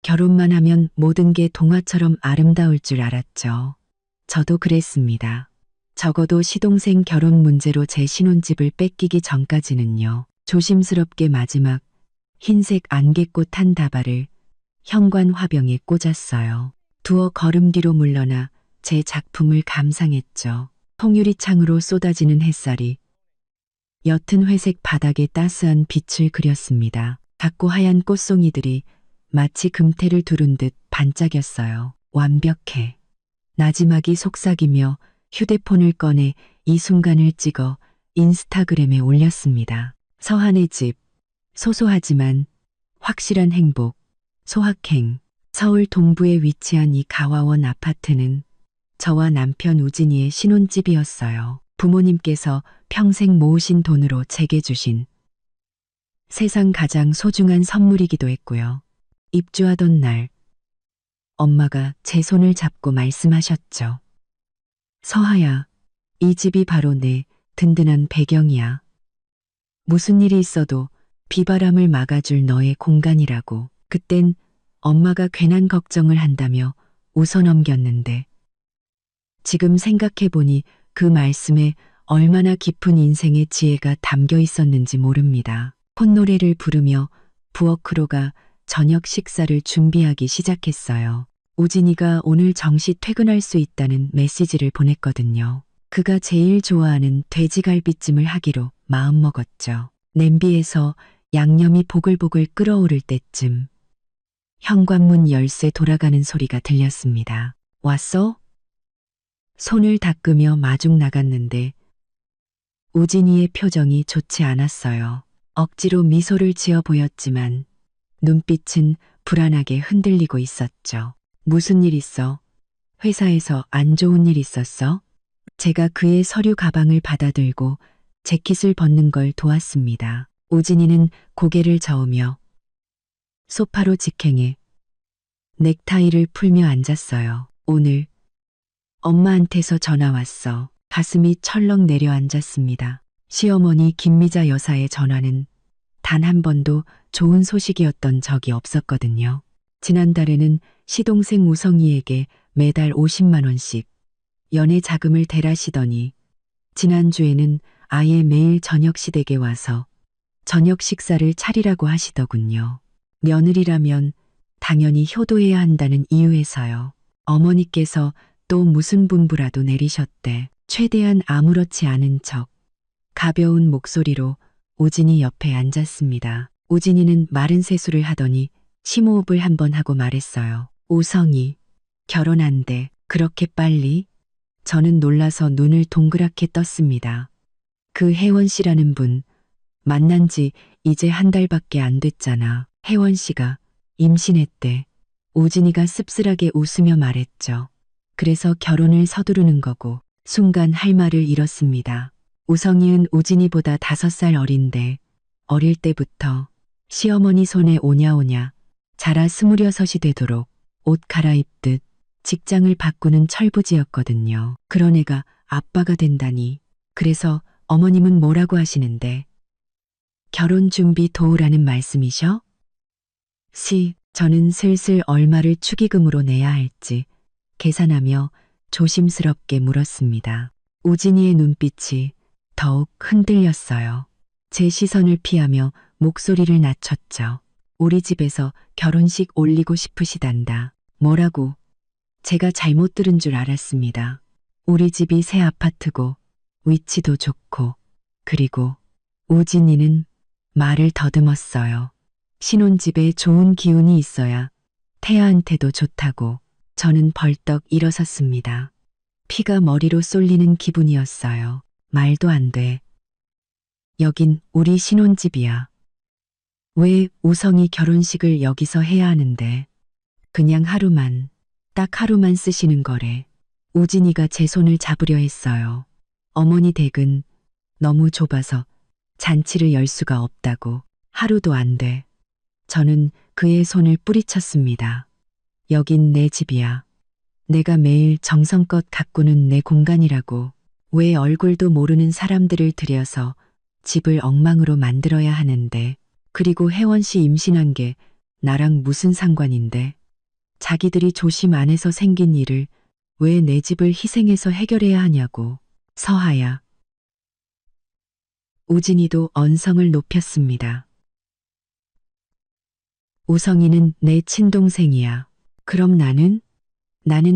결혼만 하면 모든 게 동화처럼 아름다울 줄 알았죠. 저도 그랬습니다. 적어도 시동생 결혼 문제로 제 신혼집을 뺏기기 전까지는요. 조심스럽게 마지막 흰색 안개꽃 한 다발을 현관 화병에 꽂았어요. 두어 걸음 뒤로 물러나 제 작품을 감상했죠. 통유리창으로 쏟아지는 햇살이 옅은 회색 바닥에 따스한 빛을 그렸습니다. 작고 하얀 꽃송이들이 마치 금태를 두른 듯 반짝였어요. 완벽해. 나지막이 속삭이며 휴대폰을 꺼내 이 순간을 찍어 인스타그램에 올렸습니다. 서한의 집. 소소하지만 확실한 행복. 소확행. 서울 동부에 위치한 이 가와원 아파트는 저와 남편 우진이의 신혼집이었어요. 부모님께서 평생 모으신 돈으로 제게 주신 세상 가장 소중한 선물이기도 했고요. 입주하던 날 엄마가 제 손을 잡고 말씀하셨죠. 서하야, 이 집이 바로 내 든든한 배경이야. 무슨 일이 있어도 비바람을 막아줄 너의 공간이라고. 그땐 엄마가 괜한 걱정을 한다며 웃어넘겼는데 지금 생각해보니 그 말씀에 얼마나 깊은 인생의 지혜가 담겨 있었는지 모릅니다. 콧노래를 부르며 부엌으로가 저녁 식사를 준비하기 시작했어요. 우진이가 오늘 정시 퇴근할 수 있다는 메시지를 보냈거든요. 그가 제일 좋아하는 돼지갈비찜을 하기로 마음먹었죠. 냄비에서 양념이 보글보글 끓어오를 때쯤 현관문 열쇠 돌아가는 소리가 들렸습니다. 왔어? 손을 닦으며 마중 나갔는데 우진이의 표정이 좋지 않았어요. 억지로 미소를 지어 보였지만 눈빛은 불안하게 흔들리고 있었죠. 무슨 일 있어? 회사에서 안 좋은 일 있었어? 제가 그의 서류 가방을 받아들고 재킷을 벗는 걸 도왔습니다. 우진이는 고개를 저으며 소파로 직행해 넥타이를 풀며 앉았어요. 오늘 엄마한테서 전화 왔어. 가슴이 철렁 내려앉았습니다. 시어머니 김미자 여사의 전화는 단 한 번도 좋은 소식이었던 적이 없었거든요. 지난달에는 시동생 우성이에게 매달 50만 원씩 연애 자금을 대라시더니 지난주에는 아예 매일 저녁 시댁에 와서 저녁 식사를 차리라고 하시더군요. 며느리라면 당연히 효도해야 한다는 이유에서요. 어머니께서 또 무슨 분부라도 내리셨대. 최대한 아무렇지 않은 척 가벼운 목소리로 우진이 옆에 앉았습니다. 우진이는 마른 세수를 하더니 심호흡을 한번 하고 말했어요. 우성이 결혼한대. 그렇게 빨리? 저는 놀라서 눈을 동그랗게 떴습니다. 그 혜원 씨라는 분 만난 지 이제 한 달밖에 안 됐잖아. 혜원 씨가 임신했대. 우진이가 씁쓸하게 웃으며 말했죠. 그래서 결혼을 서두르는 거고. 순간 할 말을 잃었습니다. 우성이은 우진이보다 5살 어린데 어릴 때부터 시어머니 손에 오냐오냐 자라 26이 되도록 옷 갈아입듯 직장을 바꾸는 철부지였거든요. 그런 애가 아빠가 된다니. 그래서 어머님은 뭐라고 하시는데 결혼 준비 도우라는 말씀이셔? 저는 슬슬 얼마를 축의금으로 내야 할지 계산하며 조심스럽게 물었습니다. 우진이의 눈빛이 더욱 흔들렸어요. 제 시선을 피하며 목소리를 낮췄죠. 우리 집에서 결혼식 올리고 싶으시단다. 뭐라고? 제가 잘못 들은 줄 알았습니다. 우리 집이 새 아파트고 위치도 좋고 그리고 우진이는 말을 더듬었어요. 신혼집에 좋은 기운이 있어야 태아한테도 좋다고. 저는 벌떡 일어섰습니다. 피가 머리로 쏠리는 기분이었어요. 말도 안 돼. 여긴 우리 신혼집이야. 왜 우성이 결혼식을 여기서 해야 하는데? 그냥 하루만, 딱 하루만 쓰시는 거래. 우진이가 제 손을 잡으려 했어요. 어머니 댁은 너무 좁아서 잔치를 열 수가 없다고. 하루도 안 돼. 저는 그의 손을 뿌리쳤습니다. 여긴 내 집이야. 내가 매일 정성껏 가꾸는 내 공간이라고. 왜 얼굴도 모르는 사람들을 들여서 집을 엉망으로 만들어야 하는데. 그리고 혜원 씨 임신한 게 나랑 무슨 상관인데? 자기들이 조심 안 해서 생긴 일을 왜 내 집을 희생해서 해결해야 하냐고. 서하야. 우진이도 언성을 높였습니다. 우성이는 내 친동생이야. 그럼 나는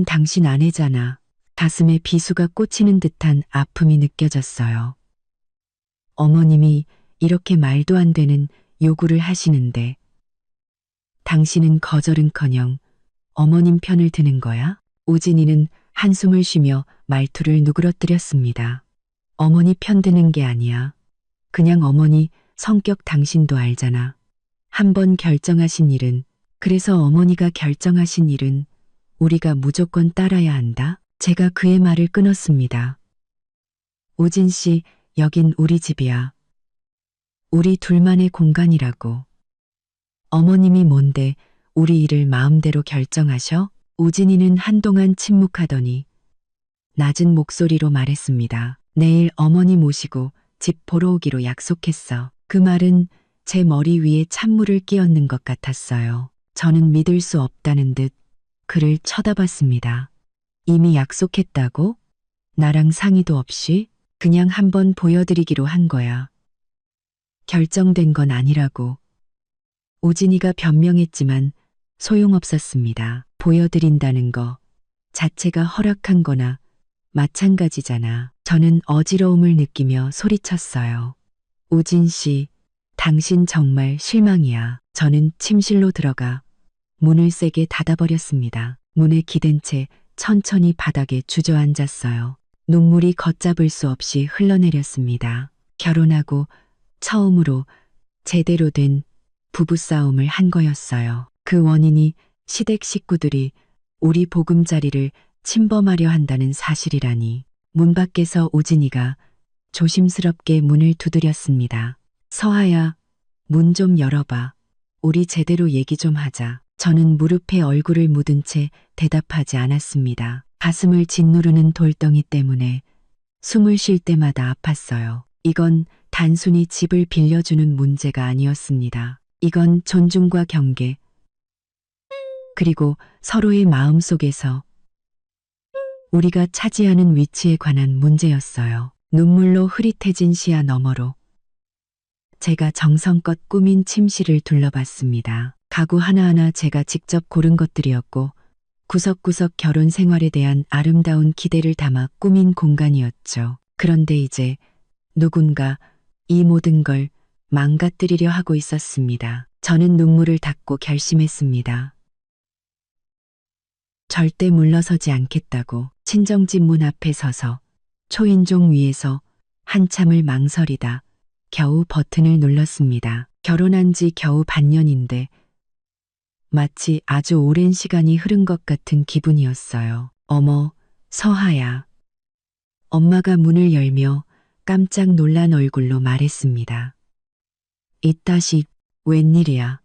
당신 아내잖아. 가슴에 비수가 꽂히는 듯한 아픔이 느껴졌어요. 어머님이 이렇게 말도 안 되는 요구를 하시는데 당신은 거절은커녕 어머님 편을 드는 거야? 우진이는 한숨을 쉬며 말투를 누그러뜨렸습니다. 어머니 편 드는 게 아니야. 그냥 어머니 성격 당신도 알잖아. 한번 결정하신 일은, 그래서 어머니가 결정하신 일은 우리가 무조건 따라야 한다. 제가 그의 말을 끊었습니다. 우진 씨, 여긴 우리 집이야. 우리 둘만의 공간이라고. 어머님이 뭔데 우리 일을 마음대로 결정하셔? 우진이는 한동안 침묵하더니 낮은 목소리로 말했습니다. 내일 어머니 모시고 집 보러 오기로 약속했어. 그 말은 제 머리 위에 찬물을 끼얹는 것 같았어요. 저는 믿을 수 없다는 듯 그를 쳐다봤습니다. 이미 약속했다고? 나랑 상의도 없이? 그냥 한번 보여드리기로 한 거야. 결정된 건 아니라고. 우진이가 변명했지만 소용없었습니다. 보여드린다는 거 자체가 허락한 거나 마찬가지잖아. 저는 어지러움을 느끼며 소리쳤어요. 우진 씨, 당신 정말 실망이야. 저는 침실로 들어가 문을 세게 닫아버렸습니다. 문에 기댄 채 천천히 바닥에 주저앉았어요. 눈물이 걷잡을 수 없이 흘러내렸습니다. 결혼하고 처음으로 제대로 된 부부싸움을 한 거였어요. 그 원인이 시댁 식구들이 우리 보금자리를 침범하려 한다는 사실이라니. 문 밖에서 우진이가 조심스럽게 문을 두드렸습니다. 서하야, 문 좀 열어봐. 우리 제대로 얘기 좀 하자. 저는 무릎에 얼굴을 묻은 채 대답하지 않았습니다. 가슴을 짓누르는 돌덩이 때문에 숨을 쉴 때마다 아팠어요. 이건 단순히 집을 빌려주는 문제가 아니었습니다. 이건 존중과 경계, 그리고 서로의 마음 속에서 우리가 차지하는 위치에 관한 문제였어요. 눈물로 흐릿해진 시야 너머로 제가 정성껏 꾸민 침실을 둘러봤습니다. 가구 하나하나 제가 직접 고른 것들이었고 구석구석 결혼 생활에 대한 아름다운 기대를 담아 꾸민 공간이었죠. 그런데 이제 누군가 이 모든 걸 망가뜨리려 하고 있었습니다. 저는 눈물을 닦고 결심했습니다. 절대 물러서지 않겠다고. 친정집 문 앞에 서서 초인종 위에서 한참을 망설이다 겨우 버튼을 눌렀습니다. 결혼한 지 겨우 반년인데 마치 아주 오랜 시간이 흐른 것 같은 기분이었어요. 어머, 서하야. 엄마가 문을 열며 깜짝 놀란 얼굴로 말했습니다. 이따시 웬일이야?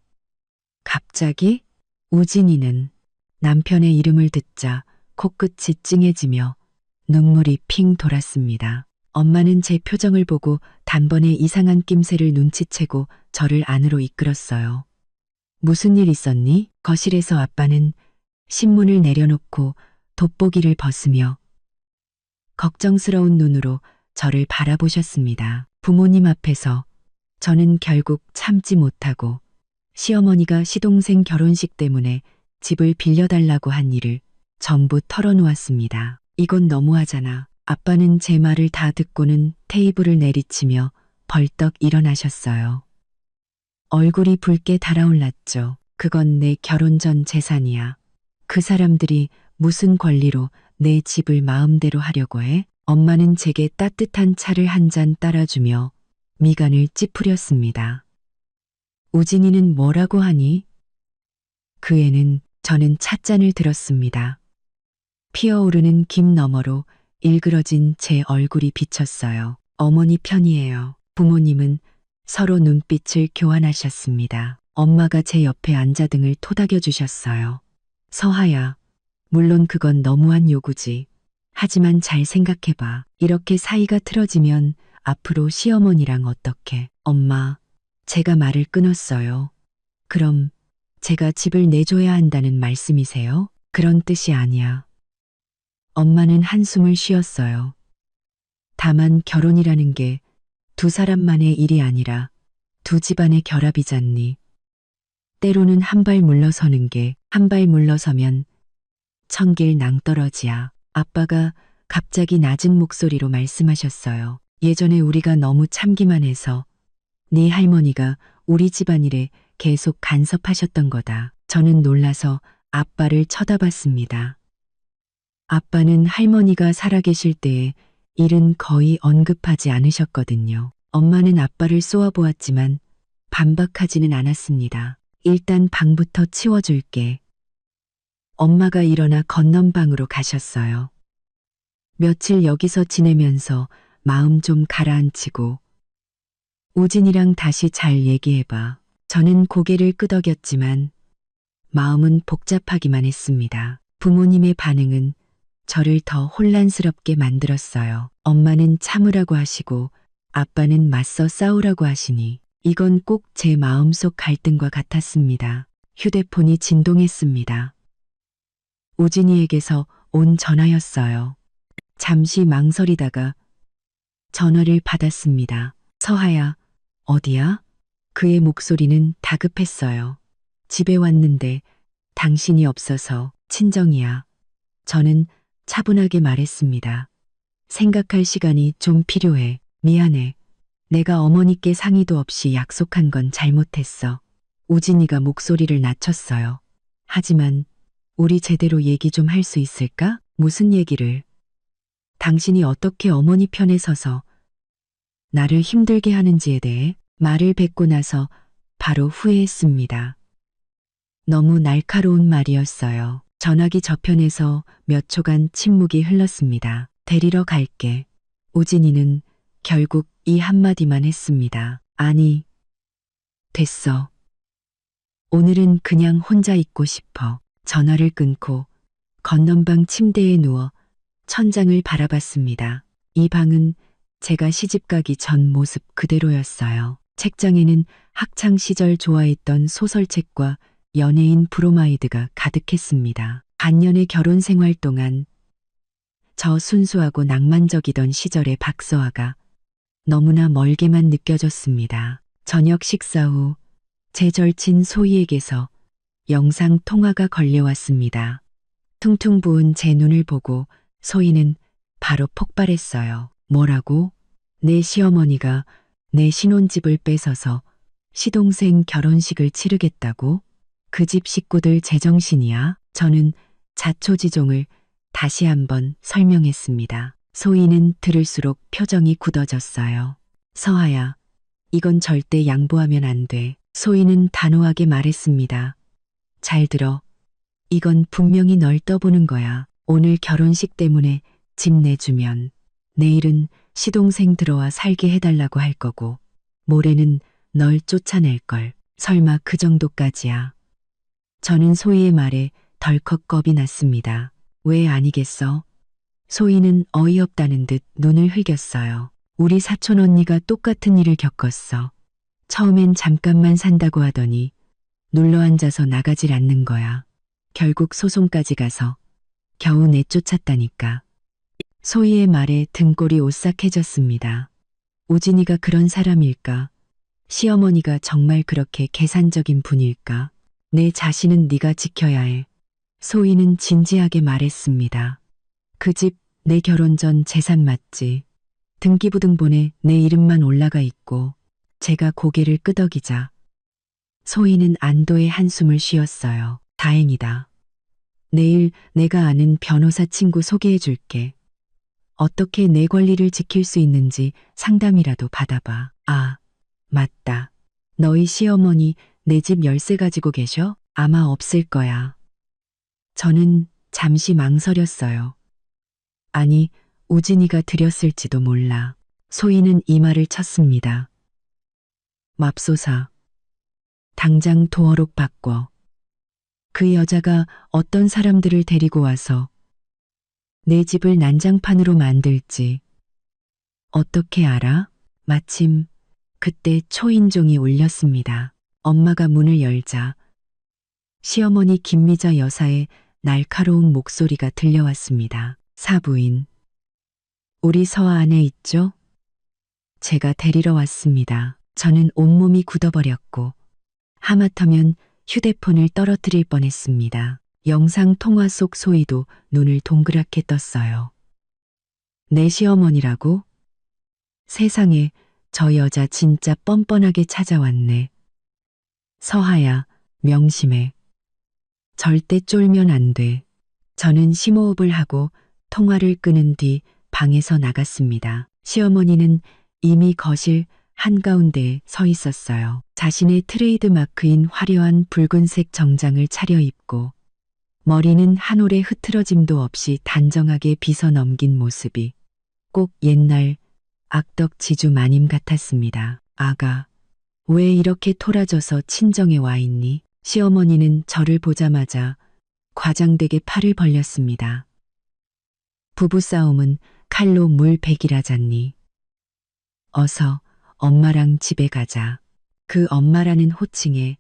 갑자기? 우진이는 남편의 이름을 듣자 코끝이 찡해지며 눈물이 핑 돌았습니다. 엄마는 제 표정을 보고 단번에 이상한 낌새를 눈치채고 저를 안으로 이끌었어요. 무슨 일 있었니? 거실에서 아빠는 신문을 내려놓고 돋보기를 벗으며 걱정스러운 눈으로 저를 바라보셨습니다. 부모님 앞에서 저는 결국 참지 못하고 시어머니가 시동생 결혼식 때문에 집을 빌려달라고 한 일을 전부 털어놓았습니다. 이건 너무하잖아. 아빠는 제 말을 다 듣고는 테이블을 내리치며 벌떡 일어나셨어요. 얼굴이 붉게 달아올랐죠. 그건 내 결혼 전 재산이야. 그 사람들이 무슨 권리로 내 집을 마음대로 하려고 해? 엄마는 제게 따뜻한 차를 한 잔 따라주며 미간을 찌푸렸습니다. 우진이는 뭐라고 하니? 그 애는 저는 찻잔을 들었습니다. 피어오르는 김 너머로 일그러진 제 얼굴이 비쳤어요. 어머니 편이에요. 부모님은 서로 눈빛을 교환하셨습니다. 엄마가 제 옆에 앉아 등을 토닥여 주셨어요. 서하야, 물론 그건 너무한 요구지. 하지만 잘 생각해봐. 이렇게 사이가 틀어지면 앞으로 시어머니랑 어떻게? 엄마, 제가 말을 끊었어요. 그럼 제가 집을 내줘야 한다는 말씀이세요? 그런 뜻이 아니야. 엄마는 한숨을 쉬었어요. 다만 결혼이라는 게 두 사람만의 일이 아니라 두 집안의 결합이잖니. 때로는 한 발 물러서는 게 한 발 물러서면 천길 낭떠러지야. 아빠가 갑자기 낮은 목소리로 말씀하셨어요. 예전에 우리가 너무 참기만 해서 네 할머니가 우리 집안일에 계속 간섭하셨던 거다. 저는 놀라서 아빠를 쳐다봤습니다. 아빠는 할머니가 살아계실 때에 일은 거의 언급하지 않으셨거든요. 엄마는 아빠를 쏘아보았지만 반박하지는 않았습니다. 일단 방부터 치워줄게. 엄마가 일어나 건넌방으로 가셨어요. 며칠 여기서 지내면서 마음 좀 가라앉히고 우진이랑 다시 잘 얘기해봐. 저는 고개를 끄덕였지만 마음은 복잡하기만 했습니다. 부모님의 반응은 저를 더 혼란스럽게 만들었어요. 엄마는 참으라고 하시고 아빠는 맞서 싸우라고 하시니 이건 꼭 제 마음속 갈등과 같았습니다. 휴대폰이 진동했습니다. 우진이에게서 온 전화였어요. 잠시 망설이다가 전화를 받았습니다. 서하야, 어디야? 그의 목소리는 다급했어요. 집에 왔는데 당신이 없어서 친정이야. 저는 차분하게 말했습니다. 생각할 시간이 좀 필요해. 미안해. 내가 어머니께 상의도 없이 약속한 건 잘못했어. 우진이가 목소리를 낮췄어요. 하지만 우리 제대로 얘기 좀 할 수 있을까? 무슨 얘기를? 당신이 어떻게 어머니 편에 서서 나를 힘들게 하는지에 대해 말을 뱉고 나서 바로 후회했습니다. 너무 날카로운 말이었어요. 전화기 저편에서 몇 초간 침묵이 흘렀습니다. 데리러 갈게. 우진이는 결국 이 한마디만 했습니다. 아니, 됐어. 오늘은 그냥 혼자 있고 싶어. 전화를 끊고 건넌방 침대에 누워 천장을 바라봤습니다. 이 방은 제가 시집가기 전 모습 그대로였어요. 책장에는 학창시절 좋아했던 소설책과 연예인 브로마이드가 가득했습니다. 반년의 결혼 생활 동안 저 순수하고 낭만적이던 시절의 박서아가 너무나 멀게만 느껴졌습니다. 저녁 식사 후 제 절친 소희에게서 영상 통화가 걸려왔습니다. 퉁퉁 부은 제 눈을 보고 소희는 바로 폭발했어요. 뭐라고? 내 시어머니가 내 신혼집을 뺏어서 시동생 결혼식을 치르겠다고? 그 집 식구들 제정신이야? 저는 자초지종을 다시 한번 설명했습니다. 소희는 들을수록 표정이 굳어졌어요. 서하야, 이건 절대 양보하면 안 돼. 소희는 단호하게 말했습니다. 잘 들어. 이건 분명히 널 떠보는 거야. 오늘 결혼식 때문에 집 내주면 내일은 시동생 들어와 살게 해달라고 할 거고 모레는 널 쫓아낼걸. 설마 그 정도까지야. 저는 소희의 말에 덜컥 겁이 났습니다. 왜 아니겠어? 소희는 어이없다는 듯 눈을 흘겼어요. 우리 사촌 언니가 똑같은 일을 겪었어. 처음엔 잠깐만 산다고 하더니 눌러앉아서 나가질 않는 거야. 결국 소송까지 가서 겨우 내쫓았다니까. 소희의 말에 등골이 오싹해졌습니다. 우진이가 그런 사람일까? 시어머니가 정말 그렇게 계산적인 분일까? 내 자신은 네가 지켜야 해. 소희는 진지하게 말했습니다. 그 집 내 결혼 전 재산 맞지? 등기부등본에 내 이름만 올라가 있고 제가 고개를 끄덕이자 소희는 안도의 한숨을 쉬었어요. 다행이다. 내일 내가 아는 변호사 친구 소개해 줄게. 어떻게 내 권리를 지킬 수 있는지 상담이라도 받아봐. 아, 맞다. 너희 시어머니 내 집 열쇠 가지고 계셔? 아마 없을 거야. 저는 잠시 망설였어요. 아니, 우진이가 드렸을지도 몰라. 소희는 이마를 쳤습니다. 맙소사. 당장 도어록 바꿔. 그 여자가 어떤 사람들을 데리고 와서 내 집을 난장판으로 만들지. 어떻게 알아? 마침 그때 초인종이 울렸습니다. 엄마가 문을 열자 시어머니 김미자 여사의 날카로운 목소리가 들려왔습니다. 사부인, 우리 서아 안에 있죠? 제가 데리러 왔습니다. 저는 온몸이 굳어버렸고 하마터면 휴대폰을 떨어뜨릴 뻔했습니다. 영상 통화 속 소희도 눈을 동그랗게 떴어요. 내 시어머니라고? 세상에, 저 여자 진짜 뻔뻔하게 찾아왔네. 서하야, 명심해. 절대 쫄면 안 돼. 저는 심호흡을 하고 통화를 끊은 뒤 방에서 나갔습니다. 시어머니는 이미 거실 한가운데에 서 있었어요. 자신의 트레이드 마크인 화려한 붉은색 정장을 차려입고 머리는 한 올의 흐트러짐도 없이 단정하게 빗어 넘긴 모습이 꼭 옛날 악덕 지주 마님 같았습니다. 아가, 왜 이렇게 토라져서 친정에 와 있니? 시어머니는 저를 보자마자 과장되게 팔을 벌렸습니다. 부부싸움은 칼로 물 베기라잖니. 어서 엄마랑 집에 가자. 그 엄마라는 호칭에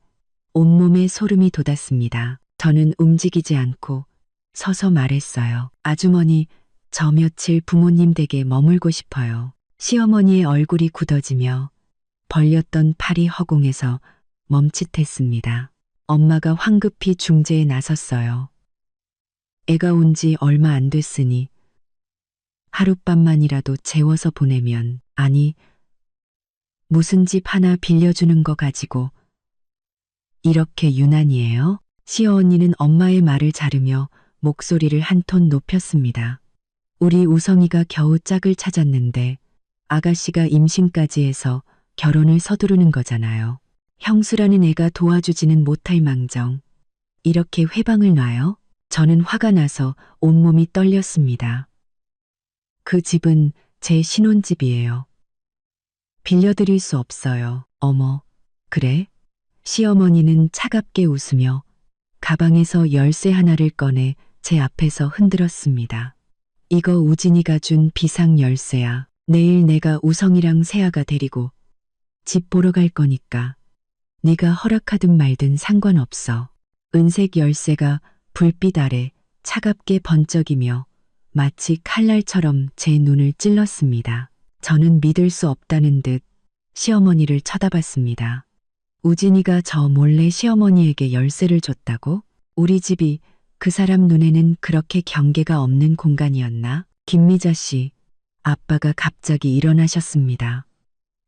온몸에 소름이 돋았습니다. 저는 움직이지 않고 서서 말했어요. 아주머니, 저 며칠 부모님 댁에 머물고 싶어요. 시어머니의 얼굴이 굳어지며 벌렸던 팔이 허공에서 멈칫했습니다. 엄마가 황급히 중재에 나섰어요. 애가 온 지 얼마 안 됐으니 하룻밤만이라도 재워서 보내면, 아니, 무슨 집 하나 빌려주는 거 가지고 이렇게 유난이에요? 시어언니는 엄마의 말을 자르며 목소리를 한 톤 높였습니다. 우리 우성이가 겨우 짝을 찾았는데 아가씨가 임신까지 해서 결혼을 서두르는 거잖아요. 형수라는 애가 도와주지는 못할 망정 이렇게 회방을 놔요? 저는 화가 나서 온몸이 떨렸습니다. 그 집은 제 신혼집이에요. 빌려드릴 수 없어요. 어머, 그래? 시어머니는 차갑게 웃으며 가방에서 열쇠 하나를 꺼내 제 앞에서 흔들었습니다. 이거 우진이가 준 비상 열쇠야. 내일 내가 우성이랑 세아가 데리고 집 보러 갈 거니까 네가 허락하든 말든 상관없어. 은색 열쇠가 불빛 아래 차갑게 번쩍이며 마치 칼날처럼 제 눈을 찔렀습니다. 저는 믿을 수 없다는 듯 시어머니를 쳐다봤습니다. 우진이가 저 몰래 시어머니에게 열쇠를 줬다고? 우리 집이 그 사람 눈에는 그렇게 경계가 없는 공간이었나? 김미자 씨, 아빠가 갑자기 일어나셨습니다.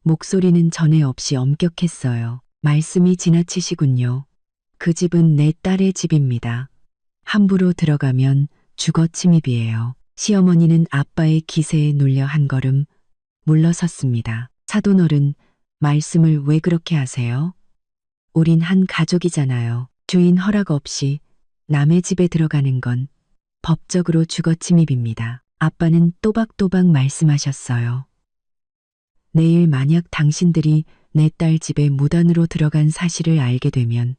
목소리는 전에 없이 엄격했어요. 말씀이 지나치시군요. 그 집은 내 딸의 집입니다. 함부로 들어가면 주거 침입이에요. 시어머니는 아빠의 기세에 눌려 한 걸음 물러섰습니다. 사돈어른, 말씀을 왜 그렇게 하세요? 우린 한 가족이잖아요. 주인 허락 없이 남의 집에 들어가는 건 법적으로 주거 침입입니다. 아빠는 또박또박 말씀하셨어요. 내일 만약 당신들이 내 딸 집에 무단으로 들어간 사실을 알게 되면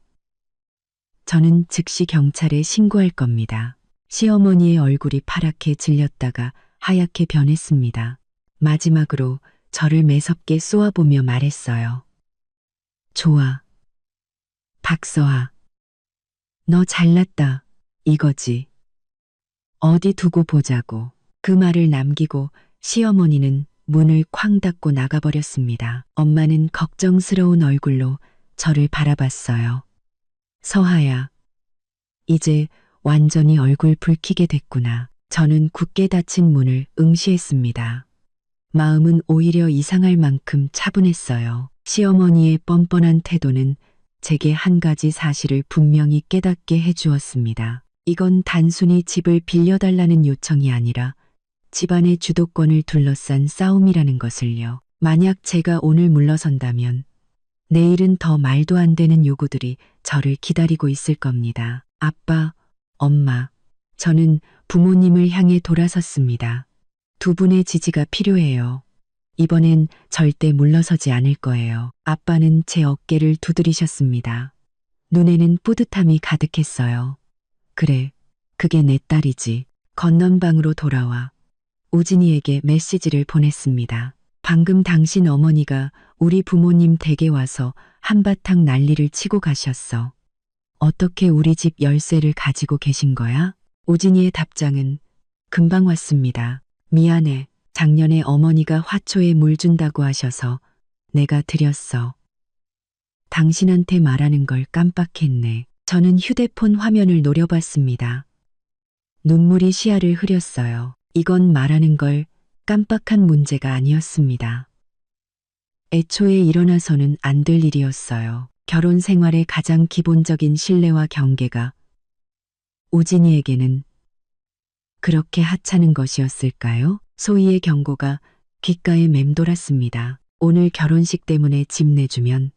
저는 즉시 경찰에 신고할 겁니다. 시어머니의 얼굴이 파랗게 질렸다가 하얗게 변했습니다. 마지막으로 저를 매섭게 쏘아보며 말했어요. 좋아. 박서아. 너 잘났다. 이거지. 어디 두고 보자고. 그 말을 남기고 시어머니는 문을 쾅 닫고 나가버렸습니다. 엄마는 걱정스러운 얼굴로 저를 바라봤어요. 서하야, 이제 완전히 얼굴 붉히게 됐구나. 저는 굳게 닫힌 문을 응시했습니다. 마음은 오히려 이상할 만큼 차분했어요. 시어머니의 뻔뻔한 태도는 제게 한 가지 사실을 분명히 깨닫게 해주었습니다. 이건 단순히 집을 빌려달라는 요청이 아니라 집안의 주도권을 둘러싼 싸움이라는 것을요. 만약 제가 오늘 물러선다면 내일은 더 말도 안 되는 요구들이 저를 기다리고 있을 겁니다. 아빠, 엄마, 저는 부모님을 향해 돌아섰습니다. 두 분의 지지가 필요해요. 이번엔 절대 물러서지 않을 거예요. 아빠는 제 어깨를 두드리셨습니다. 눈에는 뿌듯함이 가득했어요. 그래, 그게 내 딸이지. 건넌 방으로 돌아와 우진이에게 메시지를 보냈습니다. 방금 당신 어머니가 우리 부모님 댁에 와서 한바탕 난리를 치고 가셨어. 어떻게 우리 집 열쇠를 가지고 계신 거야? 우진이의 답장은 금방 왔습니다. 미안해. 작년에 어머니가 화초에 물 준다고 하셔서 내가 드렸어. 당신한테 말하는 걸 깜빡했네. 저는 휴대폰 화면을 노려봤습니다. 눈물이 시야를 흐렸어요. 이건 말하는 걸 깜빡한 문제가 아니었습니다. 애초에 일어나서는 안 될 일이었어요. 결혼 생활의 가장 기본적인 신뢰와 경계가 우진이에게는 그렇게 하찮은 것이었을까요? 소희의 경고가 귓가에 맴돌았습니다. 오늘 결혼식 때문에 집 내주면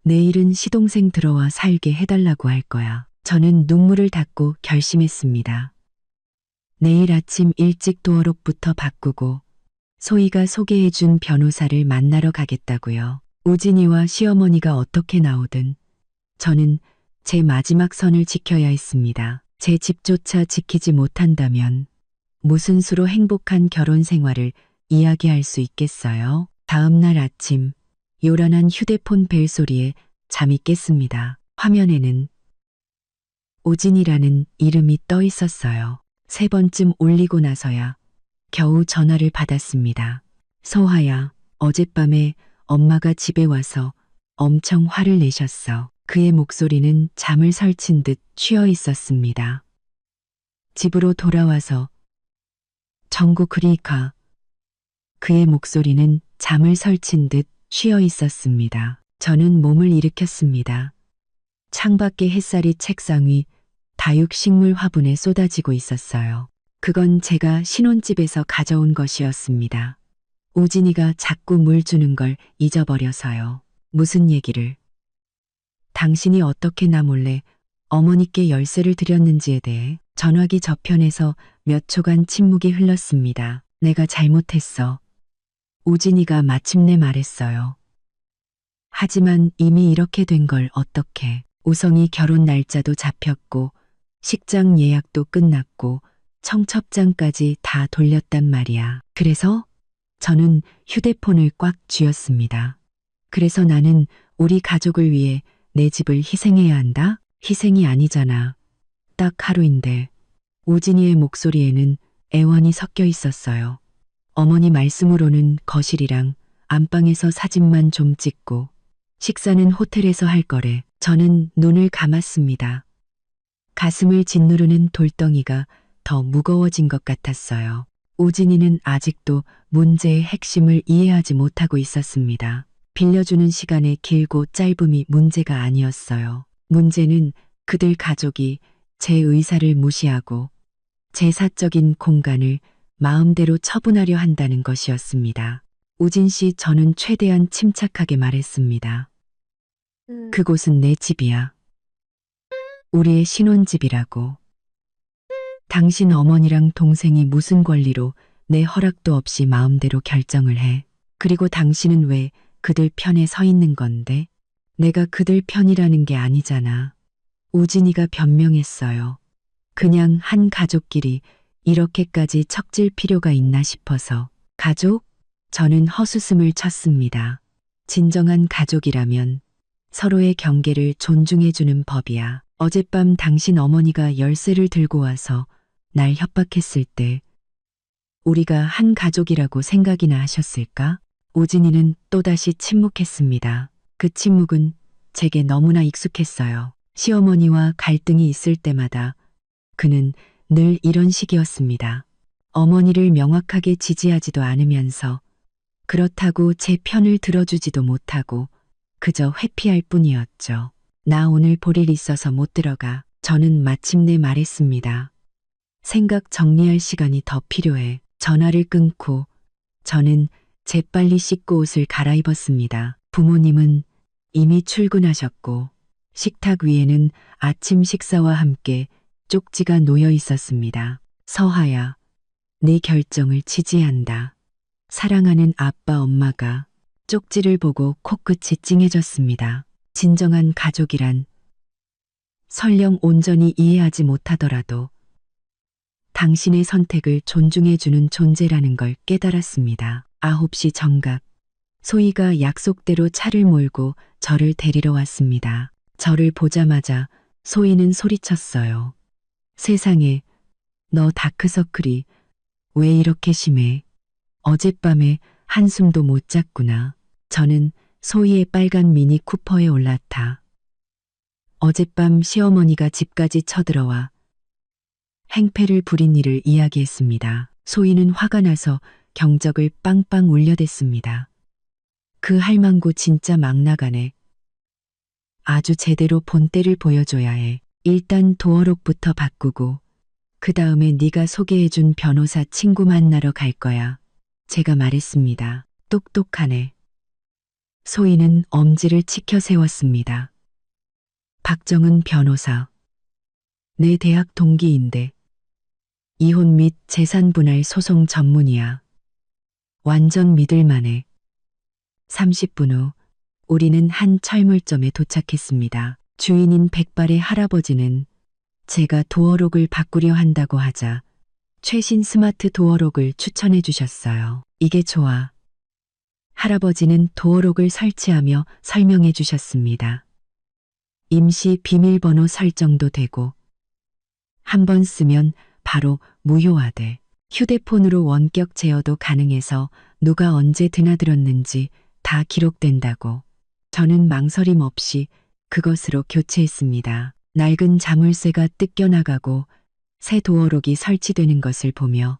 내일은 시동생 들어와 살게 해달라고 할 거야. 저는 눈물을 닦고 결심했습니다. 내일 아침 일찍 도어록부터 바꾸고 소희가 소개해준 변호사를 만나러 가겠다고요. 우진이와 시어머니가 어떻게 나오든 저는 제 마지막 선을 지켜야 했습니다. 제 집조차 지키지 못한다면 무슨 수로 행복한 결혼 생활을 이야기할 수 있겠어요? 다음 날 아침 요란한 휴대폰 벨소리에 잠이 깼습니다. 화면에는 우진이라는 이름이 떠 있었어요. 3번쯤 올리고 나서야 겨우 전화를 받았습니다. 소하야, 어젯밤에 엄마가 집에 와서 엄청 화를 내셨어. 그의 목소리는 잠을 설친 듯 쉬어 있었습니다. 집으로 돌아와서 정구 그리 가. 그의 목소리는 잠을 설친 듯 쉬어 있었습니다. 저는 몸을 일으켰습니다. 창밖의 햇살이 책상 위 다육식물 화분에 쏟아지고 있었어요. 그건 제가 신혼집에서 가져온 것이었습니다. 우진이가 자꾸 물 주는 걸 잊어버려서요. 무슨 얘기를? 당신이 어떻게 나 몰래 어머니께 열쇠를 드렸는지에 대해 전화기 저편에서 몇 초간 침묵이 흘렀습니다. 내가 잘못했어. 우진이가 마침내 말했어요. 하지만 이미 이렇게 된 걸 어떡해. 우성이 결혼 날짜도 잡혔고 식장 예약도 끝났고 청첩장까지 다 돌렸단 말이야. 그래서 저는 휴대폰을 꽉 쥐었습니다. 그래서 나는 우리 가족을 위해 내 집을 희생해야 한다? 희생이 아니잖아. 딱 하루인데. 우진이의 목소리에는 애원이 섞여 있었어요. 어머니 말씀으로는 거실이랑 안방에서 사진만 좀 찍고 식사는 호텔에서 할 거래. 저는 눈을 감았습니다. 가슴을 짓누르는 돌덩이가 더 무거워진 것 같았어요. 우진이는 아직도 문제의 핵심을 이해하지 못하고 있었습니다. 빌려주는 시간의 길고 짧음이 문제가 아니었어요. 문제는 그들 가족이 제 의사를 무시하고 제 사적인 공간을 마음대로 처분하려 한다는 것이었습니다. 우진 씨, 저는 최대한 침착하게 말했습니다. 그곳은 내 집이야. 우리의 신혼집이라고. 당신 어머니랑 동생이 무슨 권리로 내 허락도 없이 마음대로 결정을 해. 그리고 당신은 왜 그들 편에 서 있는 건데? 내가 그들 편이라는 게 아니잖아. 우진이가 변명했어요. 그냥 한 가족끼리 이렇게까지 척질 필요가 있나 싶어서. 가족? 저는 헛웃음을 쳤습니다. 진정한 가족이라면 서로의 경계를 존중해주는 법이야. 어젯밤 당신 어머니가 열쇠를 들고 와서 날 협박했을 때 우리가 한 가족이라고 생각이나 하셨을까? 우진이는 또다시 침묵했습니다. 그 침묵은 제게 너무나 익숙했어요. 시어머니와 갈등이 있을 때마다 그는 늘 이런 식이었습니다. 어머니를 명확하게 지지하지도 않으면서 그렇다고 제 편을 들어주지도 못하고 그저 회피할 뿐이었죠. 나 오늘 볼 일 있어서 못 들어가. 저는 마침내 말했습니다. 생각 정리할 시간이 더 필요해. 전화를 끊고 저는 재빨리 씻고 옷을 갈아입었습니다. 부모님은 이미 출근하셨고 식탁 위에는 아침 식사와 함께 쪽지가 놓여 있었습니다. 서하야, 네 결정을 지지한다. 사랑하는 아빠 엄마가. 쪽지를 보고 코끝이 찡해졌습니다. 진정한 가족이란 설령 온전히 이해하지 못하더라도 당신의 선택을 존중해주는 존재라는 걸 깨달았습니다. 9시 정각, 소희가 약속대로 차를 몰고 저를 데리러 왔습니다. 저를 보자마자 소희는 소리쳤어요. 세상에, 너 다크서클이 왜 이렇게 심해? 어젯밤에 한숨도 못 잤구나. 저는 소희의 빨간 미니 쿠퍼에 올라타. 어젯밤 시어머니가 집까지 쳐들어와 행패를 부린 일을 이야기했습니다. 소희는 화가 나서 경적을 빵빵 울려댔습니다. 그 할망구 진짜 막 나가네. 아주 제대로 본때를 보여줘야 해. 일단 도어록부터 바꾸고 그 다음에 네가 소개해준 변호사 친구 만나러 갈 거야. 제가 말했습니다. 똑똑하네. 소희는 엄지를 치켜 세웠습니다. 박정은 변호사. 내 대학 동기인데 이혼 및 재산 분할 소송 전문이야. 완전 믿을만해. 30분 후 우리는 한 철물점에 도착했습니다. 주인인 백발의 할아버지는 제가 도어록을 바꾸려 한다고 하자 최신 스마트 도어록을 추천해 주셨어요. 이게 좋아. 할아버지는 도어록을 설치하며 설명해 주셨습니다. 임시 비밀번호 설정도 되고 한 번 쓰면 바로 무효화돼. 휴대폰으로 원격 제어도 가능해서 누가 언제 드나들었는지 다 기록된다고. 저는 망설임 없이 그것으로 교체했습니다. 낡은 자물쇠가 뜯겨나가고 새 도어록이 설치되는 것을 보며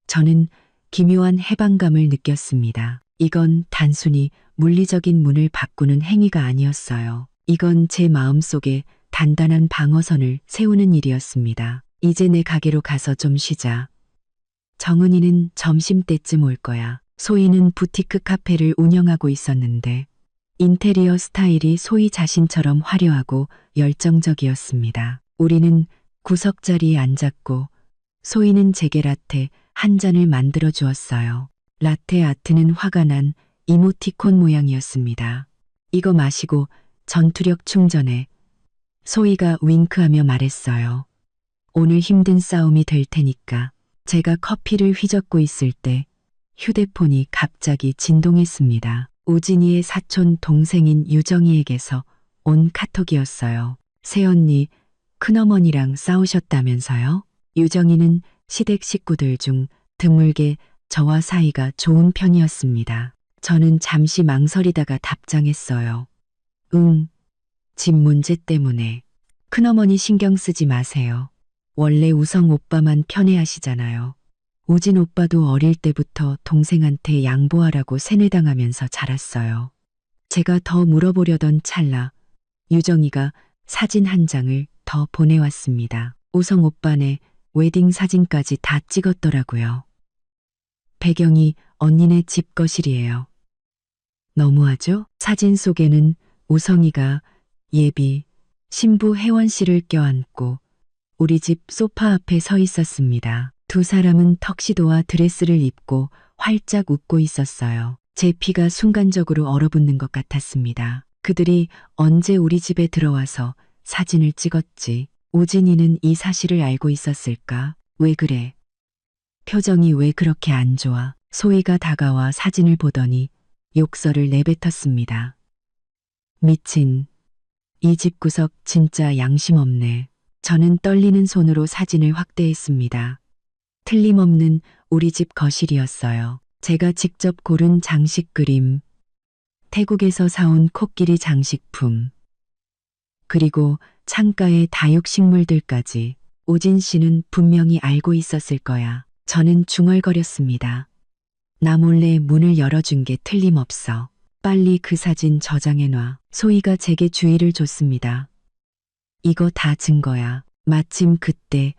저는 기묘한 해방감을 느꼈습니다. 이건 단순히 물리적인 문을 바꾸는 행위가 아니었어요. 이건 제 마음속에 단단한 방어선을 세우는 일이었습니다. 이제 내 가게로 가서 좀 쉬자. 정은이는 점심때쯤 올 거야. 소희는 부티크 카페를 운영하고 있었는데 인테리어 스타일이 소희 자신처럼 화려하고 열정적이었습니다. 우리는 구석자리에 앉았고 소희는 제게 라테 한 잔을 만들어 주었어요. 라테 아트는 화가 난 이모티콘 모양이었습니다. 이거 마시고 전투력 충전해. 소희가 윙크하며 말했어요. 오늘 힘든 싸움이 될 테니까. 제가 커피를 휘젓고 있을 때 휴대폰이 갑자기 진동했습니다. 우진이의 사촌 동생인 유정이에게서 온 카톡이었어요. 새언니, 큰어머니랑 싸우셨다면서요? 유정이는 시댁 식구들 중 드물게 저와 사이가 좋은 편이었습니다. 저는 잠시 망설이다가 답장했어요. 응, 집 문제 때문에. 큰어머니 신경 쓰지 마세요. 원래 우성 오빠만 편애하시잖아요. 우진 오빠도 어릴 때부터 동생한테 양보하라고 세뇌당하면서 자랐어요. 제가 더 물어보려던 찰나 유정이가 사진 한 장을 더 보내왔습니다. 우성 오빠네 웨딩 사진까지 다 찍었더라고요. 배경이 언니네 집 거실이에요. 너무하죠? 사진 속에는 우성이가 예비 신부 혜원 씨를 껴안고 우리 집 소파 앞에 서 있었습니다. 두 사람은 턱시도와 드레스를 입고 활짝 웃고 있었어요. 제 피가 순간적으로 얼어붙는 것 같았습니다. 그들이 언제 우리 집에 들어와서 사진을 찍었지? 우진이는 이 사실을 알고 있었을까? 왜 그래? 표정이 왜 그렇게 안 좋아? 소희가 다가와 사진을 보더니 욕설을 내뱉었습니다. 미친. 이 집구석 진짜 양심 없네. 저는 떨리는 손으로 사진을 확대했습니다. 틀림없는 우리 집 거실이었어요. 제가 직접 고른 장식 그림, 태국에서 사온 코끼리 장식품, 그리고 창가의 다육식물들까지. 우진 씨는 분명히 알고 있었을 거야. 저는 중얼거렸습니다. 나 몰래 문을 열어준 게 틀림없어. 빨리 그 사진 저장해놔. 소희가 제게 주의를 줬습니다. 이거 다 증거야. 마침 그때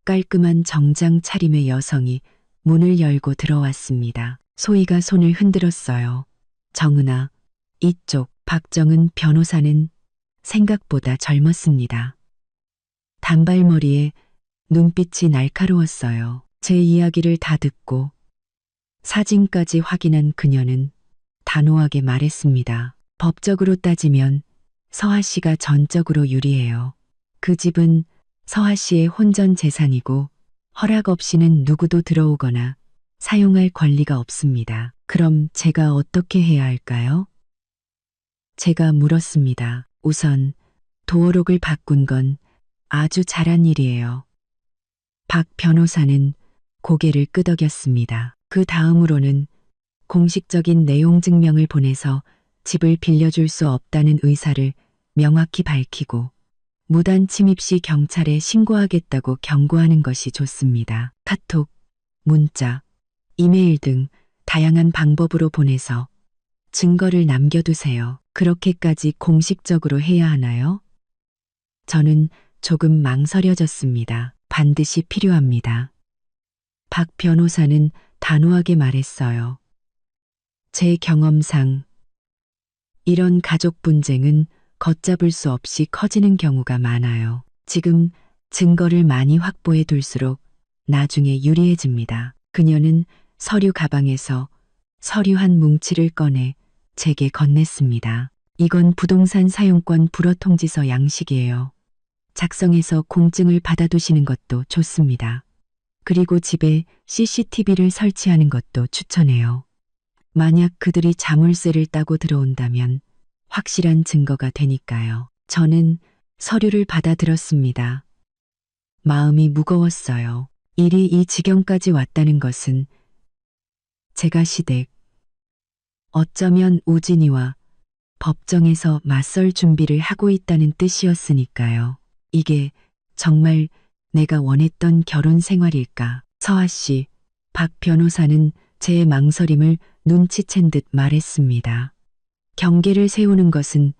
깔끔한 정장 차림의 여성이 문을 열고 들어왔습니다. 소희가 손을 흔들었어요. 정은아, 이쪽. 박정은 변호사는 생각보다 젊었습니다. 단발머리에 눈빛이 날카로웠어요. 제 이야기를 다 듣고 사진까지 확인한 그녀는 단호하게 말했습니다. 법적으로 따지면 서하 씨가 전적으로 유리해요. 그 집은 서하 씨의 혼전 재산이고 허락 없이는 누구도 들어오거나 사용할 권리가 없습니다. 그럼 제가 어떻게 해야 할까요? 제가 물었습니다. 우선 도어록을 바꾼 건 아주 잘한 일이에요. 박 변호사는 고개를 끄덕였습니다. 그 다음으로는 공식적인 내용 증명을 보내서 집을 빌려줄 수 없다는 의사를 명확히 밝히고 무단 침입 시 경찰에 신고하겠다고 경고하는 것이 좋습니다. 카톡, 문자, 이메일 등 다양한 방법으로 보내서 증거를 남겨두세요. 그렇게까지 공식적으로 해야 하나요? 저는 조금 망설여졌습니다. 반드시 필요합니다. 박 변호사는 단호하게 말했어요. 제 경험상 이런 가족 분쟁은 걷잡을 수 없이 커지는 경우가 많아요. 지금 증거를 많이 확보해 둘수록 나중에 유리해집니다. 그녀는 서류 가방에서 서류 한 뭉치를 꺼내 제게 건넸습니다. 이건 부동산 사용권 불허 통지서 양식이에요. 작성해서 공증을 받아두시는 것도 좋습니다. 그리고 집에 CCTV를 설치하는 것도 추천해요. 만약 그들이 자물쇠를 따고 들어온다면 확실한 증거가 되니까요. 저는 서류를 받아들었습니다. 마음이 무거웠어요. 일이 이 지경까지 왔다는 것은 제가 시댁, 어쩌면 우진이와 법정에서 맞설 준비를 하고 있다는 뜻이었으니까요. 이게 정말 내가 원했던 결혼 생활일까? 서아 씨, 박 변호사는 제 망설임을 눈치챈 듯 말했습니다. 경계를 세우는 것은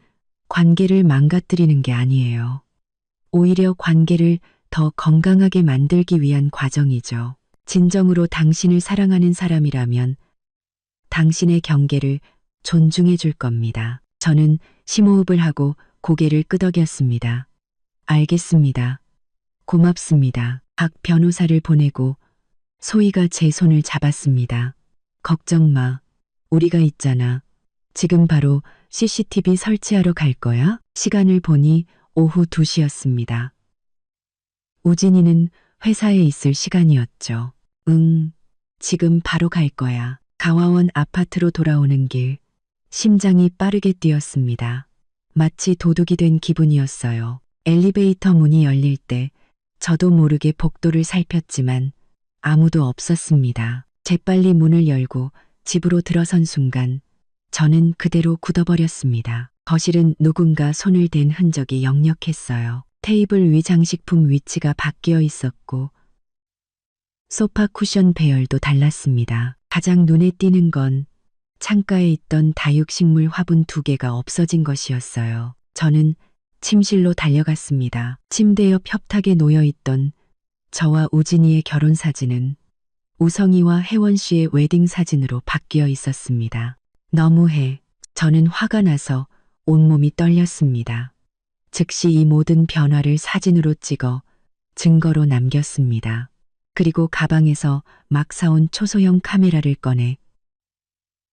관계를 망가뜨리는 게 아니에요. 오히려 관계를 더 건강하게 만들기 위한 과정이죠. 진정으로 당신을 사랑하는 사람이라면 당신의 경계를 존중해 줄 겁니다. 저는 심호흡을 하고 고개를 끄덕였습니다. 알겠습니다. 고맙습니다. 박 변호사를 보내고 소희가 제 손을 잡았습니다. 걱정 마. 우리가 있잖아. 지금 바로 CCTV 설치하러 갈 거야? 시간을 보니 오후 2시였습니다. 우진이는 회사에 있을 시간이었죠. 지금 바로 갈 거야. 가와원 아파트로 돌아오는 길, 심장이 빠르게 뛰었습니다. 마치 도둑이 된 기분이었어요. 엘리베이터 문이 열릴 때 저도 모르게 복도를 살폈지만 아무도 없었습니다. 재빨리 문을 열고 집으로 들어선 순간 저는 그대로 굳어버렸습니다. 거실은 누군가 손을 댄 흔적이 역력했어요. 테이블 위 장식품 위치가 바뀌어 있었고 소파 쿠션 배열도 달랐습니다. 가장 눈에 띄는 건 창가에 있던 다육식물 화분 2개가 없어진 것이었어요. 저는 침실로 달려갔습니다. 침대 옆 협탁에 놓여있던 저와 우진이의 결혼 사진은 우성이와 혜원 씨의 웨딩 사진으로 바뀌어 있었습니다. 너무해. 저는 화가 나서 온몸이 떨렸습니다. 즉시 이 모든 변화를 사진으로 찍어 증거로 남겼습니다. 그리고 가방에서 막 사온 초소형 카메라를 꺼내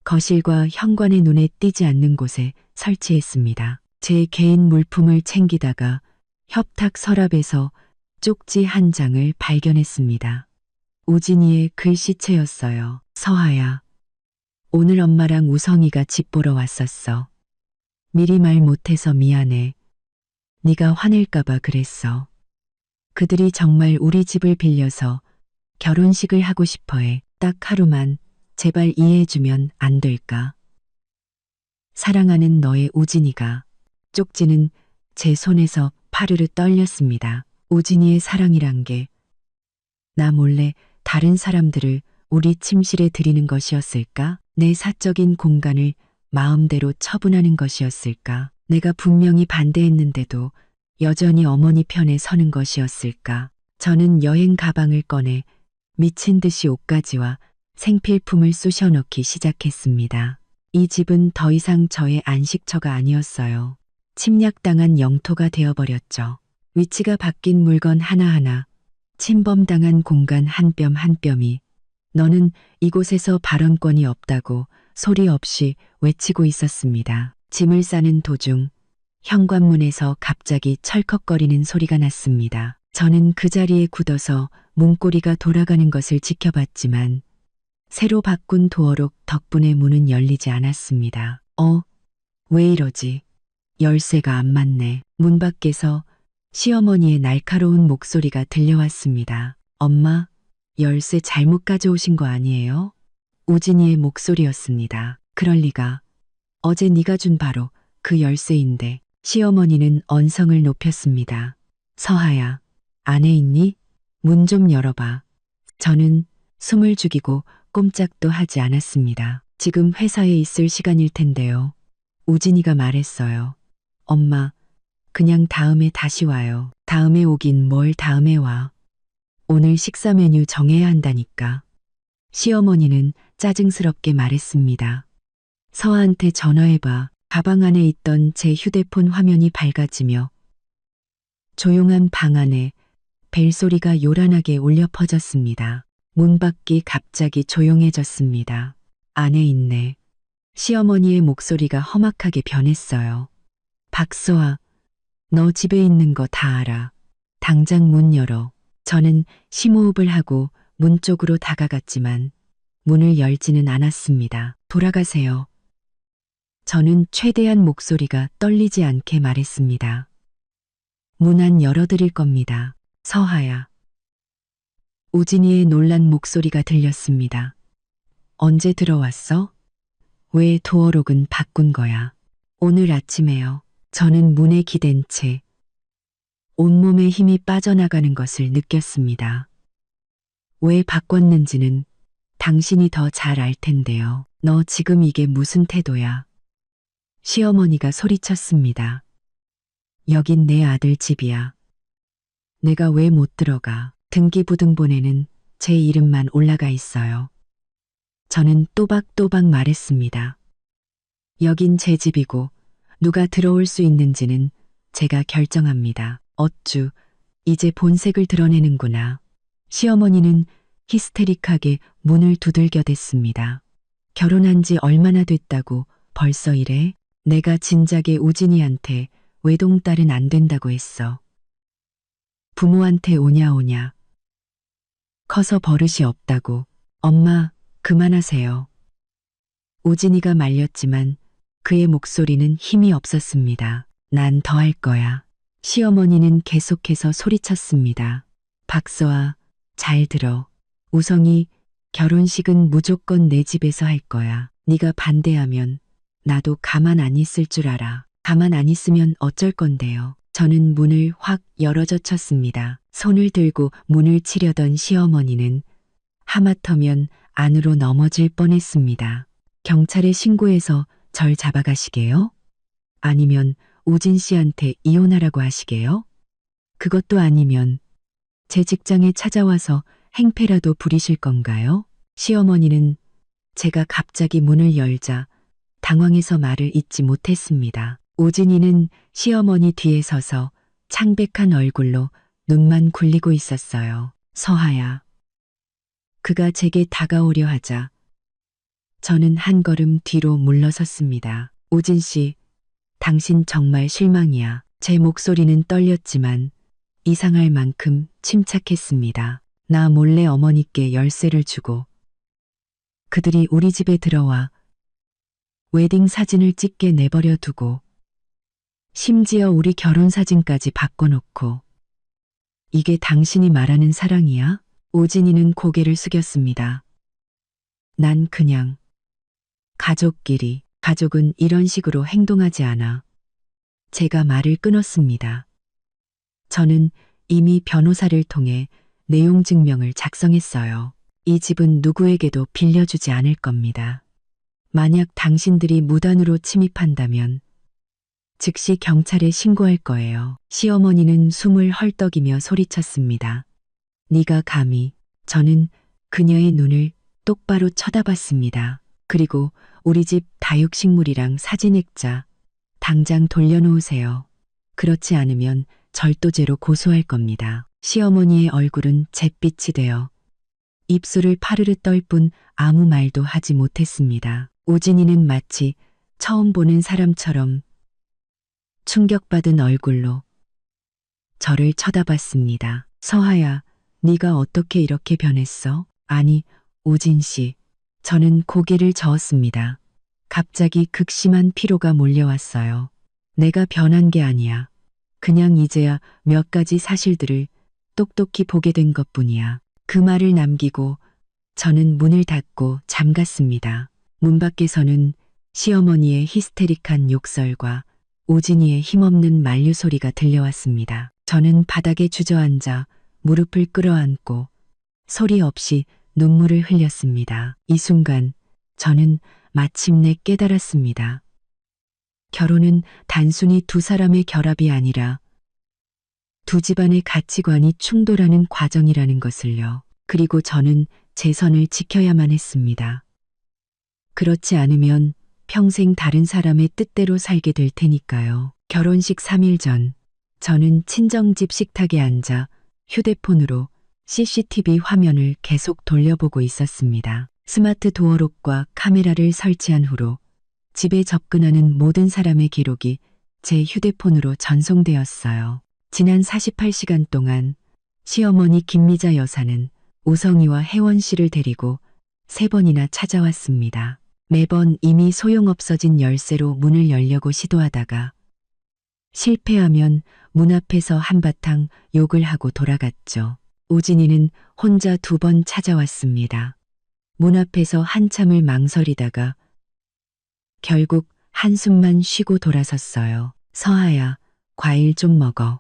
거실과 현관의 눈에 띄지 않는 곳에 설치했습니다. 제 개인 물품을 챙기다가 협탁 서랍에서 쪽지 한 장을 발견했습니다. 우진이의 글씨체였어요. 서하야. 오늘 엄마랑 우성이가 집 보러 왔었어. 미리 말 못해서 미안해. 네가 화낼까봐 그랬어. 그들이 정말 우리 집을 빌려서 결혼식을 하고 싶어해. 딱 하루만 제발 이해해주면 안 될까? 사랑하는 너의 우진이가. 쪽지는 제 손에서 파르르 떨렸습니다. 우진이의 사랑이란 게 나 몰래 다른 사람들을 우리 침실에 들이는 것이었을까? 내 사적인 공간을 마음대로 처분하는 것이었을까? 내가 분명히 반대했는데도 여전히 어머니 편에 서는 것이었을까? 저는 여행 가방을 꺼내 미친 듯이 옷가지와 생필품을 쑤셔 넣기 시작했습니다. 이 집은 더 이상 저의 안식처가 아니었어요. 침략당한 영토가 되어버렸죠. 위치가 바뀐 물건 하나하나, 침범당한 공간 한 뼘 한 뼘이 너는 이곳에서 발언권이 없다고 소리 없이 외치고 있었습니다. 짐을 싸는 도중 현관문에서 갑자기 철컥거리는 소리가 났습니다. 저는 그 자리에 굳어서 문고리가 돌아가는 것을 지켜봤지만 새로 바꾼 도어록 덕분에 문은 열리지 않았습니다. 왜 이러지? 열쇠가 안 맞네. 문 밖에서 시어머니의 날카로운 목소리가 들려왔습니다. 엄마, 열쇠 잘못 가져오신 거 아니에요? 우진이의 목소리였습니다. 그럴 리가. 어제 네가 준 바로 그 열쇠인데. 시어머니는 언성을 높였습니다. 서하야, 안에 있니? 문 좀 열어봐. 저는 숨을 죽이고 꼼짝도 하지 않았습니다. 지금 회사에 있을 시간일 텐데요. 우진이가 말했어요. 엄마, 그냥 다음에 다시 와요. 다음에 오긴 뭘 다음에 와. 오늘 식사 메뉴 정해야 한다니까. 시어머니는 짜증스럽게 말했습니다. 서아한테 전화해봐. 가방 안에 있던 제 휴대폰 화면이 밝아지며 조용한 방 안에 벨소리가 요란하게 울려 퍼졌습니다. 문 밖이 갑자기 조용해졌습니다. 안에 있네. 시어머니의 목소리가 험악하게 변했어요. 박서아, 너 집에 있는 거 다 알아. 당장 문 열어. 저는 심호흡을 하고 문 쪽으로 다가갔지만 문을 열지는 않았습니다. 돌아가세요. 저는 최대한 목소리가 떨리지 않게 말했습니다. 문 안 열어드릴 겁니다. 서하야. 우진이의 놀란 목소리가 들렸습니다. 언제 들어왔어? 왜 도어록은 바꾼 거야? 오늘 아침에요. 저는 문에 기댄 채 온몸에 힘이 빠져나가는 것을 느꼈습니다. 왜 바꿨는지는 당신이 더 잘 알 텐데요. 너 지금 이게 무슨 태도야? 시어머니가 소리쳤습니다. 여긴 내 아들 집이야. 내가 왜 못 들어가? 등기부등본에는 제 이름만 올라가 있어요. 저는 또박또박 말했습니다. 여긴 제 집이고 누가 들어올 수 있는지는 제가 결정합니다. 어쭈, 이제 본색을 드러내는구나. 시어머니는 히스테릭하게 문을 두들겨댔습니다. 결혼한 지 얼마나 됐다고 벌써 이래? 내가 진작에 우진이한테 외동딸은 안 된다고 했어. 부모한테 오냐 오냐. 커서 버릇이 없다고. 엄마, 그만하세요. 우진이가 말렸지만 그의 목소리는 힘이 없었습니다. 난 더 할 거야. 시어머니는 계속해서 소리쳤습니다. 박서아, 잘 들어. 우성이 결혼식은 무조건 내 집에서 할 거야. 네가 반대하면 나도 가만 안 있을 줄 알아. 가만 안 있으면 어쩔 건데요. 저는 문을 확 열어젖혔습니다. 손을 들고 문을 치려던 시어머니는 하마터면 안으로 넘어질 뻔했습니다. 경찰에 신고해서 절 잡아가시게요? 아니면 우진 씨한테 이혼하라고 하시게요? 그것도 아니면 제 직장에 찾아와서 행패라도 부리실 건가요? 시어머니는 제가 갑자기 문을 열자 당황해서 말을 잇지 못했습니다. 우진이는 시어머니 뒤에 서서 창백한 얼굴로 눈만 굴리고 있었어요. 서하야. 그가 제게 다가오려 하자 저는 한 걸음 뒤로 물러섰습니다. 우진 씨, 당신 정말 실망이야. 제 목소리는 떨렸지만 이상할 만큼 침착했습니다. 나 몰래 어머니께 열쇠를 주고 그들이 우리 집에 들어와 웨딩 사진을 찍게 내버려 두고 심지어 우리 결혼 사진까지 바꿔놓고 이게 당신이 말하는 사랑이야? 우진이는 고개를 숙였습니다. 난 그냥 가족끼리, 가족은 이런 식으로 행동하지 않아. 제가 말을 끊었습니다. 저는 이미 변호사를 통해 내용 증명을 작성했어요. 이 집은 누구에게도 빌려주지 않을 겁니다. 만약 당신들이 무단으로 침입한다면 즉시 경찰에 신고할 거예요. 시어머니는 숨을 헐떡이며 소리쳤습니다. 네가 감히. 저는 그녀의 눈을 똑바로 쳐다봤습니다. 그리고 우리 집 다육식물이랑 사진액자 당장 돌려놓으세요. 그렇지 않으면 절도죄로 고소할 겁니다. 시어머니의 얼굴은 잿빛이 되어 입술을 파르르 떨 뿐 아무 말도 하지 못했습니다. 우진이는 마치 처음 보는 사람처럼 충격받은 얼굴로 저를 쳐다봤습니다. 서하야, 네가 어떻게 이렇게 변했어? 아니, 우진 씨. 저는 고개를 저었습니다. 갑자기 극심한 피로가 몰려왔어요. 내가 변한 게 아니야. 그냥 이제야 몇 가지 사실들을 똑똑히 보게 된 것뿐이야. 그 말을 남기고 저는 문을 닫고 잠갔습니다. 문 밖에서는 시어머니의 히스테릭한 욕설과 오진이의 힘없는 만류 소리가 들려왔습니다. 저는 바닥에 주저앉아 무릎을 끌어안고 소리 없이 눈물을 흘렸습니다. 이 순간 저는 마침내 깨달았습니다. 결혼은 단순히 두 사람의 결합이 아니라 두 집안의 가치관이 충돌하는 과정이라는 것을요. 그리고 저는 제 선을 지켜야만 했습니다. 그렇지 않으면 평생 다른 사람의 뜻대로 살게 될 테니까요. 결혼식 3일 전, 저는 친정집 식탁에 앉아 휴대폰으로 CCTV 화면을 계속 돌려보고 있었습니다. 스마트 도어록과 카메라를 설치한 후로 집에 접근하는 모든 사람의 기록이 제 휴대폰으로 전송되었어요. 지난 48시간 동안 시어머니 김미자 여사는 우성이와 혜원 씨를 데리고 3번이나 찾아왔습니다. 매번 이미 소용없어진 열쇠로 문을 열려고 시도하다가 실패하면 문 앞에서 한바탕 욕을 하고 돌아갔죠. 우진이는 혼자 2번 찾아왔습니다. 문 앞에서 한참을 망설이다가 결국 한숨만 쉬고 돌아섰어요. 서아야, 과일 좀 먹어.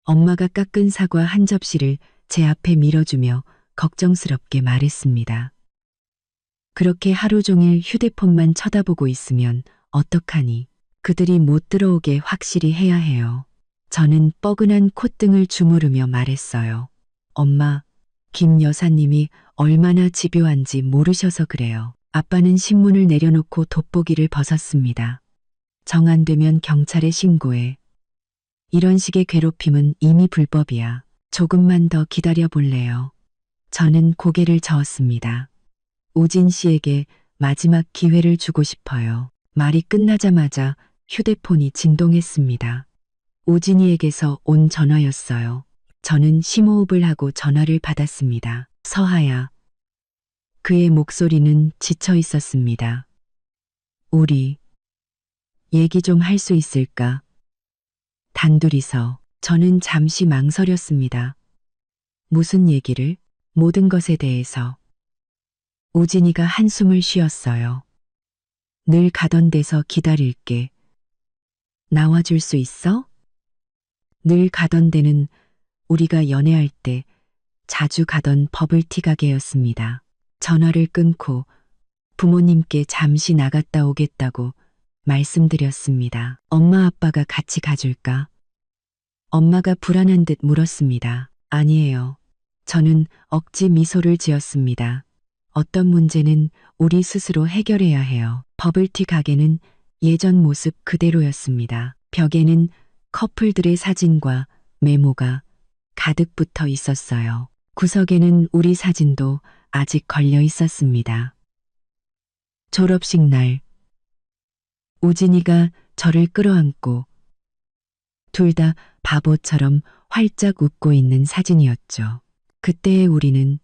엄마가 깎은 사과 한 접시를 제 앞에 밀어주며 걱정스럽게 말했습니다. 그렇게 하루 종일 휴대폰만 쳐다보고 있으면 어떡하니? 그들이 못 들어오게 확실히 해야 해요. 저는 뻐근한 콧등을 주무르며 말했어요. 엄마, 김 여사님이 얼마나 집요한지 모르셔서 그래요. 아빠는 신문을 내려놓고 돋보기를 벗었습니다. 정 안 되면 경찰에 신고해. 이런 식의 괴롭힘은 이미 불법이야. 조금만 더 기다려 볼래요. 저는 고개를 저었습니다. 우진 씨에게 마지막 기회를 주고 싶어요. 말이 끝나자마자 휴대폰이 진동했습니다. 우진이에게서 온 전화였어요. 저는 심호흡을 하고 전화를 받았습니다. 서하야. 그의 목소리는 지쳐 있었습니다. 우리 얘기 좀 할 수 있을까? 단둘이서. 저는 잠시 망설였습니다. 무슨 얘기를? 모든 것에 대해서. 우진이가 한숨을 쉬었어요. 늘 가던 데서 기다릴게. 나와줄 수 있어? 늘 가던 데는 우리가 연애할 때 자주 가던 버블티 가게였습니다. 전화를 끊고 부모님께 잠시 나갔다 오겠다고 말씀드렸습니다. 엄마 아빠가 같이 가줄까? 엄마가 불안한 듯 물었습니다. 아니에요. 저는 억지 미소를 지었습니다. 어떤 문제는 우리 스스로 해결해야 해요. 버블티 가게는 예전 모습 그대로였습니다. 벽에는 커플들의 사진과 메모가 가득 붙어 있었어요. 구석에는 우리 사진도 아직 걸려 있었습니다. 졸업식 날, 우진이가 저를 끌어안고 둘 다 바보처럼 활짝 웃고 있는 사진이었죠. 그때의 우리는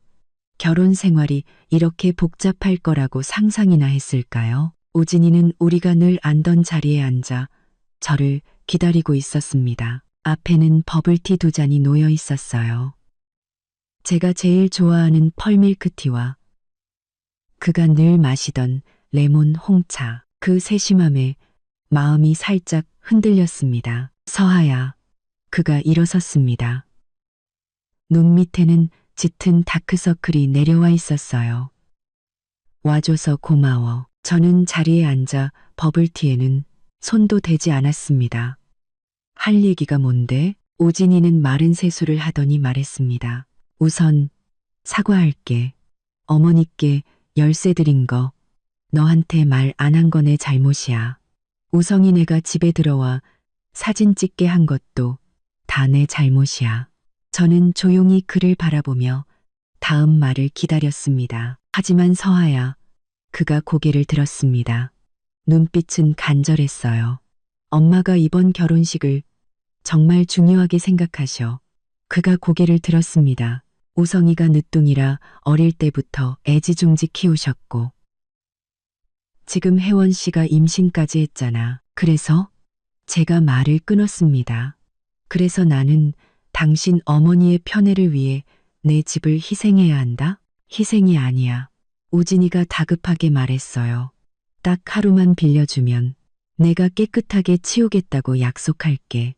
결혼 생활이 이렇게 복잡할 거라고 상상이나 했을까요? 우진이는 우리가 늘 앉던 자리에 앉아 저를 기다리고 있었습니다. 앞에는 버블티 2잔이 놓여 있었어요. 제가 제일 좋아하는 펄밀크티와 그가 늘 마시던 레몬 홍차. 그 세심함에 마음이 살짝 흔들렸습니다. 서하야. 그가 일어섰습니다. 눈 밑에는 짙은 다크서클이 내려와 있었어요. 와줘서 고마워. 저는 자리에 앉아 버블티에는 손도 대지 않았습니다. 할 얘기가 뭔데? 우진이는 마른 세수를 하더니 말했습니다. 우선 사과할게. 어머니께 열쇠 드린 거 너한테 말 안 한 거 내 잘못이야. 우성이 내가 집에 들어와 사진 찍게 한 것도 다 내 잘못이야. 저는 조용히 그를 바라보며 다음 말을 기다렸습니다. 하지만 서하야. 그가 고개를 들었습니다. 눈빛은 간절했어요. 엄마가 이번 결혼식을 정말 중요하게 생각하셔. 그가 고개를 들었습니다. 우성이가 늦둥이라 어릴 때부터 애지중지 키우셨고 지금 혜원 씨가 임신까지 했잖아. 그래서 제가 말을 끊었습니다. 그래서 나는 당신 어머니의 편애를 위해 내 집을 희생해야 한다? 희생이 아니야. 우진이가 다급하게 말했어요. 딱 하루만 빌려주면 내가 깨끗하게 치우겠다고 약속할게.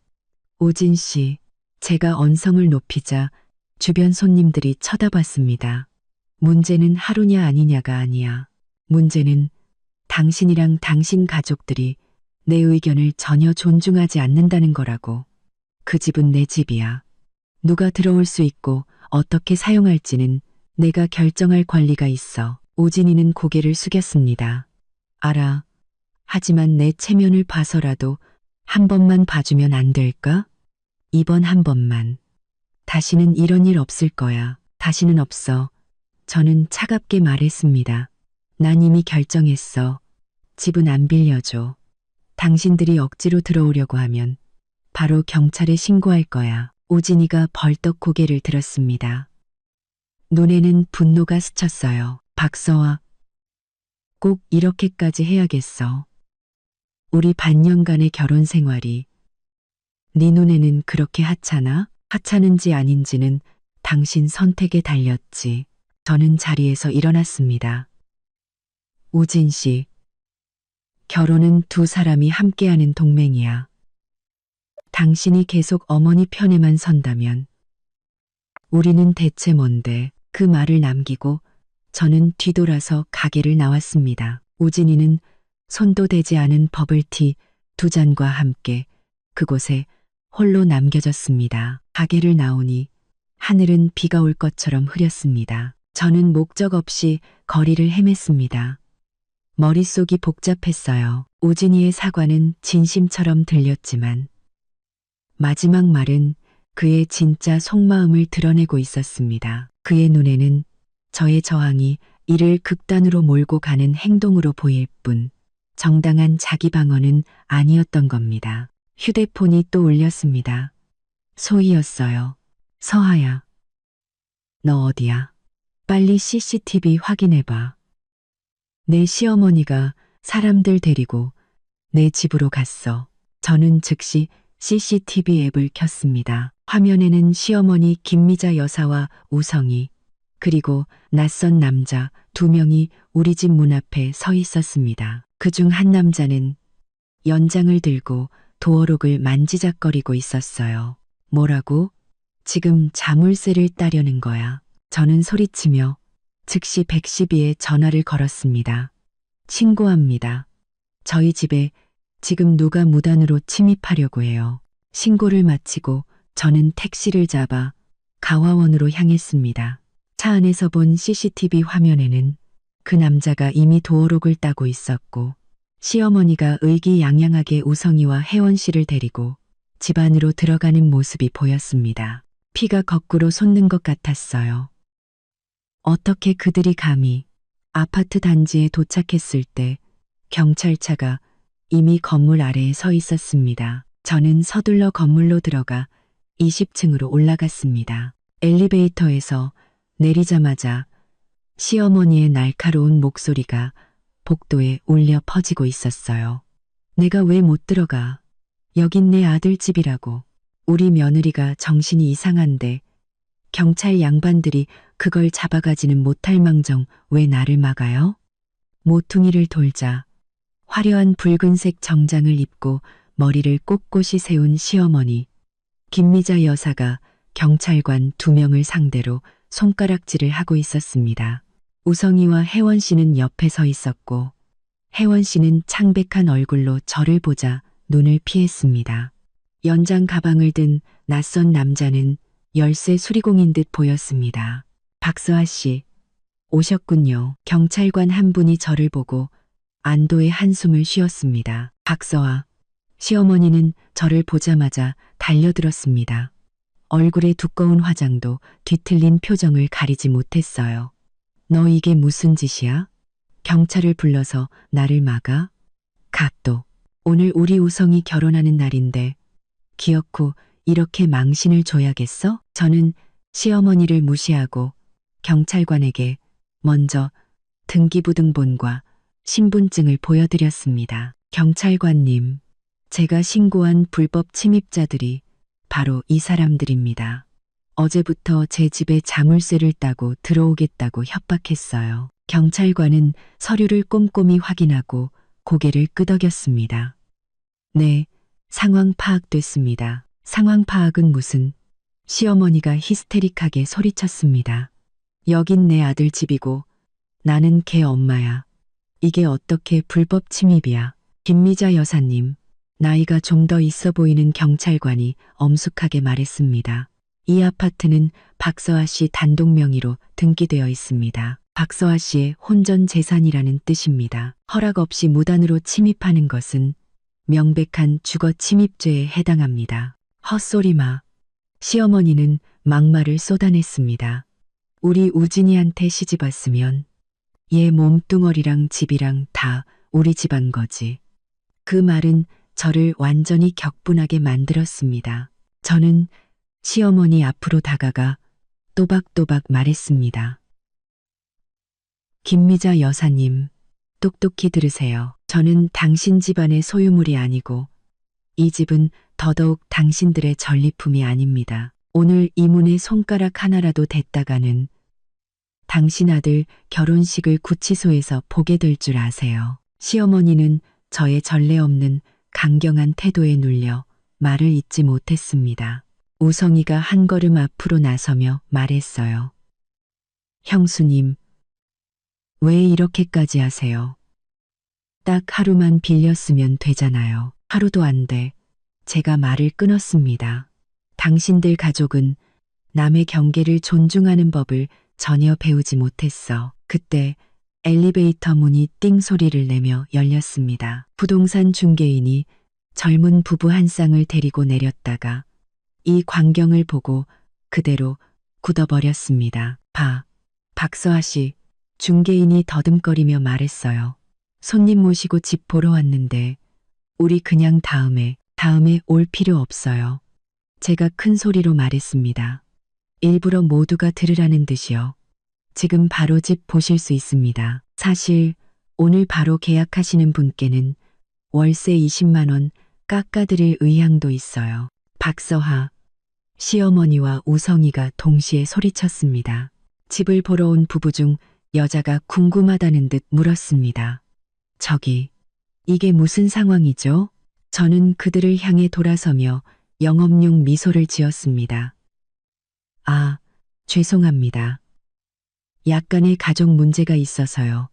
우진 씨, 제가 언성을 높이자 주변 손님들이 쳐다봤습니다. 문제는 하루냐 아니냐가 아니야. 문제는 당신이랑 당신 가족들이 내 의견을 전혀 존중하지 않는다는 거라고. 그 집은 내 집이야. 누가 들어올 수 있고 어떻게 사용할지는 내가 결정할 권리가 있어. 우진이는 고개를 숙였습니다. 알아. 하지만 내 체면을 봐서라도 한 번만 봐주면 안 될까? 이번 한 번만. 다시는 이런 일 없을 거야. 다시는 없어. 저는 차갑게 말했습니다. 난 이미 결정했어. 집은 안 빌려줘. 당신들이 억지로 들어오려고 하면 바로 경찰에 신고할 거야. 우진이가 벌떡 고개를 들었습니다. 눈에는 분노가 스쳤어요. 박서아, 꼭 이렇게까지 해야겠어. 우리 반년간의 결혼 생활이 네 눈에는 그렇게 하찮아? 하찮은지 아닌지는 당신 선택에 달렸지. 저는 자리에서 일어났습니다. 우진 씨, 결혼은 두 사람이 함께하는 동맹이야. 당신이 계속 어머니 편에만 선다면 우리는 대체 뭔데? 그 말을 남기고 저는 뒤돌아서 가게를 나왔습니다. 우진이는 손도 대지 않은 버블티 두 잔과 함께 그곳에 홀로 남겨졌습니다. 가게를 나오니 하늘은 비가 올 것처럼 흐렸습니다. 저는 목적 없이 거리를 헤맸습니다. 머릿속이 복잡했어요. 우진이의 사과는 진심처럼 들렸지만 마지막 말은 그의 진짜 속마음을 드러내고 있었습니다. 그의 눈에는 저의 저항이 이를 극단으로 몰고 가는 행동으로 보일 뿐 정당한 자기 방어는 아니었던 겁니다. 휴대폰이 또 울렸습니다. 소희였어요. 서하야. 너 어디야? 빨리 CCTV 확인해봐. 내 시어머니가 사람들 데리고 내 집으로 갔어. 저는 즉시 CCTV 앱을 켰습니다. 화면에는 시어머니 김미자 여사와 우성이 그리고 낯선 남자 두 명이 우리 집 문 앞에 서 있었습니다. 그중 한 남자는 연장을 들고 도어록을 만지작거리고 있었어요. 뭐라고? 지금 자물쇠를 따려는 거야. 저는 소리치며 즉시 112에 전화를 걸었습니다. 신고합니다. 저희 집에 지금 누가 무단으로 침입하려고 해요. 신고를 마치고 저는 택시를 잡아 가화원으로 향했습니다. 차 안에서 본 CCTV 화면에는 그 남자가 이미 도어록을 따고 있었고 시어머니가 의기양양하게 우성이와 혜원 씨를 데리고 집 안으로 들어가는 모습이 보였습니다. 피가 거꾸로 솟는 것 같았어요. 어떻게 그들이 감히 아파트 단지에 도착했을 때 경찰차가 이미 건물 아래에 서 있었습니다. 저는 서둘러 건물로 들어가 20층으로 올라갔습니다. 엘리베이터에서 내리자마자 시어머니의 날카로운 목소리가 복도에 울려 퍼지고 있었어요. 내가 왜 못 들어가? 여긴 내 아들 집이라고. 우리 며느리가 정신이 이상한데 경찰 양반들이 그걸 잡아가지는 못할 망정 왜 나를 막아요? 모퉁이를 돌자 화려한 붉은색 정장을 입고 머리를 꼿꼿이 세운 시어머니 김미자 여사가 경찰관 두 명을 상대로 손가락질을 하고 있었습니다. 우성이와 혜원 씨는 옆에 서 있었고 혜원 씨는 창백한 얼굴로 저를 보자 눈을 피했습니다. 연장 가방을 든 낯선 남자는 열쇠 수리공인 듯 보였습니다. 박서아 씨, 오셨군요. 경찰관 한 분이 저를 보고 안도의 한숨을 쉬었습니다. 박서아, 시어머니는 저를 보자마자 달려들었습니다. 얼굴에 두꺼운 화장도 뒤틀린 표정을 가리지 못했어요. 너 이게 무슨 짓이야? 경찰을 불러서 나를 막아? 갓도. 오늘 우리 우성이 결혼하는 날인데 기어코 이렇게 망신을 줘야겠어? 저는 시어머니를 무시하고 경찰관에게 먼저 등기부등본과 신분증을 보여드렸습니다. 경찰관님, 제가 신고한 불법 침입자들이 바로 이 사람들입니다. 어제부터 제 집에 자물쇠를 따고 들어오겠다고 협박했어요. 경찰관은 서류를 꼼꼼히 확인하고 고개를 끄덕였습니다. 네, 상황 파악됐습니다. 상황 파악은 무슨? 시어머니가 히스테릭하게 소리쳤습니다. 여긴 내 아들 집이고 나는 걔 엄마야. 이게 어떻게 불법 침입이야. 김미자 여사님, 나이가 좀 더 있어 보이는 경찰관이 엄숙하게 말했습니다. 이 아파트는 박서아 씨 단독 명의로 등기되어 있습니다. 박서아 씨의 혼전 재산이라는 뜻입니다. 허락 없이 무단으로 침입하는 것은 명백한 주거 침입죄에 해당합니다. 헛소리 마. 시어머니는 막말을 쏟아냈습니다. 우리 우진이한테 시집 왔으면 얘 몸뚱어리랑 집이랑 다 우리 집안 거지. 그 말은 저를 완전히 격분하게 만들었습니다. 저는 시어머니 앞으로 다가가 또박또박 말했습니다. 김미자 여사님, 똑똑히 들으세요. 저는 당신 집안의 소유물이 아니고 이 집은 더더욱 당신들의 전리품이 아닙니다. 오늘 이 문에 손가락 하나라도 댔다가는 당신 아들 결혼식을 구치소에서 보게 될 줄 아세요. 시어머니는 저의 전례 없는 강경한 태도에 눌려 말을 잇지 못했습니다. 우성이가 한 걸음 앞으로 나서며 말했어요. 형수님, 왜 이렇게까지 하세요? 딱 하루만 빌렸으면 되잖아요. 하루도 안 돼. 제가 말을 끊었습니다. 당신들 가족은 남의 경계를 존중하는 법을 전혀 배우지 못했어. 그때 엘리베이터 문이 띵 소리를 내며 열렸습니다. 부동산 중개인이 젊은 부부 한 쌍을 데리고 내렸다가 이 광경을 보고 그대로 굳어버렸습니다. 박서아 씨, 중개인이 더듬거리며 말했어요. 손님 모시고 집 보러 왔는데 우리 그냥 다음에 올 필요 없어요. 제가 큰 소리로 말했습니다. 일부러 모두가 들으라는 듯이요. 지금 바로 집 보실 수 있습니다. 사실 오늘 바로 계약하시는 분께는 월세 20만 원 깎아드릴 의향도 있어요. 박서하, 시어머니와 우성이가 동시에 소리쳤습니다. 집을 보러 온 부부 중 여자가 궁금하다는 듯 물었습니다. 저기, 이게 무슨 상황이죠? 저는 그들을 향해 돌아서며 영업용 미소를 지었습니다. 아, 죄송합니다. 약간의 가족 문제가 있어서요.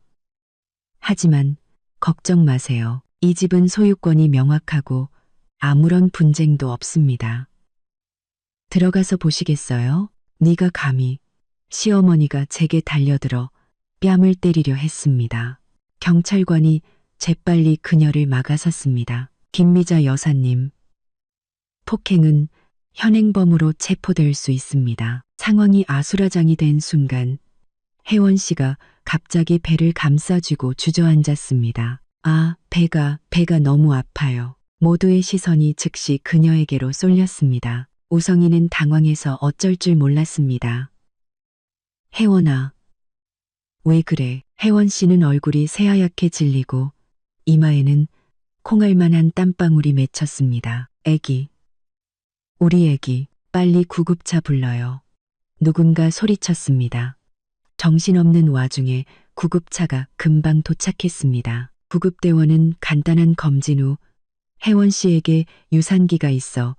하지만 걱정 마세요. 이 집은 소유권이 명확하고 아무런 분쟁도 없습니다. 들어가서 보시겠어요? 네가 감히. 시어머니가 제게 달려들어 뺨을 때리려 했습니다. 경찰관이 재빨리 그녀를 막아섰습니다. 김미자 여사님, 폭행은 현행범으로 체포될 수 있습니다. 상황이 아수라장이 된 순간 혜원 씨가 갑자기 배를 감싸쥐고 주저앉았습니다. 아, 배가 너무 아파요. 모두의 시선이 즉시 그녀에게로 쏠렸습니다. 우성이는 당황해서 어쩔 줄 몰랐습니다. 혜원아, 왜 그래? 혜원 씨는 얼굴이 새하얗게 질리고 이마에는 콩알만한 땀방울이 맺혔습니다. 우리 애기, 빨리 구급차 불러요. 누군가 소리쳤습니다. 정신없는 와중에 구급차가 금방 도착했습니다. 구급대원은 간단한 검진 후 혜원 씨에게 유산기가 있어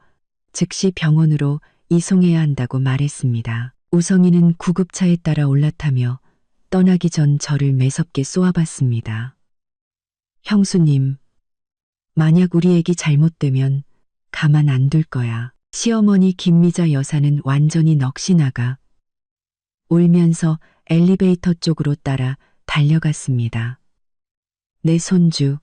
즉시 병원으로 이송해야 한다고 말했습니다. 우성이는 구급차에 따라 올라타며 떠나기 전 저를 매섭게 쏘아봤습니다. 형수님, 만약 우리 애기 잘못되면 가만 안 둘 거야. 시어머니 김미자 여사는 완전히 넋이 나가 울면서 엘리베이터 쪽으로 따라 달려갔습니다. 내 손주.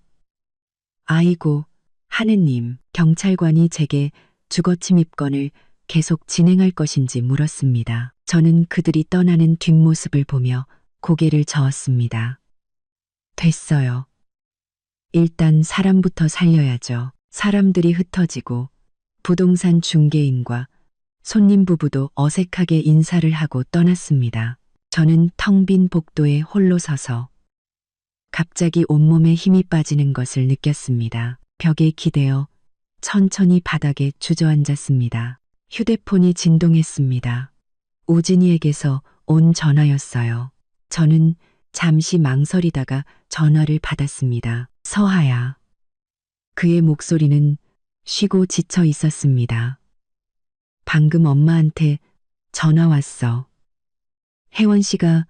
아이고, 하느님. 경찰관이 제게 주거침입건을 계속 진행할 것인지 물었습니다. 저는 그들이 떠나는 뒷모습을 보며 고개를 저었습니다. 됐어요. 일단 사람부터 살려야죠. 사람들이 흩어지고 부동산 중개인과 손님 부부도 어색하게 인사를 하고 떠났습니다. 저는 텅 빈 복도에 홀로 서서 갑자기 온몸에 힘이 빠지는 것을 느꼈습니다. 벽에 기대어 천천히 바닥에 주저앉았습니다. 휴대폰이 진동했습니다. 우진이에게서 온 전화였어요. 저는 잠시 망설이다가 전화를 받았습니다. 서하야. 그의 목소리는 쉬고 지쳐 있었습니다. 방금 엄마한테 전화 왔어. 혜원 씨가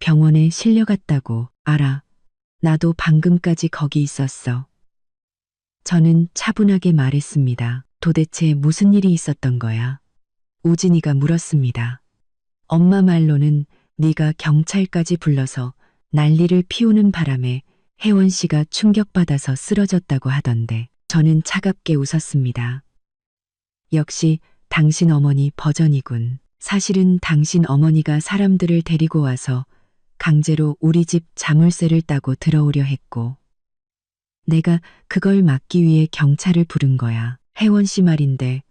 병원에 실려갔다고. 알아. 나도 방금까지 거기 있었어. 저는 차분하게 말했습니다. 도대체 무슨 일이 있었던 거야? 우진이가 물었습니다. 엄마 말로는 네가 경찰까지 불러서 난리를 피우는 바람에 혜원 씨가 충격받아서 쓰러졌다고 하던데. 저는 차갑게 웃었습니다. 역시 당신 어머니 버전이군. 사실은 당신 어머니가 사람들을 데리고 와서 강제로 우리 집 자물쇠를 따고 들어오려 했고, 내가 그걸 막기 위해 경찰을 부른 거야. 혜원 씨 말인데,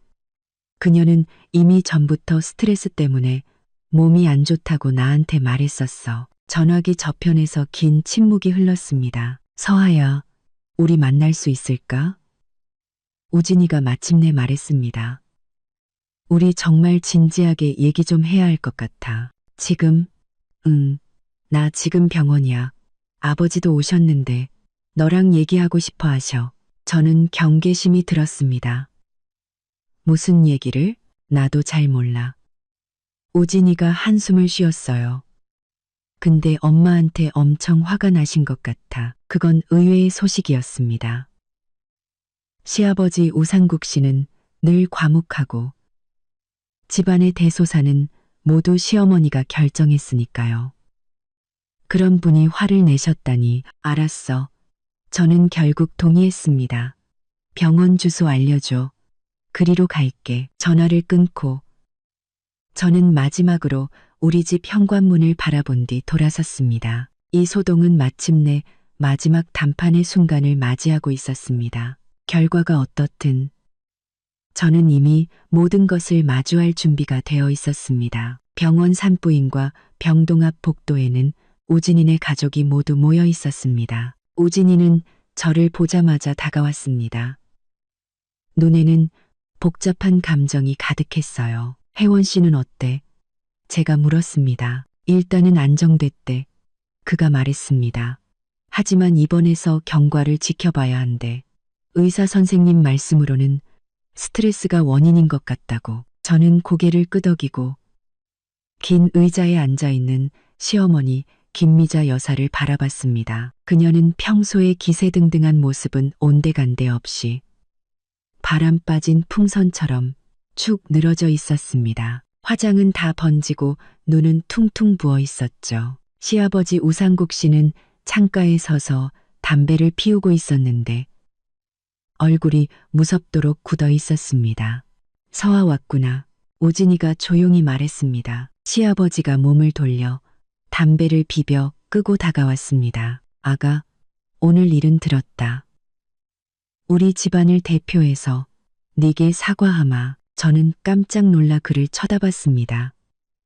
그녀는 이미 전부터 스트레스 때문에 몸이 안 좋다고 나한테 말했었어. 전화기 저편에서 긴 침묵이 흘렀습니다. 서하야, 우리 만날 수 있을까? 우진이가 마침내 말했습니다. 우리 정말 진지하게 얘기 좀 해야 할 것 같아. 지금? 나 지금 병원이야. 아버지도 오셨는데 너랑 얘기하고 싶어 하셔. 저는 경계심이 들었습니다. 무슨 얘기를? 나도 잘 몰라. 우진이가 한숨을 쉬었어요. 근데 엄마한테 엄청 화가 나신 것 같아. 그건 의외의 소식이었습니다. 시아버지 우상국 씨는 늘 과묵하고 집안의 대소사는 모두 시어머니가 결정했으니까요. 그런 분이 화를 내셨다니. 알았어. 저는 결국 동의했습니다. 병원 주소 알려줘. 그리로 갈게. 전화를 끊고 저는 마지막으로 우리 집 현관문을 바라본 뒤 돌아섰습니다. 이 소동은 마침내 마지막 단판의 순간을 맞이하고 있었습니다. 결과가 어떻든 저는 이미 모든 것을 마주할 준비가 되어 있었습니다. 병원 산부인과 병동 앞 복도에는 우진이네 가족이 모두 모여 있었습니다. 우진이는 저를 보자마자 다가왔습니다. 눈에는 복잡한 감정이 가득했어요. 혜원 씨는 어때? 제가 물었습니다. 일단은 안정됐대. 그가 말했습니다. 하지만 입원해서 경과를 지켜봐야 한대. 의사 선생님 말씀으로는 스트레스가 원인인 것 같다고. 저는 고개를 끄덕이고 긴 의자에 앉아있는 시어머니 김미자 여사를 바라봤습니다. 그녀는 평소의 기세등등한 모습은 온데간데 없이 바람 빠진 풍선처럼 축 늘어져 있었습니다. 화장은 다 번지고 눈은 퉁퉁 부어 있었죠. 시아버지 우상국 씨는 창가에 서서 담배를 피우고 있었는데 얼굴이 무섭도록 굳어 있었습니다. 서아 왔구나. 우진이가 조용히 말했습니다. 시아버지가 몸을 돌려 담배를 비벼 끄고 다가왔습니다. 아가, 오늘 일은 들었다. 우리 집안을 대표해서 네게 사과하마. 저는 깜짝 놀라 그를 쳐다봤습니다.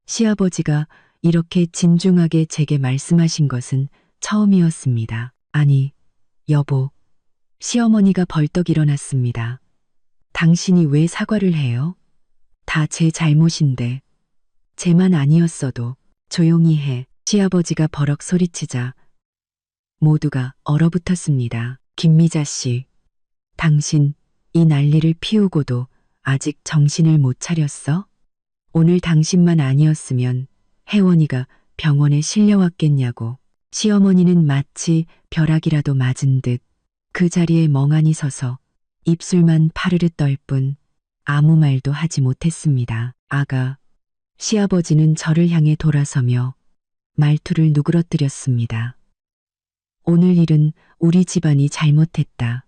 시아버지가 이렇게 진중하게 제게 말씀하신 것은 처음이었습니다. 아니, 여보. 시어머니가 벌떡 일어났습니다. 당신이 왜 사과를 해요? 다 제 잘못인데. 제만 아니었어도 조용히 해. 시아버지가 버럭 소리치자 모두가 얼어붙었습니다. 김미자 씨, 당신 이 난리를 피우고도 아직 정신을 못 차렸어? 오늘 당신만 아니었으면 혜원이가 병원에 실려왔겠냐고. 시어머니는 마치 벼락이라도 맞은 듯 그 자리에 멍하니 서서 입술만 파르르 떨 뿐 아무 말도 하지 못했습니다. 아가, 시아버지는 저를 향해 돌아서며 말투를 누그러뜨렸습니다. 오늘 일은 우리 집안이 잘못했다.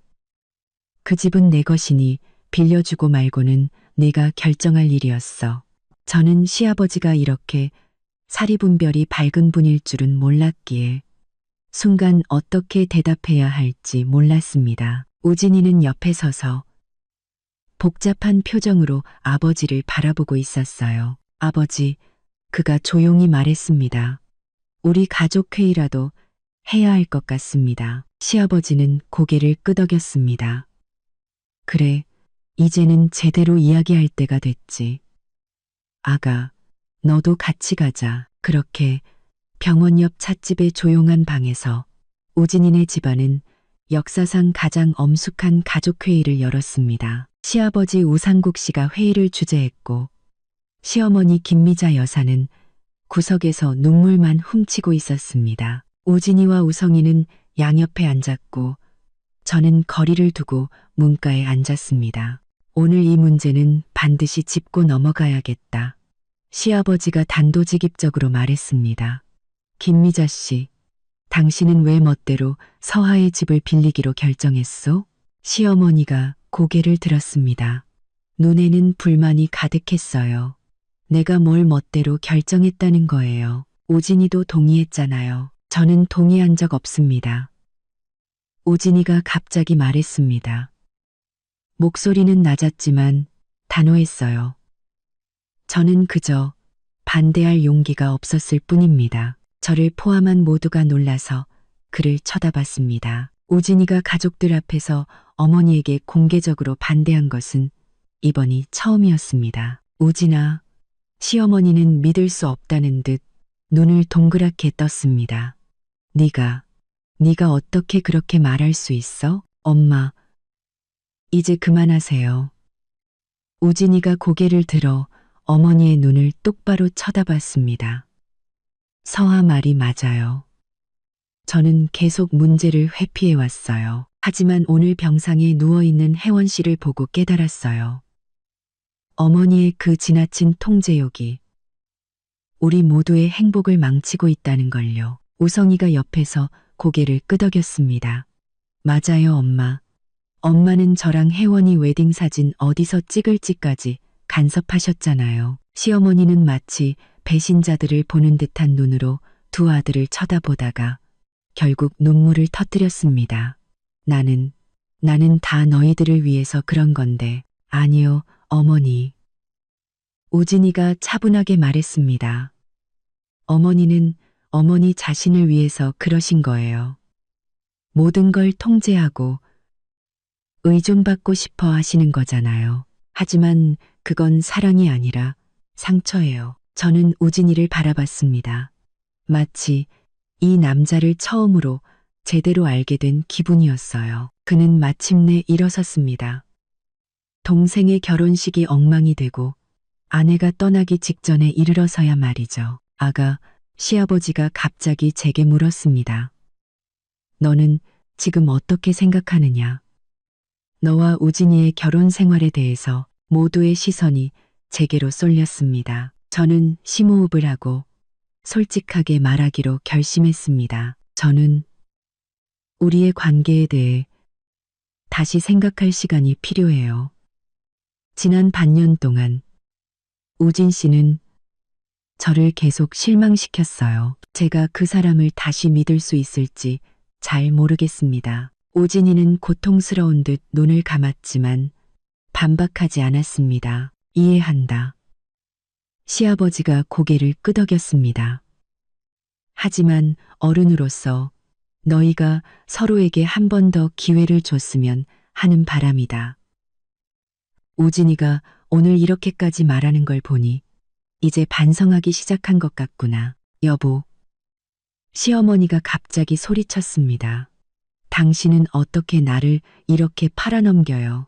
그 집은 내 것이니 빌려주고 말고는 내가 결정할 일이었어. 저는 시아버지가 이렇게 사리분별이 밝은 분일 줄은 몰랐기에 순간 어떻게 대답해야 할지 몰랐습니다. 우진이는 옆에 서서 복잡한 표정으로 아버지를 바라보고 있었어요. 아버지, 그가 조용히 말했습니다. 우리 가족 회의라도 해야 할 것 같습니다. 시아버지는 고개를 끄덕였습니다. 그래, 이제는 제대로 이야기할 때가 됐지. 아가, 너도 같이 가자. 그렇게 병원 옆 찻집의 조용한 방에서 우진이네 집안은 역사상 가장 엄숙한 가족회의를 열었습니다. 시아버지 우상국 씨가 회의를 주재했고 시어머니 김미자 여사는 구석에서 눈물만 훔치고 있었습니다. 우진이와 우성이는 양옆에 앉았고 저는 거리를 두고 문가에 앉았습니다. 오늘 이 문제는 반드시 짚고 넘어가야겠다. 시아버지가 단도직입적으로 말했습니다. 김미자 씨, 당신은 왜 멋대로 서하의 집을 빌리기로 결정했소? 시어머니가 고개를 들었습니다. 눈에는 불만이 가득했어요. 내가 뭘 멋대로 결정했다는 거예요. 우진이도 동의했잖아요. 저는 동의한 적 없습니다. 우진이가 갑자기 말했습니다. 목소리는 낮았지만 단호했어요. 저는 그저 반대할 용기가 없었을 뿐입니다. 저를 포함한 모두가 놀라서 그를 쳐다봤습니다. 우진이가 가족들 앞에서 어머니에게 공개적으로 반대한 것은 이번이 처음이었습니다. 우진아, 시어머니는 믿을 수 없다는 듯 눈을 동그랗게 떴습니다. 네가 어떻게 그렇게 말할 수 있어? 엄마, 이제 그만하세요. 우진이가 고개를 들어 어머니의 눈을 똑바로 쳐다봤습니다. 서하 말이 맞아요. 저는 계속 문제를 회피해 왔어요. 하지만 오늘 병상에 누워있는 혜원 씨를 보고 깨달았어요. 어머니의 그 지나친 통제욕이 우리 모두의 행복을 망치고 있다는 걸요. 우성이가 옆에서 고개를 끄덕였습니다. 맞아요, 엄마. 엄마는 저랑 혜원이 웨딩사진 어디서 찍을지까지 간섭하셨잖아요. 시어머니는 마치 배신자들을 보는 듯한 눈으로 두 아들을 쳐다보다가 결국 눈물을 터뜨렸습니다. 나는 다 너희들을 위해서 그런 건데. 아니요, 어머니. 우진이가 차분하게 말했습니다. 어머니는 어머니 자신을 위해서 그러신 거예요. 모든 걸 통제하고 의존받고 싶어 하시는 거잖아요. 하지만 그건 사랑이 아니라 상처예요. 저는 우진이를 바라봤습니다. 마치 이 남자를 처음으로 제대로 알게 된 기분이었어요. 그는 마침내 일어섰습니다. 동생의 결혼식이 엉망이 되고 아내가 떠나기 직전에 이르러서야 말이죠. 아가, 시아버지가 갑자기 제게 물었습니다. 너는 지금 어떻게 생각하느냐? 너와 우진이의 결혼 생활에 대해서 모두의 시선이 제게로 쏠렸습니다. 저는 심호흡을 하고 솔직하게 말하기로 결심했습니다. 저는 우리의 관계에 대해 다시 생각할 시간이 필요해요. 지난 반년 동안 우진 씨는 저를 계속 실망시켰어요. 제가 그 사람을 다시 믿을 수 있을지 잘 모르겠습니다. 우진이는 고통스러운 듯 눈을 감았지만 반박하지 않았습니다. 이해한다. 시아버지가 고개를 끄덕였습니다. 하지만 어른으로서 너희가 서로에게 한 번 더 기회를 줬으면 하는 바람이다. 우진이가 오늘 이렇게까지 말하는 걸 보니 이제 반성하기 시작한 것 같구나. 여보. 시어머니가 갑자기 소리쳤습니다. 당신은 어떻게 나를 이렇게 팔아넘겨요.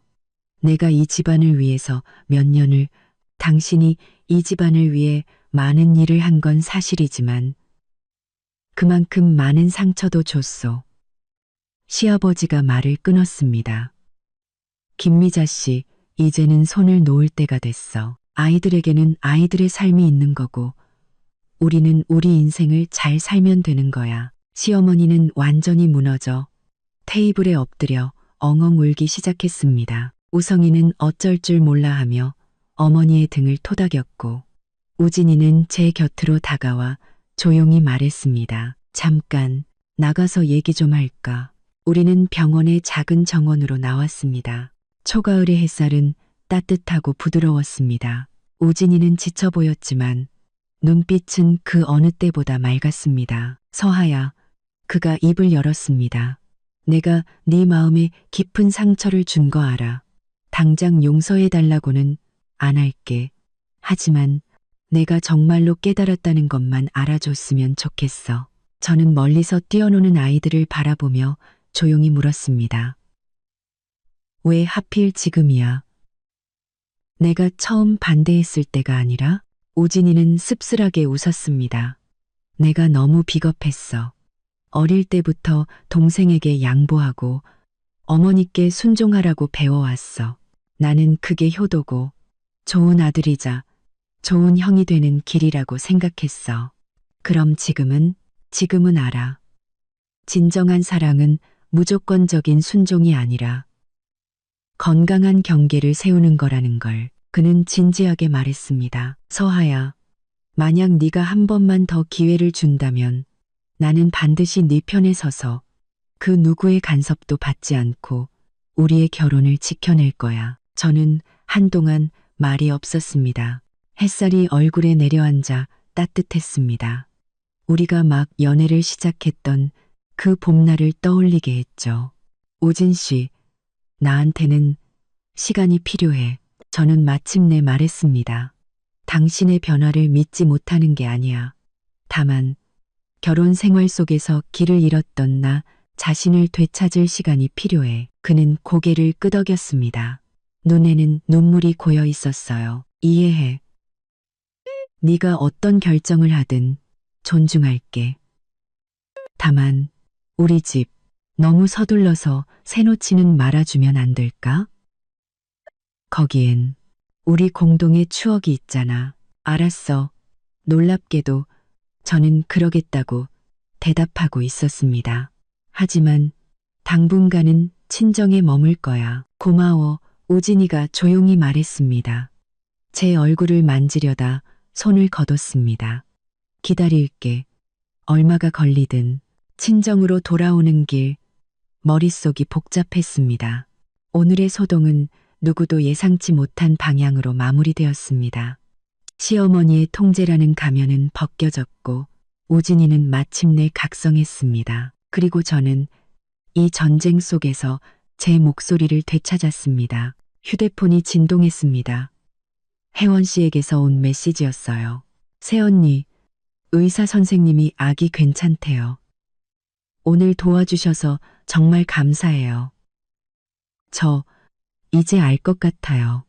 내가 이 집안을 위해서 몇 년을, 당신이 이 집안을 위해 많은 일을 한 건 사실이지만 그만큼 많은 상처도 줬소. 시아버지가 말을 끊었습니다. 김미자 씨, 이제는 손을 놓을 때가 됐어. 아이들에게는 아이들의 삶이 있는 거고 우리는 우리 인생을 잘 살면 되는 거야. 시어머니는 완전히 무너져 테이블에 엎드려 엉엉 울기 시작했습니다. 우성이는 어쩔 줄 몰라 하며 어머니의 등을 토닥였고 우진이는 제 곁으로 다가와 조용히 말했습니다. 잠깐 나가서 얘기 좀 할까. 우리는 병원의 작은 정원으로 나왔습니다. 초가을의 햇살은 따뜻하고 부드러웠습니다. 우진이는 지쳐 보였지만 눈빛은 그 어느 때보다 맑았습니다. 서하야, 그가 입을 열었습니다. 내가 네 마음에 깊은 상처를 준 거 알아. 당장 용서해달라고는 안 할게. 하지만 내가 정말로 깨달았다는 것만 알아줬으면 좋겠어. 저는 멀리서 뛰어노는 아이들을 바라보며 조용히 물었습니다. 왜 하필 지금이야? 내가 처음 반대했을 때가 아니라? 우진이는 씁쓸하게 웃었습니다. 내가 너무 비겁했어. 어릴 때부터 동생에게 양보하고 어머니께 순종하라고 배워왔어. 나는 그게 효도고 좋은 아들이자 좋은 형이 되는 길이라고 생각했어. 그럼 지금은 알아. 진정한 사랑은 무조건적인 순종이 아니라 건강한 경계를 세우는 거라는 걸. 그는 진지하게 말했습니다. 서하야, 만약 네가 한 번만 더 기회를 준다면 나는 반드시 네 편에 서서 그 누구의 간섭도 받지 않고 우리의 결혼을 지켜낼 거야. 저는 한동안 말이 없었습니다. 햇살이 얼굴에 내려앉아 따뜻했습니다. 우리가 막 연애를 시작했던 그 봄날을 떠올리게 했죠. 우진 씨, 나한테는 시간이 필요해. 저는 마침내 말했습니다. 당신의 변화를 믿지 못하는 게 아니야. 다만 결혼 생활 속에서 길을 잃었던 나 자신을 되찾을 시간이 필요해. 그는 고개를 끄덕였습니다. 눈에는 눈물이 고여 있었어요. 이해해. 네가 어떤 결정을 하든 존중할게. 다만 우리 집 너무 서둘러서 새놓지는 말아주면 안 될까? 거기엔 우리 공동의 추억이 있잖아. 알았어. 놀랍게도 저는 그러겠다고 대답하고 있었습니다. 하지만 당분간은 친정에 머물 거야. 고마워. 우진이가 조용히 말했습니다. 제 얼굴을 만지려다 손을 거뒀습니다. 기다릴게. 얼마가 걸리든. 친정으로 돌아오는 길 머릿속이 복잡했습니다. 오늘의 소동은 누구도 예상치 못한 방향으로 마무리되었습니다. 시어머니의 통제라는 가면은 벗겨졌고 우진이는 마침내 각성했습니다. 그리고 저는 이 전쟁 속에서 제 목소리를 되찾았습니다. 휴대폰이 진동했습니다. 혜원 씨에게서 온 메시지였어요. 새언니, 의사 선생님이 아기 괜찮대요. 오늘 도와주셔서 정말 감사해요. 저 이제 알 것 같아요.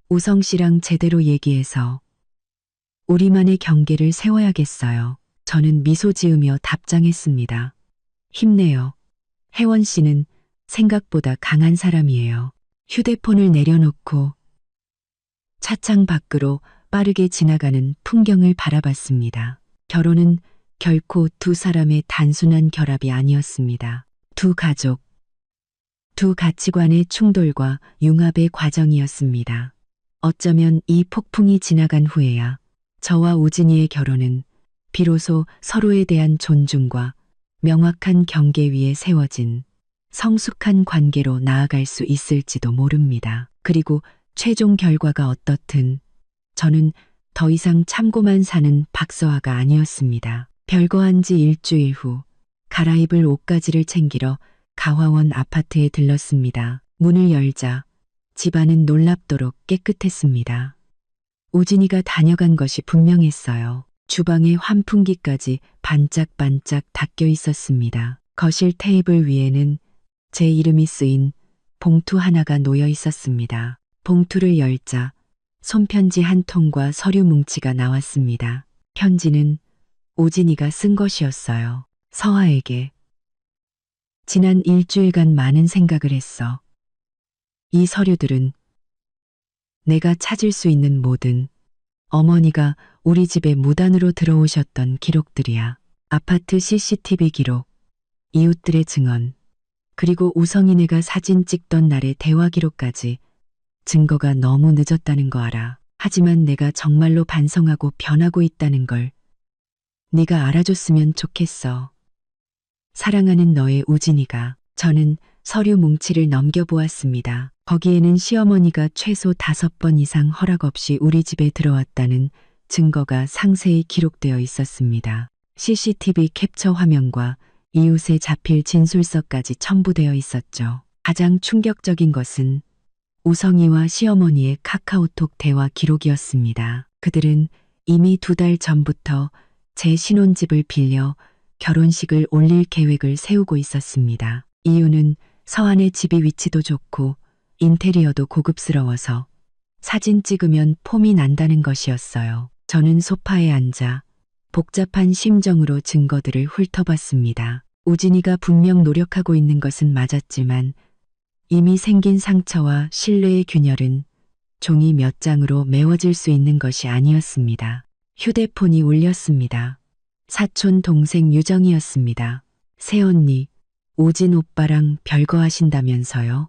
우성 씨랑 제대로 얘기해서 우리만의 경계를 세워야겠어요. 저는 미소 지으며 답장했습니다. 힘내요. 혜원 씨는 생각보다 강한 사람이에요. 휴대폰을 내려놓고 차창 밖으로 빠르게 지나가는 풍경을 바라봤습니다. 결혼은 결코 두 사람의 단순한 결합이 아니었습니다. 두 가족, 두 가치관의 충돌과 융합의 과정이었습니다. 어쩌면 이 폭풍이 지나간 후에야 저와 우진이의 결혼은 비로소 서로에 대한 존중과 명확한 경계 위에 세워진 성숙한 관계로 나아갈 수 있을지도 모릅니다. 그리고 최종 결과가 어떻든 저는 더 이상 참고만 사는 박서아가 아니었습니다. 별거한 지 일주일 후 갈아입을 옷가지를 챙기러 가화원 아파트에 들렀습니다. 문을 열자 집안은 놀랍도록 깨끗했습니다. 우진이가 다녀간 것이 분명했어요. 주방의 환풍기까지 반짝반짝 닦여 있었습니다. 거실 테이블 위에는 제 이름이 쓰인 봉투 하나가 놓여 있었습니다. 봉투를 열자 손편지 한 통과 서류 뭉치가 나왔습니다. 편지는 우진이가 쓴 것이었어요. 서아에게. 지난 일주일간 많은 생각을 했어. 이 서류들은 내가 찾을 수 있는 모든 어머니가 우리 집에 무단으로 들어오셨던 기록들이야. 아파트 CCTV 기록, 이웃들의 증언, 그리고 우성이네가 사진 찍던 날의 대화 기록까지 증거가 너무 늦었다는 거 알아. 하지만 내가 정말로 반성하고 변하고 있다는 걸 네가 알아줬으면 좋겠어. 사랑하는 너의 우진이가. 저는 서류 뭉치를 넘겨보았습니다. 거기에는 시어머니가 최소 5번 이상 허락 없이 우리 집에 들어왔다는 증거가 상세히 기록되어 있었습니다. CCTV 캡처 화면과 이웃의 자필 진술서까지 첨부되어 있었죠. 가장 충격적인 것은 우성이와 시어머니의 카카오톡 대화 기록이었습니다. 그들은 이미 2달 전부터 제 신혼집을 빌려 결혼식을 올릴 계획을 세우고 있었습니다. 이유는 서안의 집이 위치도 좋고 인테리어도 고급스러워서 사진 찍으면 폼이 난다는 것이었어요. 저는 소파에 앉아 복잡한 심정으로 증거들을 훑어봤습니다. 우진이가 분명 노력하고 있는 것은 맞았지만 이미 생긴 상처와 신뢰의 균열은 종이 몇 장으로 메워질 수 있는 것이 아니었습니다. 휴대폰이 울렸습니다. 사촌 동생 유정이었습니다. 새언니, 우진 오빠랑 별거 하신다면서요?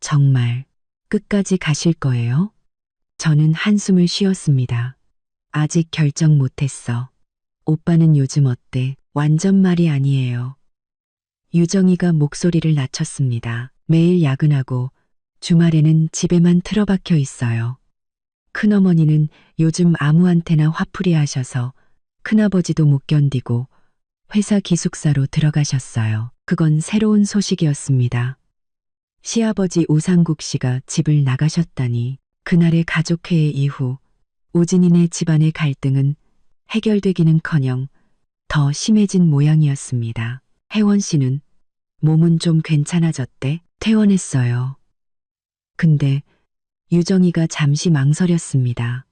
정말 끝까지 가실 거예요? 저는 한숨을 쉬었습니다. 아직 결정 못했어. 오빠는 요즘 어때? 완전 말이 아니에요. 유정이가 목소리를 낮췄습니다. 매일 야근하고 주말에는 집에만 틀어박혀 있어요. 큰어머니는 요즘 아무한테나 화풀이 하셔서 큰아버지도 못 견디고 회사 기숙사로 들어가셨어요. 그건 새로운 소식이었습니다. 시아버지 우상국 씨가 집을 나가셨다니. 그날의 가족회의 이후 우진이네 집안의 갈등은 해결되기는커녕 더 심해진 모양이었습니다. 혜원 씨는 몸은 좀 괜찮아졌대? 퇴원했어요. 근데 유정이가 잠시 망설였습니다.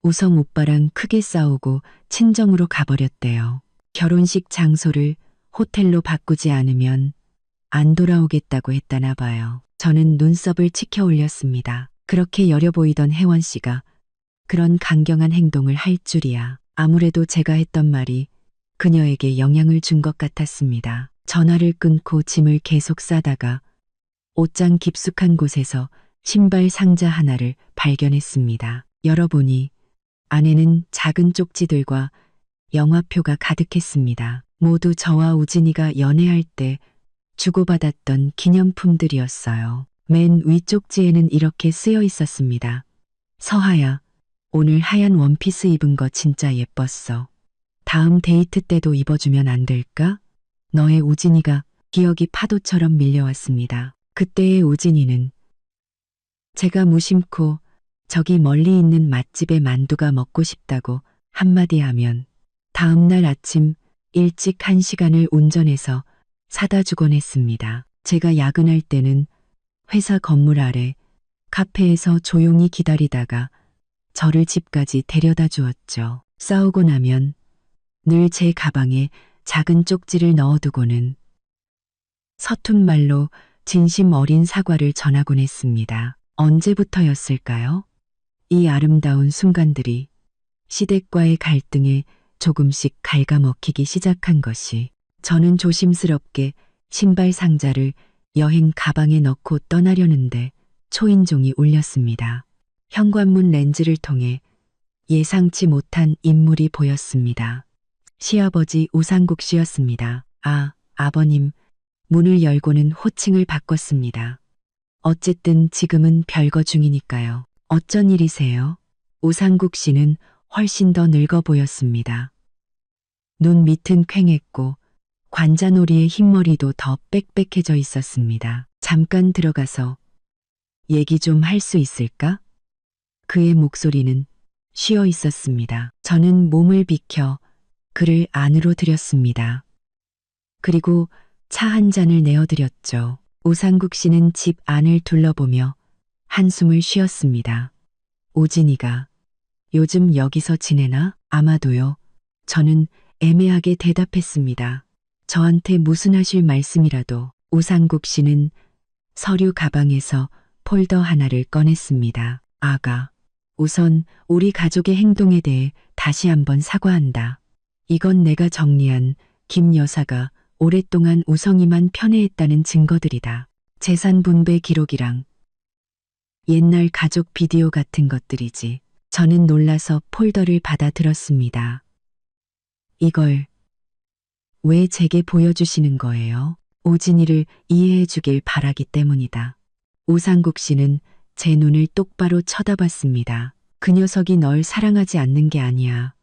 우성 오빠랑 크게 싸우고 친정으로 가버렸대요. 결혼식 장소를 호텔로 바꾸지 않으면 안 돌아오겠다고 했다나 봐요. 저는 눈썹을 치켜 올렸습니다. 그렇게 여려 보이던 혜원 씨가 그런 강경한 행동을 할 줄이야. 아무래도 제가 했던 말이 그녀에게 영향을 준 것 같았습니다. 전화를 끊고 짐을 계속 싸다가 옷장 깊숙한 곳에서 신발 상자 하나를 발견했습니다. 열어보니 안에는 작은 쪽지들과 영화표가 가득했습니다. 모두 저와 우진이가 연애할 때 주고받았던 기념품들이었어요. 맨 위쪽지에는 이렇게 쓰여 있었습니다. 서하야, 오늘 하얀 원피스 입은 거 진짜 예뻤어. 다음 데이트 때도 입어주면 안 될까? 너의 우진이가. 기억이 파도처럼 밀려왔습니다. 그때의 우진이는 제가 무심코 저기 멀리 있는 맛집의 만두가 먹고 싶다고 한마디 하면 다음날 아침 일찍 1시간을 운전해서 사다 주곤 했습니다. 제가 야근할 때는 회사 건물 아래 카페에서 조용히 기다리다가 저를 집까지 데려다 주었죠. 싸우고 나면 늘 제 가방에 작은 쪽지를 넣어두고는 서툰 말로 진심 어린 사과를 전하곤 했습니다. 언제부터였을까요? 이 아름다운 순간들이 시댁과의 갈등에 조금씩 갉아먹히기 시작한 것이. 저는 조심스럽게 신발 상자를 여행 가방에 넣고 떠나려는데 초인종이 울렸습니다. 현관문 렌즈를 통해 예상치 못한 인물이 보였습니다. 시아버지 우상국 씨였습니다. 아, 아버님. 문을 열고는 호칭을 바꿨습니다. 어쨌든 지금은 별거 중이니까요. 어쩐 일이세요? 우상국 씨는 훨씬 더 늙어 보였습니다. 눈 밑은 퀭했고 관자놀이의 흰머리도 더 빽빽해져 있었습니다. 잠깐 들어가서 얘기 좀 할 수 있을까? 그의 목소리는 쉬어 있었습니다. 저는 몸을 비켜 그를 안으로 들였습니다. 그리고 차 한 잔을 내어드렸죠. 우상국 씨는 집 안을 둘러보며 한숨을 쉬었습니다. 우진이가 요즘 여기서 지내나? 아마도요. 저는 애매하게 대답했습니다. 저한테 무슨 하실 말씀이라도. 우상국 씨는 서류 가방에서 폴더 하나를 꺼냈습니다. 아가, 우선 우리 가족의 행동에 대해 다시 한번 사과한다. 이건 내가 정리한 김 여사가 오랫동안 우성이만 편애했다는 증거들이다. 재산 분배 기록이랑 옛날 가족 비디오 같은 것들이지. 저는 놀라서 폴더를 받아 들었습니다. 이걸 왜 제게 보여주시는 거예요? 우진이를 이해해 주길 바라기 때문이다. 우상국 씨는 제 눈을 똑바로 쳐다봤습니다. 그 녀석이 널 사랑하지 않는 게 아니야.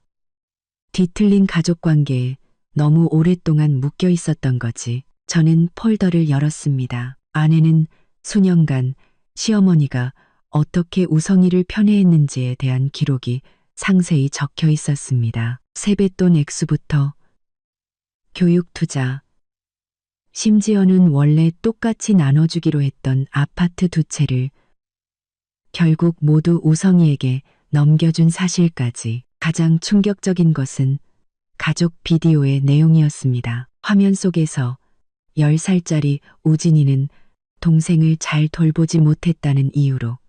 뒤틀린 가족관계에 너무 오랫동안 묶여 있었던 거지. 저는 폴더를 열었습니다. 안에는 수년간 시어머니가 어떻게 우성이를 편애했는지에 대한 기록이 상세히 적혀 있었습니다. 세뱃돈 액수부터 교육 투자, 심지어는 원래 똑같이 나눠주기로 했던 아파트 두 채를 결국 모두 우성이에게 넘겨준 사실까지. 가장 충격적인 것은 가족 비디오의 내용이었습니다. 화면 속에서 10살짜리 우진이는 동생을 잘 돌보지 못했다는 이유로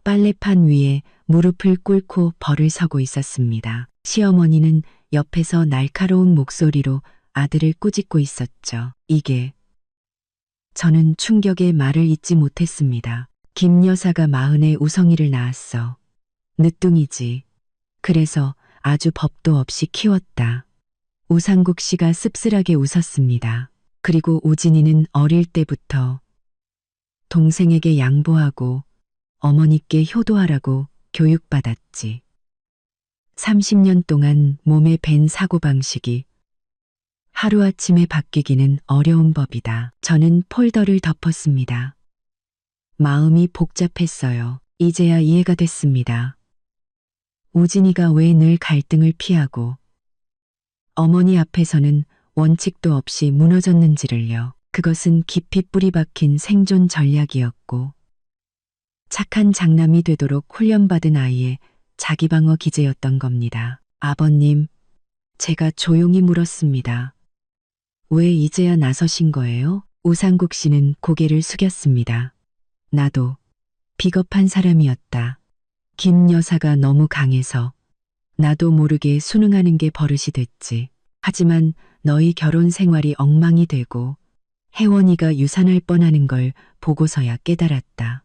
빨래판 위에 무릎을 꿇고 벌을 서고 있었습니다. 시어머니는 옆에서 날카로운 목소리로 아들을 꾸짖고 있었죠. 저는 충격의 말을 잇지 못했습니다. 김 여사가 40에 우성이를 낳았어. 늦둥이지. 그래서 아주 법도 없이 키웠다. 우상국 씨가 씁쓸하게 웃었습니다. 그리고 우진이는 어릴 때부터 동생에게 양보하고 어머니께 효도하라고 교육받았지. 30년 동안 몸에 밴 사고방식이 하루아침에 바뀌기는 어려운 법이다. 저는 폴더를 덮었습니다. 마음이 복잡했어요. 이제야 이해가 됐습니다. 우진이가 왜 늘 갈등을 피하고 어머니 앞에서는 원칙도 없이 무너졌는지를요. 그것은 깊이 뿌리 박힌 생존 전략이었고 착한 장남이 되도록 훈련받은 아이의 자기방어 기제였던 겁니다. 아버님, 제가 조용히 물었습니다. 왜 이제야 나서신 거예요? 우상국 씨는 고개를 숙였습니다. 나도 비겁한 사람이었다. 김 여사가 너무 강해서 나도 모르게 순응하는 게 버릇이 됐지. 하지만 너희 결혼 생활이 엉망이 되고 혜원이가 유산할 뻔하는 걸 보고서야 깨달았다.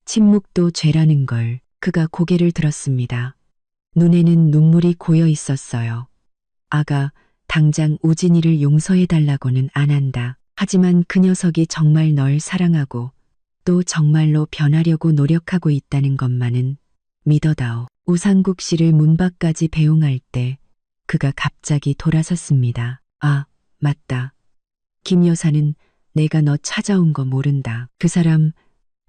침묵도 죄라는 걸. 그가 고개를 들었습니다. 눈에는 눈물이 고여 있었어요. 아가, 당장 우진이를 용서해달라고는 안 한다. 하지만 그 녀석이 정말 널 사랑하고 또 정말로 변하려고 노력하고 있다는 것만은 믿어다오. 우상국 씨를 문 밖까지 배웅할 때 그가 갑자기 돌아섰습니다. 아, 맞다. 김 여사는 내가 너 찾아온 거 모른다. 그 사람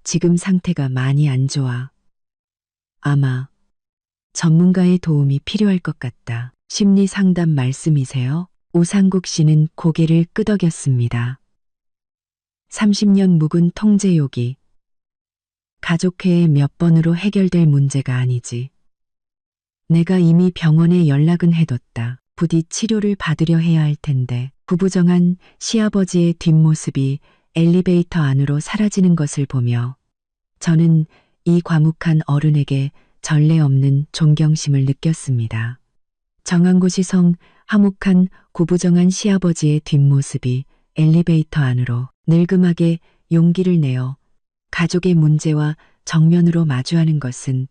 지금 상태가 많이 안 좋아. 아마 전문가의 도움이 필요할 것 같다. 심리 상담 말씀이세요? 우상국 씨는 고개를 끄덕였습니다. 30년 묵은 통제욕이 가족회의 몇 번으로 해결될 문제가 아니지. 내가 이미 병원에 연락은 해뒀다. 부디 치료를 받으려 해야 할 텐데. 구부정한 시아버지의 뒷모습이 엘리베이터 안으로 사라지는 것을 보며 저는 이 과묵한 어른에게 전례 없는 존경심을 느꼈습니다. 정한고시성 화목한 구부정한 시아버지의 뒷모습이 엘리베이터 안으로 늙음하게 용기를 내어 가족의 문제와 정면으로 마주하는 것은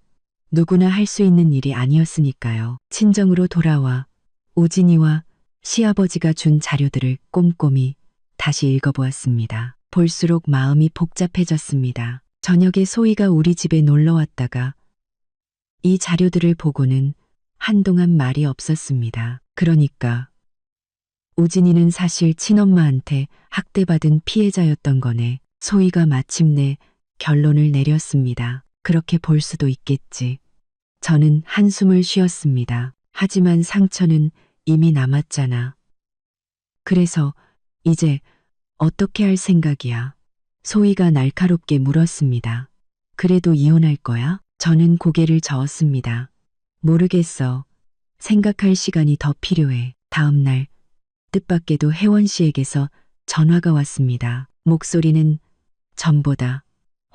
누구나 할 수 있는 일이 아니었으니까요. 친정으로 돌아와 우진이와 시아버지가 준 자료들을 꼼꼼히 다시 읽어보았습니다. 볼수록 마음이 복잡해졌습니다. 저녁에 소희가 우리 집에 놀러 왔다가 이 자료들을 보고는 한동안 말이 없었습니다. 그러니까 우진이는 사실 친엄마한테 학대받은 피해자였던 거네. 소희가 마침내 결론을 내렸습니다. 그렇게 볼 수도 있겠지. 저는 한숨을 쉬었습니다. 하지만 상처는 이미 남았잖아. 그래서 이제 어떻게 할 생각이야? 소희가 날카롭게 물었습니다. 그래도 이혼할 거야? 저는 고개를 저었습니다. 모르겠어. 생각할 시간이 더 필요해. 다음 날 뜻밖에도 혜원 씨에게서 전화가 왔습니다. 목소리는 전보다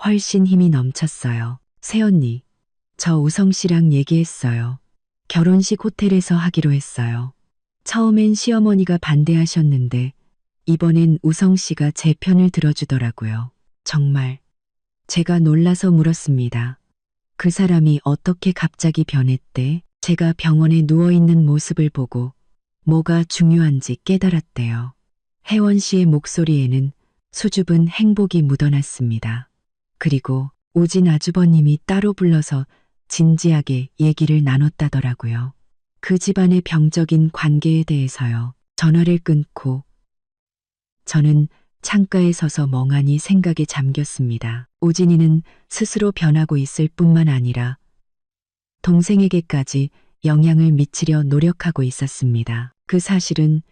훨씬 힘이 넘쳤어요. 새언니, 저 우성 씨랑 얘기했어요. 결혼식 호텔에서 하기로 했어요. 처음엔 시어머니가 반대하셨는데 이번엔 우성 씨가 제 편을 들어주더라고요. 정말. 제가 놀라서 물었습니다. 그 사람이 어떻게 갑자기 변했대? 제가 병원에 누워있는 모습을 보고 뭐가 중요한지 깨달았대요. 혜원 씨의 목소리에는 수줍은 행복이 묻어났습니다. 그리고 우진 아주버님이 따로 불러서 진지하게 얘기를 나눴다더라고요. 그 집안의 병적인 관계에 대해서요. 전화를 끊고 저는 창가에 서서 멍하니 생각에 잠겼습니다. 오진이는 스스로 변하고 있을 뿐만 아니라 동생에게까지 영향을 미치려 노력하고 있었습니다. 그 사실은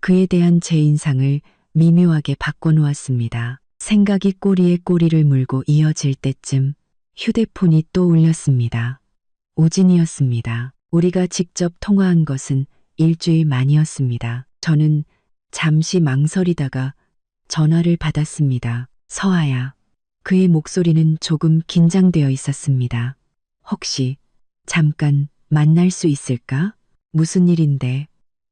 그에 대한 제 인상을 미묘하게 바꿔놓았습니다. 생각이 꼬리에 꼬리를 물고 이어질 때쯤 휴대폰이 또 울렸습니다. 오진이었습니다. 우리가 직접 통화한 것은 일주일 만이었습니다. 저는 잠시 망설이다가 전화를 받았습니다. 서아야. 그의 목소리는 조금 긴장되어 있었습니다. 혹시 잠깐 만날 수 있을까? 무슨 일인데?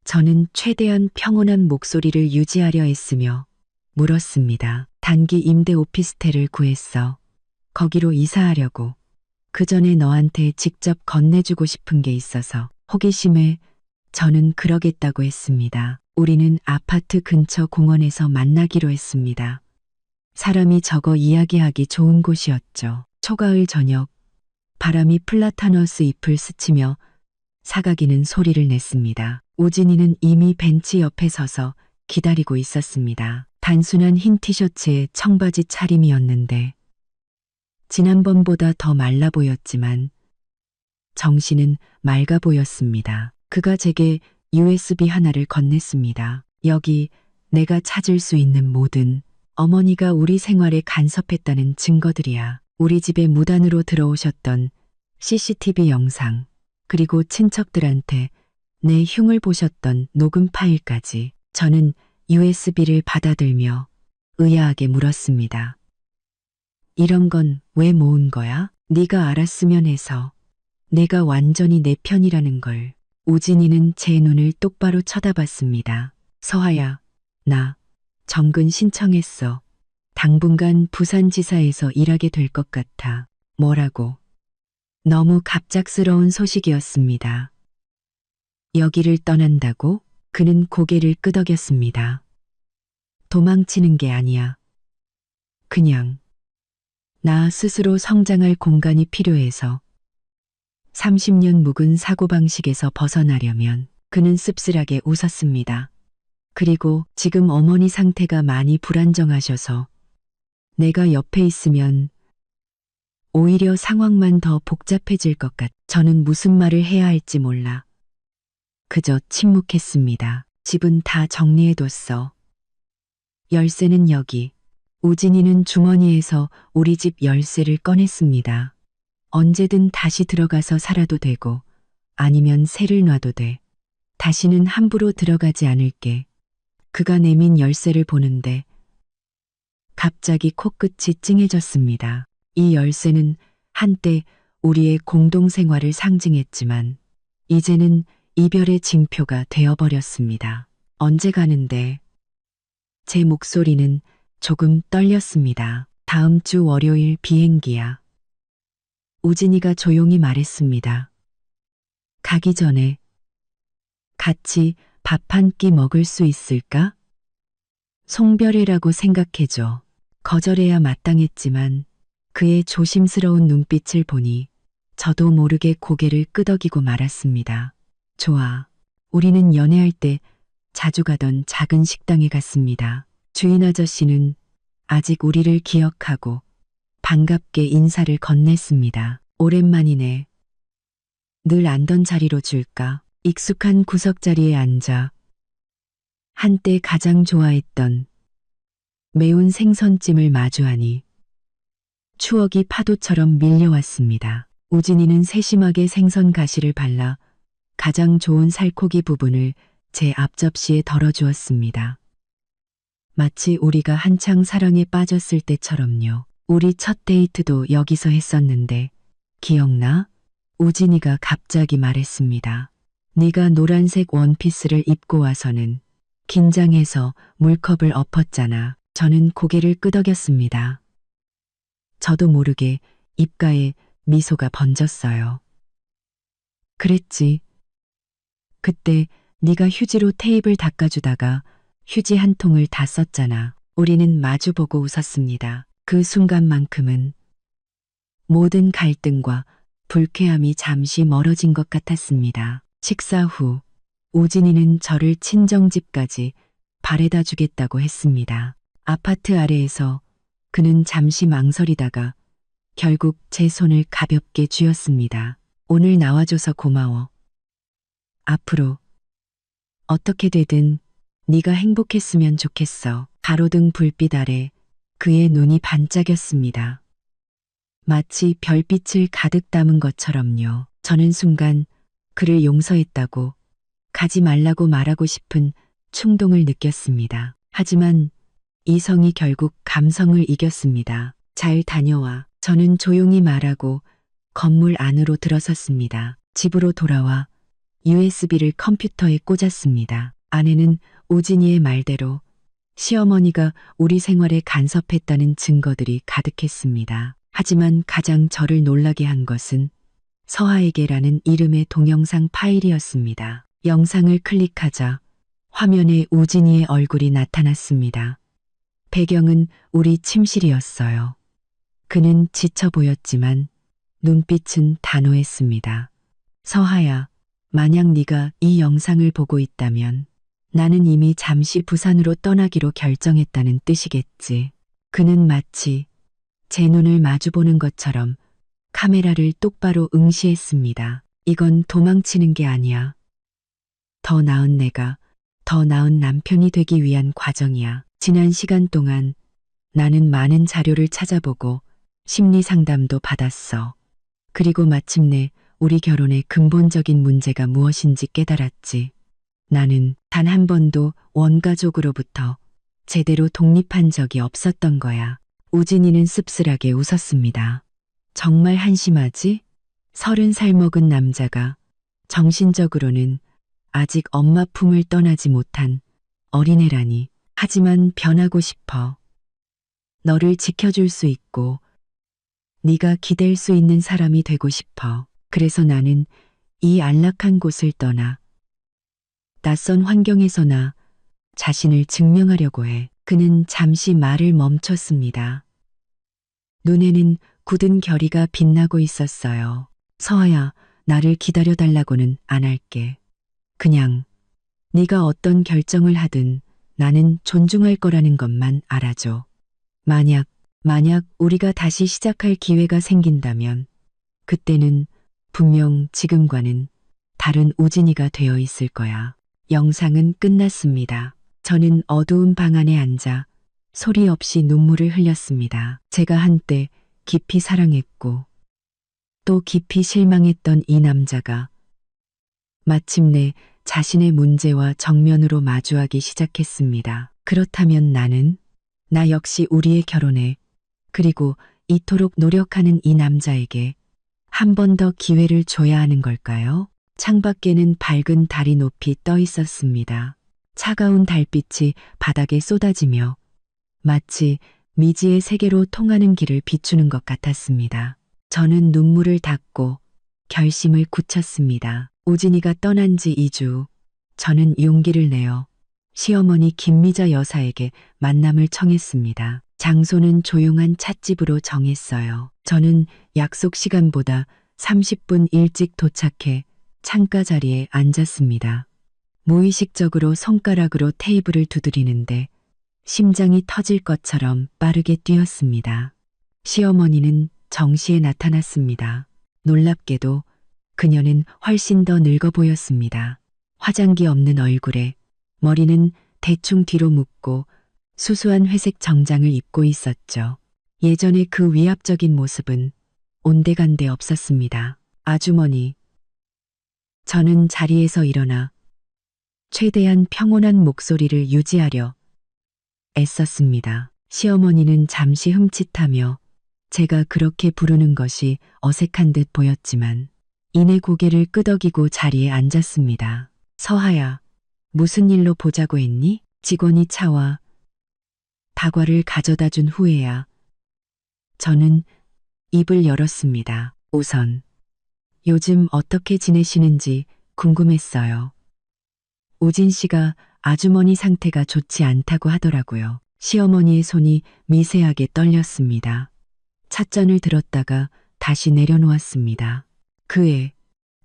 저는 최대한 평온한 목소리를 유지하려 했으며 물었습니다. 단기 임대 오피스텔을 구했어. 거기로 이사하려고. 그 전에 너한테 직접 건네주고 싶은 게 있어서. 호기심에 저는 그러겠다고 했습니다. 우리는 아파트 근처 공원에서 만나기로 했습니다. 사람이 적어 이야기하기 좋은 곳이었죠. 초가을 저녁, 바람이 플라타너스 잎을 스치며 사가기는 소리를 냈습니다. 오진이는 이미 벤치 옆에 서서 기다리고 있었습니다. 단순한 흰 티셔츠에 청바지 차림이었는데 지난번보다 더 말라 보였지만 정신은 맑아 보였습니다. 그가 제게 USB 하나를 건넸습니다. 여기 내가 찾을 수 있는 모든 어머니가 우리 생활에 간섭했다는 증거들이야. 우리 집에 무단으로 들어오셨던 CCTV 영상, 그리고 친척들한테 내 흉을 보셨던 녹음 파일까지. 저는 USB를 받아들며 의아하게 물었습니다. 이런 건 왜 모은 거야? 네가 알았으면 해서. 내가 완전히 내 편이라는 걸. 오진이는 제 눈을 똑바로 쳐다봤습니다. 서하야, 나 정근 신청했어. 당분간 부산지사에서 일하게 될 것 같아. 뭐라고? 너무 갑작스러운 소식이었습니다. 여기를 떠난다고? 그는 고개를 끄덕였습니다. 도망치는 게 아니야. 그냥 나 스스로 성장할 공간이 필요해서. 30년 묵은 사고방식에서 벗어나려면. 그는 씁쓸하게 웃었습니다. 그리고 지금 어머니 상태가 많이 불안정하셔서 내가 옆에 있으면 오히려 상황만 더 복잡해질 것 같. 저는 무슨 말을 해야 할지 몰라. 그저 침묵했습니다. 집은 다 정리해뒀어. 열쇠는 여기. 우진이는 주머니에서 우리 집 열쇠를 꺼냈습니다. 언제든 다시 들어가서 살아도 되고 아니면 새를 놔도 돼. 다시는 함부로 들어가지 않을게. 그가 내민 열쇠를 보는데 갑자기 코끝이 찡해졌습니다. 이 열쇠는 한때 우리의 공동생활을 상징했지만 이제는 이별의 징표가 되어버렸습니다. 언제 가는데? 제 목소리는 조금 떨렸습니다. 다음 주 월요일 비행기야. 우진이가 조용히 말했습니다. 가기 전에 같이 밥 한 끼 먹을 수 있을까? 송별회라고 생각해줘. 거절해야 마땅했지만 그의 조심스러운 눈빛을 보니 저도 모르게 고개를 끄덕이고 말았습니다. 좋아. 우리는 연애할 때 자주 가던 작은 식당에 갔습니다. 주인 아저씨는 아직 우리를 기억하고 반갑게 인사를 건넸습니다. 오랜만이네. 늘 앉던 자리로 줄까? 익숙한 구석자리에 앉아 한때 가장 좋아했던 매운 생선찜을 마주하니 추억이 파도처럼 밀려왔습니다. 우진이는 세심하게 생선 가시를 발라 가장 좋은 살코기 부분을 제 앞접시에 덜어주었습니다. 마치 우리가 한창 사랑에 빠졌을 때처럼요. 우리 첫 데이트도 여기서 했었는데 기억나? 우진이가 갑자기 말했습니다. 네가 노란색 원피스를 입고 와서는 긴장해서 물컵을 엎었잖아. 저는 고개를 끄덕였습니다. 저도 모르게 입가에 미소가 번졌어요. 그랬지. 그때 네가 휴지로 테이블 닦아주다가 휴지 한 통을 다 썼잖아. 우리는 마주보고 웃었습니다. 그 순간만큼은 모든 갈등과 불쾌함이 잠시 멀어진 것 같았습니다. 식사 후 우진이는 저를 친정집까지 바래다 주겠다고 했습니다. 아파트 아래에서 그는 잠시 망설이다가 결국 제 손을 가볍게 쥐었습니다. 오늘 나와줘서 고마워. 앞으로 어떻게 되든 네가 행복했으면 좋겠어. 가로등 불빛 아래 그의 눈이 반짝였습니다. 마치 별빛을 가득 담은 것처럼요. 저는 순간 그를 용서했다고 가지 말라고 말하고 싶은 충동을 느꼈습니다. 하지만 이성이 결국 감성을 이겼습니다. 잘 다녀와. 저는 조용히 말하고 건물 안으로 들어섰습니다. 집으로 돌아와 USB를 컴퓨터에 꽂았습니다. 안에는 우진이의 말대로 시어머니가 우리 생활에 간섭했다는 증거들이 가득했습니다. 하지만 가장 저를 놀라게 한 것은 서하에게라는 이름의 동영상 파일이었습니다. 영상을 클릭하자 화면에 우진이의 얼굴이 나타났습니다. 배경은 우리 침실이었어요. 그는 지쳐 보였지만 눈빛은 단호했습니다. 서하야, 만약 네가 이 영상을 보고 있다면 나는 이미 잠시 부산으로 떠나기로 결정했다는 뜻이겠지. 그는 마치 제 눈을 마주보는 것처럼 카메라를 똑바로 응시했습니다. 이건 도망치는 게 아니야. 더 나은 내가, 더 나은 남편이 되기 위한 과정이야. 지난 시간 동안 나는 많은 자료를 찾아보고 심리 상담도 받았어. 그리고 마침내 우리 결혼의 근본적인 문제가 무엇인지 깨달았지. 나는 단 한 번도 원가족으로부터 제대로 독립한 적이 없었던 거야. 우진이는 씁쓸하게 웃었습니다. 정말 한심하지? 30살 먹은 남자가 정신적으로는 아직 엄마 품을 떠나지 못한 어린애라니. 하지만 변하고 싶어. 너를 지켜줄 수 있고 네가 기댈 수 있는 사람이 되고 싶어. 그래서 나는 이 안락한 곳을 떠나 낯선 환경에서 나 자신을 증명하려고 해. 그는 잠시 말을 멈췄습니다. 눈에는 굳은 결의가 빛나고 있었어요. 서아야, 나를 기다려달라고는 안 할게. 그냥 네가 어떤 결정을 하든 나는 존중할 거라는 것만 알아줘. 만약 우리가 다시 시작할 기회가 생긴다면 그때는 분명 지금과는 다른 우진이가 되어 있을 거야. 영상은 끝났습니다. 저는 어두운 방 안에 앉아 소리 없이 눈물을 흘렸습니다. 제가 한때 깊이 사랑했고 또 깊이 실망했던 이 남자가 마침내 자신의 문제와 정면으로 마주하기 시작했습니다. 그렇다면 나 역시 우리의 결혼에 그리고 이토록 노력하는 이 남자에게 한 번 더 기회를 줘야 하는 걸까요? 창밖에는 밝은 달이 높이 떠 있었습니다. 차가운 달빛이 바닥에 쏟아지며 마치 미지의 세계로 통하는 길을 비추는 것 같았습니다. 저는 눈물을 닦고 결심을 굳혔습니다. 우진이가 떠난 지 2주, 저는 용기를 내어 시어머니 김미자 여사에게 만남을 청했습니다. 장소는 조용한 찻집으로 정했어요. 저는 약속 시간보다 30분 일찍 도착해 창가 자리에 앉았습니다. 무의식적으로 손가락으로 테이블을 두드리는데 심장이 터질 것처럼 빠르게 뛰었습니다. 시어머니는 정시에 나타났습니다. 놀랍게도 그녀는 훨씬 더 늙어 보였습니다. 화장기 없는 얼굴에 머리는 대충 뒤로 묶고 수수한 회색 정장을 입고 있었죠. 예전의 그 위압적인 모습은 온데간데 없었습니다. 아주머니. 저는 자리에서 일어나 최대한 평온한 목소리를 유지하려 애썼습니다. 시어머니는 잠시 흠칫하며 제가 그렇게 부르는 것이 어색한 듯 보였지만 이내 고개를 끄덕이고 자리에 앉았습니다. 서하야, 무슨 일로 보자고 했니? 직원이 차와 다과를 가져다 준 후에야 저는 입을 열었습니다. 우선 요즘 어떻게 지내시는지 궁금했어요. 우진 씨가 아주머니 상태가 좋지 않다고 하더라고요. 시어머니의 손이 미세하게 떨렸습니다. 찻잔을 들었다가 다시 내려놓았습니다. 그애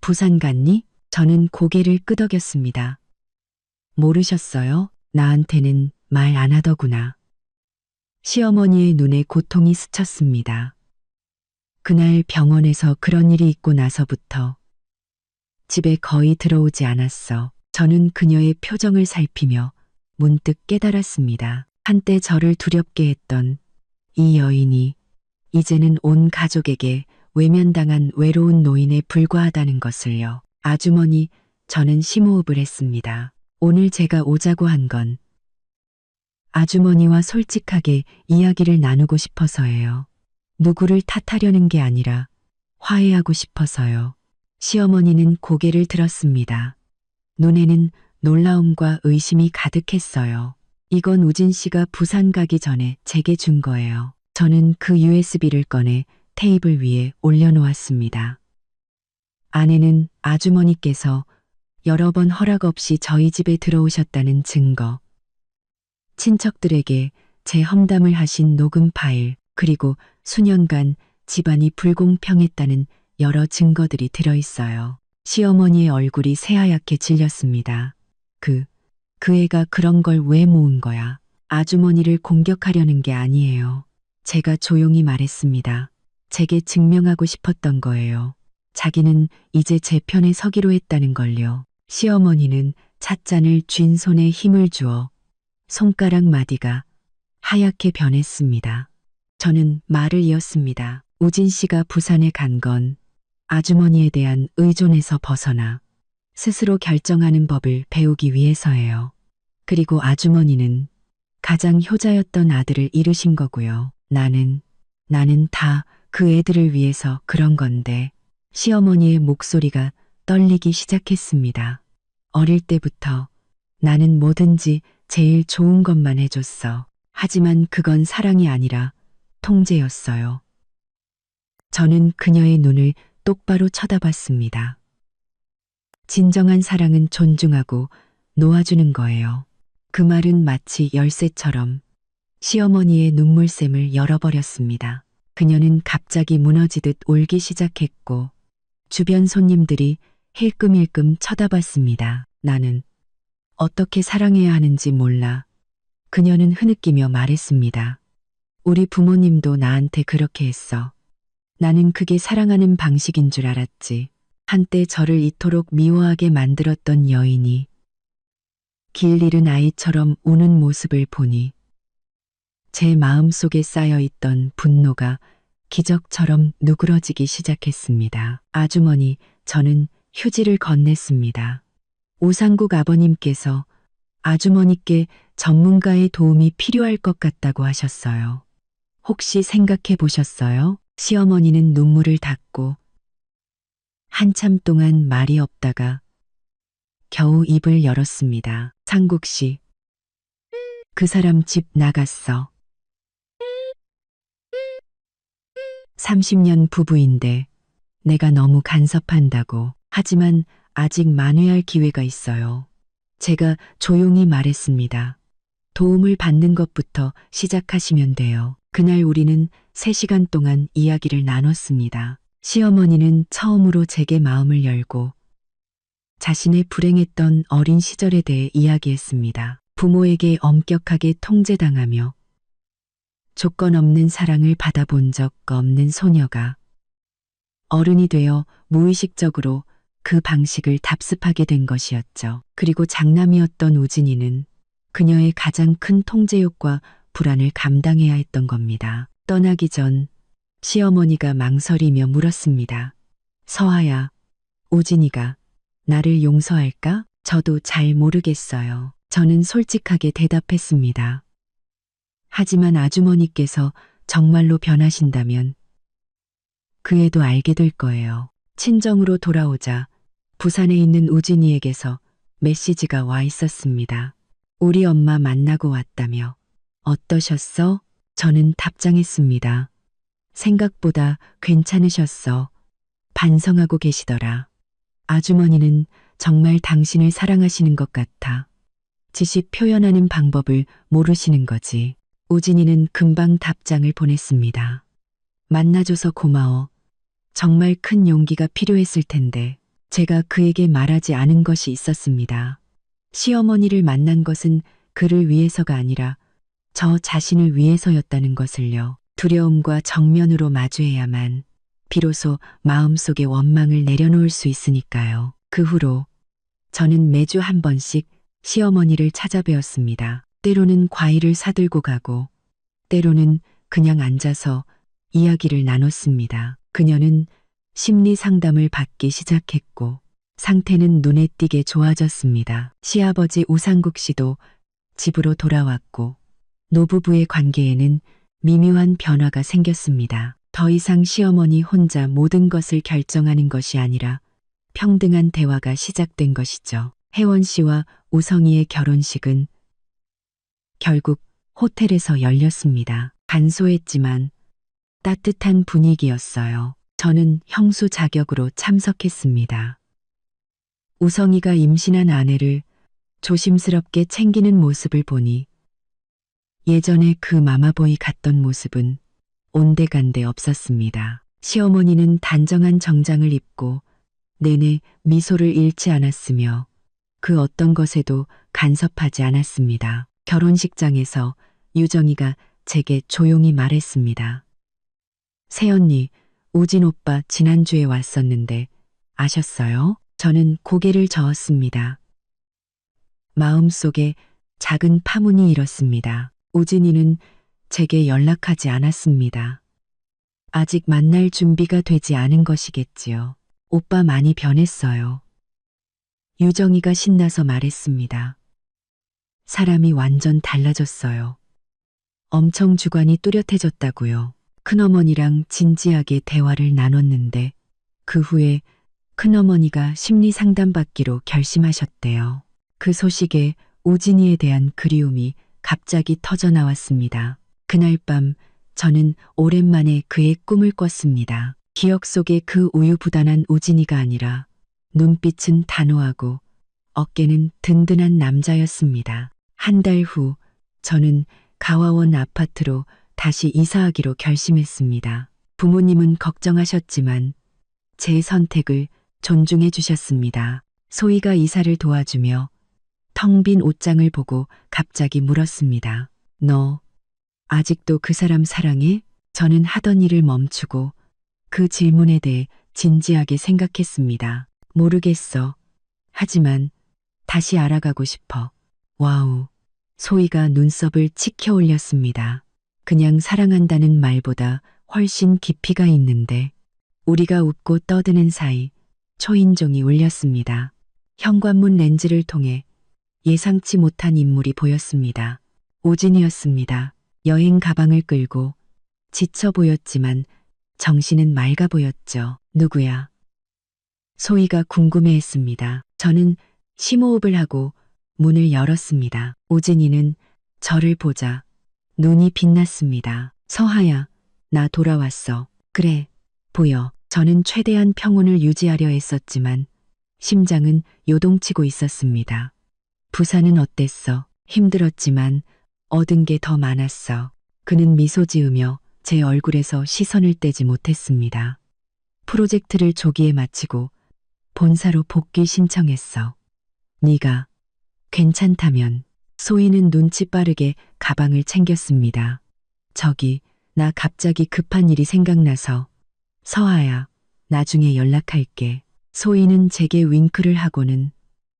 부산 갔니? 저는 고개를 끄덕였습니다. 모르셨어요? 나한테는 말 안 하더구나. 시어머니의 눈에 고통이 스쳤습니다. 그날 병원에서 그런 일이 있고 나서부터 집에 거의 들어오지 않았어. 저는 그녀의 표정을 살피며 문득 깨달았습니다. 한때 저를 두렵게 했던 이 여인이 이제는 온 가족에게 외면당한 외로운 노인에 불과하다는 것을요. 아주머니, 저는 심호흡을 했습니다. 오늘 제가 오자고 한 건 아주머니와 솔직하게 이야기를 나누고 싶어서예요. 누구를 탓하려는 게 아니라 화해하고 싶어서요. 시어머니는 고개를 들었습니다. 눈에는 놀라움과 의심이 가득했어요. 이건 우진 씨가 부산 가기 전에 제게 준 거예요. 저는 그 USB를 꺼내 테이블 위에 올려놓았습니다. 안에는 아주머니께서 여러 번 허락 없이 저희 집에 들어오셨다는 증거, 친척들에게 제 험담을 하신 녹음 파일, 그리고 수년간 집안이 불공평했다는 여러 증거들이 들어있어요. 시어머니의 얼굴이 새하얗게 질렸습니다. 그 애가 그런 걸 왜 모은 거야? 아주머니를 공격하려는 게 아니에요. 제가 조용히 말했습니다. 제게 증명하고 싶었던 거예요. 자기는 이제 제 편에 서기로 했다는 걸요. 시어머니는 찻잔을 쥔 손에 힘을 주어 손가락 마디가 하얗게 변했습니다. 저는 말을 이었습니다. 우진 씨가 부산에 간 건 아주머니에 대한 의존에서 벗어나 스스로 결정하는 법을 배우기 위해서예요. 그리고 아주머니는 가장 효자였던 아들을 잃으신 거고요. 나는 다 그 애들을 위해서 그런 건데. 시어머니의 목소리가 떨리기 시작했습니다. 어릴 때부터 나는 뭐든지 제일 좋은 것만 해줬어. 하지만 그건 사랑이 아니라 통제였어요. 저는 그녀의 눈을 똑바로 쳐다봤습니다. 진정한 사랑은 존중하고 놓아주는 거예요. 그 말은 마치 열쇠처럼 시어머니의 눈물샘을 열어버렸습니다. 그녀는 갑자기 무너지듯 울기 시작했고 주변 손님들이 힐끔힐끔 쳐다봤습니다. 나는 어떻게 사랑해야 하는지 몰라. 그녀는 흐느끼며 말했습니다. 우리 부모님도 나한테 그렇게 했어. 나는 그게 사랑하는 방식인 줄 알았지. 한때 저를 이토록 미워하게 만들었던 여인이 길 잃은 아이처럼 우는 모습을 보니 제 마음속에 쌓여있던 분노가 기적처럼 누그러지기 시작했습니다. 아주머니, 저는 휴지를 건넸습니다. 오상국 아버님께서 아주머니께 전문가의 도움이 필요할 것 같다고 하셨어요. 혹시 생각해 보셨어요? 시어머니는 눈물을 닦고 한참 동안 말이 없다가 겨우 입을 열었습니다. 상국 씨, 그 사람 집 나갔어. 30년 부부인데 내가 너무 간섭한다고. 하지만 아직 만회할 기회가 있어요. 제가 조용히 말했습니다. 도움을 받는 것부터 시작하시면 돼요. 그날 우리는 3시간 동안 이야기를 나눴습니다. 시어머니는 처음으로 제게 마음을 열고 자신의 불행했던 어린 시절에 대해 이야기했습니다. 부모에게 엄격하게 통제당하며 조건 없는 사랑을 받아본 적 없는 소녀가 어른이 되어 무의식적으로 그 방식을 답습하게 된 것이었죠. 그리고 장남이었던 우진이는 그녀의 가장 큰 통제욕과 불안을 감당해야 했던 겁니다. 떠나기 전 시어머니가 망설이며 물었습니다. 서아야, 우진이가 나를 용서할까? 저도 잘 모르겠어요. 저는 솔직하게 대답했습니다. 하지만 아주머니께서 정말로 변하신다면 그 애도 알게 될 거예요. 친정으로 돌아오자 부산에 있는 우진이에게서 메시지가 와 있었습니다. 우리 엄마 만나고 왔다며. 어떠셨어? 저는 답장했습니다. 생각보다 괜찮으셨어. 반성하고 계시더라. 아주머니는 정말 당신을 사랑하시는 것 같아. 지시 표현하는 방법을 모르시는 거지. 우진이는 금방 답장을 보냈습니다. 만나줘서 고마워. 정말 큰 용기가 필요했을 텐데 제가 그에게 말하지 않은 것이 있었습니다. 시어머니를 만난 것은 그를 위해서가 아니라 저 자신을 위해서였다는 것을요. 두려움과 정면으로 마주해야만 비로소 마음속의 원망을 내려놓을 수 있으니까요. 그 후로 저는 매주 한 번씩 시어머니를 찾아뵈었습니다. 때로는 과일을 사들고 가고, 때로는 그냥 앉아서 이야기를 나눴습니다. 그녀는 심리 상담을 받기 시작했고, 상태는 눈에 띄게 좋아졌습니다. 시아버지 우상국 씨도 집으로 돌아왔고, 노부부의 관계에는 미묘한 변화가 생겼습니다. 더 이상 시어머니 혼자 모든 것을 결정하는 것이 아니라 평등한 대화가 시작된 것이죠. 혜원 씨와 우성이의 결혼식은 결국 호텔에서 열렸습니다. 간소했지만 따뜻한 분위기였어요. 저는 형수 자격으로 참석했습니다. 우성이가 임신한 아내를 조심스럽게 챙기는 모습을 보니 예전에 그 마마보이 같던 모습은 온데간데 없었습니다. 시어머니는 단정한 정장을 입고 내내 미소를 잃지 않았으며 그 어떤 것에도 간섭하지 않았습니다. 결혼식장에서 유정이가 제게 조용히 말했습니다. 새언니, 우진 오빠 지난주에 왔었는데 아셨어요? 저는 고개를 저었습니다. 마음속에 작은 파문이 일었습니다. 우진이는 제게 연락하지 않았습니다. 아직 만날 준비가 되지 않은 것이겠지요. 오빠 많이 변했어요. 유정이가 신나서 말했습니다. 사람이 완전 달라졌어요. 엄청 주관이 뚜렷해졌다고요. 큰어머니랑 진지하게 대화를 나눴는데 그 후에 큰어머니가 심리 상담받기로 결심하셨대요. 그 소식에 우진이에 대한 그리움이 갑자기 터져 나왔습니다. 그날 밤 저는 오랜만에 그의 꿈을 꿨습니다. 기억 속에 그 우유부단한 우진이가 아니라 눈빛은 단호하고 어깨는 든든한 남자였습니다. 한 달 후 저는 가와원 아파트로 다시 이사하기로 결심했습니다. 부모님은 걱정하셨지만 제 선택을 존중해 주셨습니다. 소희가 이사를 도와주며 텅 빈 옷장을 보고 갑자기 물었습니다. 너 아직도 그 사람 사랑해? 저는 하던 일을 멈추고 그 질문에 대해 진지하게 생각했습니다. 모르겠어. 하지만 다시 알아가고 싶어. 와우. 소희가 눈썹을 치켜 올렸습니다. 그냥 사랑한다는 말보다 훨씬 깊이가 있는데 우리가 웃고 떠드는 사이 초인종이 울렸습니다. 현관문 렌즈를 통해 예상치 못한 인물이 보였습니다. 오진이었습니다. 여행 가방을 끌고 지쳐 보였지만 정신은 맑아 보였죠. 누구야? 소희가 궁금해했습니다. 저는 심호흡을 하고 문을 열었습니다. 오진이는 저를 보자 눈이 빛났습니다. 서하야, 나 돌아왔어. 그래, 보여. 저는 최대한 평온을 유지하려 했었지만 심장은 요동치고 있었습니다. 부산은 어땠어? 힘들었지만 얻은 게 더 많았어. 그는 미소 지으며 제 얼굴에서 시선을 떼지 못했습니다. 프로젝트를 조기에 마치고 본사로 복귀 신청했어. 네가 괜찮다면. 소희는 눈치 빠르게 가방을 챙겼습니다. 저기, 나 갑자기 급한 일이 생각나서. 서하야, 나중에 연락할게. 소희는 제게 윙크를 하고는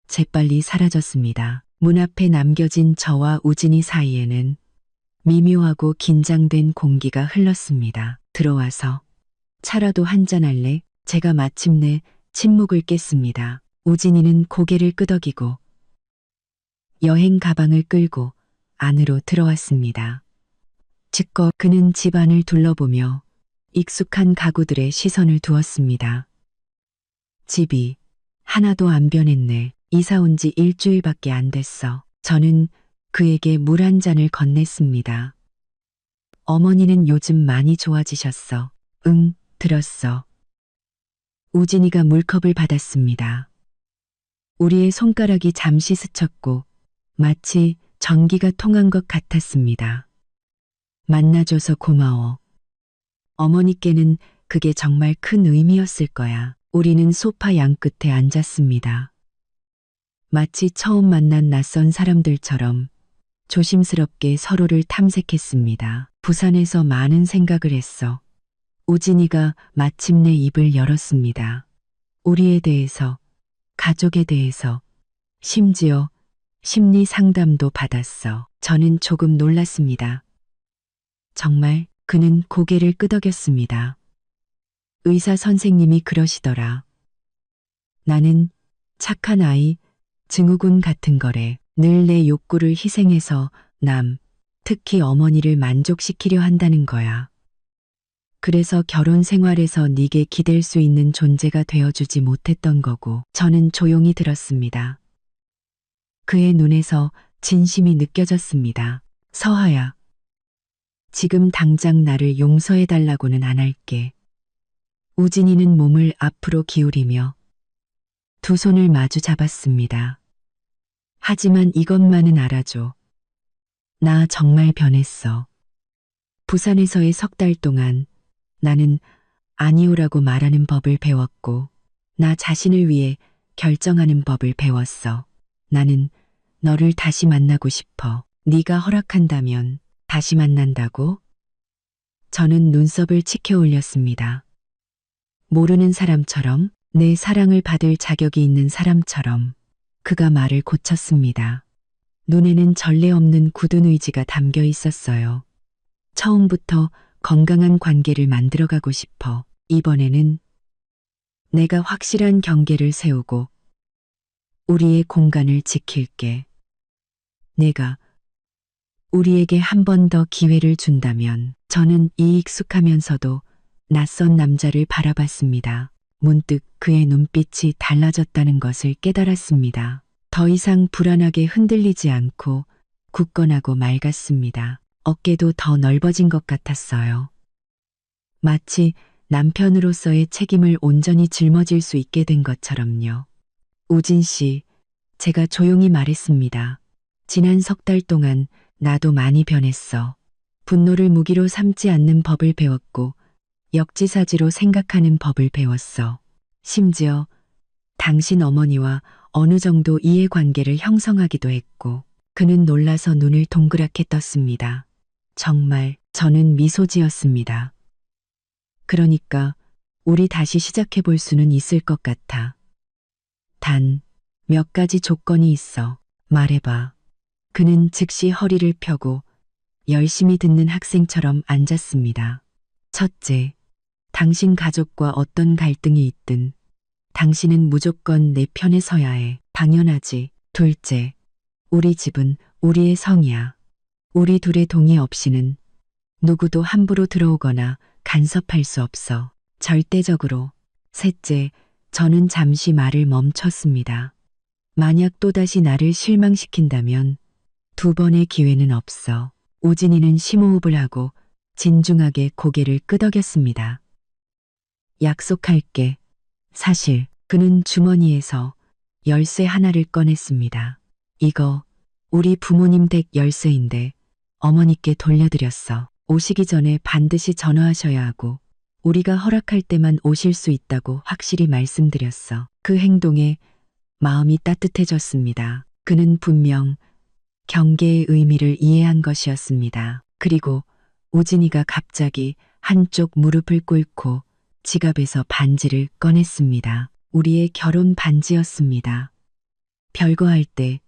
재빨리 사라졌습니다. 문 앞에 남겨진 저와 우진이 사이에는 미묘하고 긴장된 공기가 흘렀습니다. 들어와서 차라도 한잔할래? 제가 마침내 침묵을 깼습니다. 우진이는 고개를 끄덕이고 여행 가방을 끌고 안으로 들어왔습니다. 즉각 그는 집안을 둘러보며 익숙한 가구들의 시선을 두었습니다. 집이 하나도 안 변했네. 이사 온 지 일주일밖에 안 됐어. 저는 그에게 물 한 잔을 건넸습니다. 어머니는 요즘 많이 좋아지셨어. 응, 들었어. 우진이가 물컵을 받았습니다. 우리의 손가락이 잠시 스쳤고 마치 전기가 통한 것 같았습니다. 만나줘서 고마워. 어머니께는 그게 정말 큰 의미였을 거야. 우리는 소파 양끝에 앉았습니다. 마치 처음 만난 낯선 사람들처럼 조심스럽게 서로를 탐색했습니다. 부산에서 많은 생각을 했어. 우진이가 마침내 입을 열었습니다. 우리에 대해서, 가족에 대해서, 심지어 심리 상담도 받았어. 저는 조금 놀랐습니다. 정말 그는 고개를 끄덕였습니다. 의사 선생님이 그러시더라. 나는 착한 아이, 증후군 같은 거래. 늘 내 욕구를 희생해서 남, 특히 어머니를 만족시키려 한다는 거야. 그래서 결혼 생활에서 네게 기댈 수 있는 존재가 되어주지 못했던 거고. 저는 조용히 들었습니다. 그의 눈에서 진심이 느껴졌습니다. 서하야. 지금 당장 나를 용서해달라고는 안 할게. 우진이는 몸을 앞으로 기울이며 두 손을 마주 잡았습니다. 하지만 이것만은 알아줘. 나 정말 변했어. 부산에서의 석 달 동안 나는 아니오라고 말하는 법을 배웠고 나 자신을 위해 결정하는 법을 배웠어. 나는 너를 다시 만나고 싶어. 네가 허락한다면 다시 만난다고? 저는 눈썹을 치켜 올렸습니다. 모르는 사람처럼, 내 사랑을 받을 자격이 있는 사람처럼 그가 말을 고쳤습니다. 눈에는 전례 없는 굳은 의지가 담겨 있었어요. 처음부터 건강한 관계를 만들어가고 싶어. 이번에는 내가 확실한 경계를 세우고 우리의 공간을 지킬게. 내가 우리에게 한 번 더 기회를 준다면. 저는 이 익숙하면서도 낯선 남자를 바라봤습니다. 문득 그의 눈빛이 달라졌다는 것을 깨달았습니다. 더 이상 불안하게 흔들리지 않고 굳건하고 맑았습니다. 어깨도 더 넓어진 것 같았어요. 마치 남편으로서의 책임을 온전히 짊어질 수 있게 된 것처럼요. 우진 씨, 제가 조용히 말했습니다. 지난 석 달 동안 나도 많이 변했어. 분노를 무기로 삼지 않는 법을 배웠고 역지사지로 생각하는 법을 배웠어. 심지어 당신 어머니와 어느 정도 이해관계를 형성하기도 했고. 그는 놀라서 눈을 동그랗게 떴습니다. 정말. 저는 미소 지었습니다. 그러니까 우리 다시 시작해 볼 수는 있을 것 같아. 단 몇 가지 조건이 있어. 말해봐. 그는 즉시 허리를 펴고 열심히 듣는 학생처럼 앉았습니다. 첫째, 당신 가족과 어떤 갈등이 있든 당신은 무조건 내 편에 서야 해. 당연하지. 둘째, 우리 집은 우리의 성이야. 우리 둘의 동의 없이는 누구도 함부로 들어오거나 간섭할 수 없어. 절대적으로. 셋째, 저는 잠시 말을 멈췄습니다. 만약 또다시 나를 실망시킨다면 두 번의 기회는 없어. 우진이는 심호흡을 하고 진중하게 고개를 끄덕였습니다. 약속할게. 사실 그는 주머니에서 열쇠 하나를 꺼냈습니다. 이거 우리 부모님 댁 열쇠인데 어머니께 돌려드렸어. 오시기 전에 반드시 전화하셔야 하고 우리가 허락할 때만 오실 수 있다고 확실히 말씀드렸어. 그 행동에 마음이 따뜻해졌습니다. 그는 분명 경계의 의미를 이해한 것이었습니다. 그리고 우진이가 갑자기 한쪽 무릎을 꿇고 지갑에서 반지를 꺼냈습니다. 우리의 결혼 반지였습니다. 별거할 때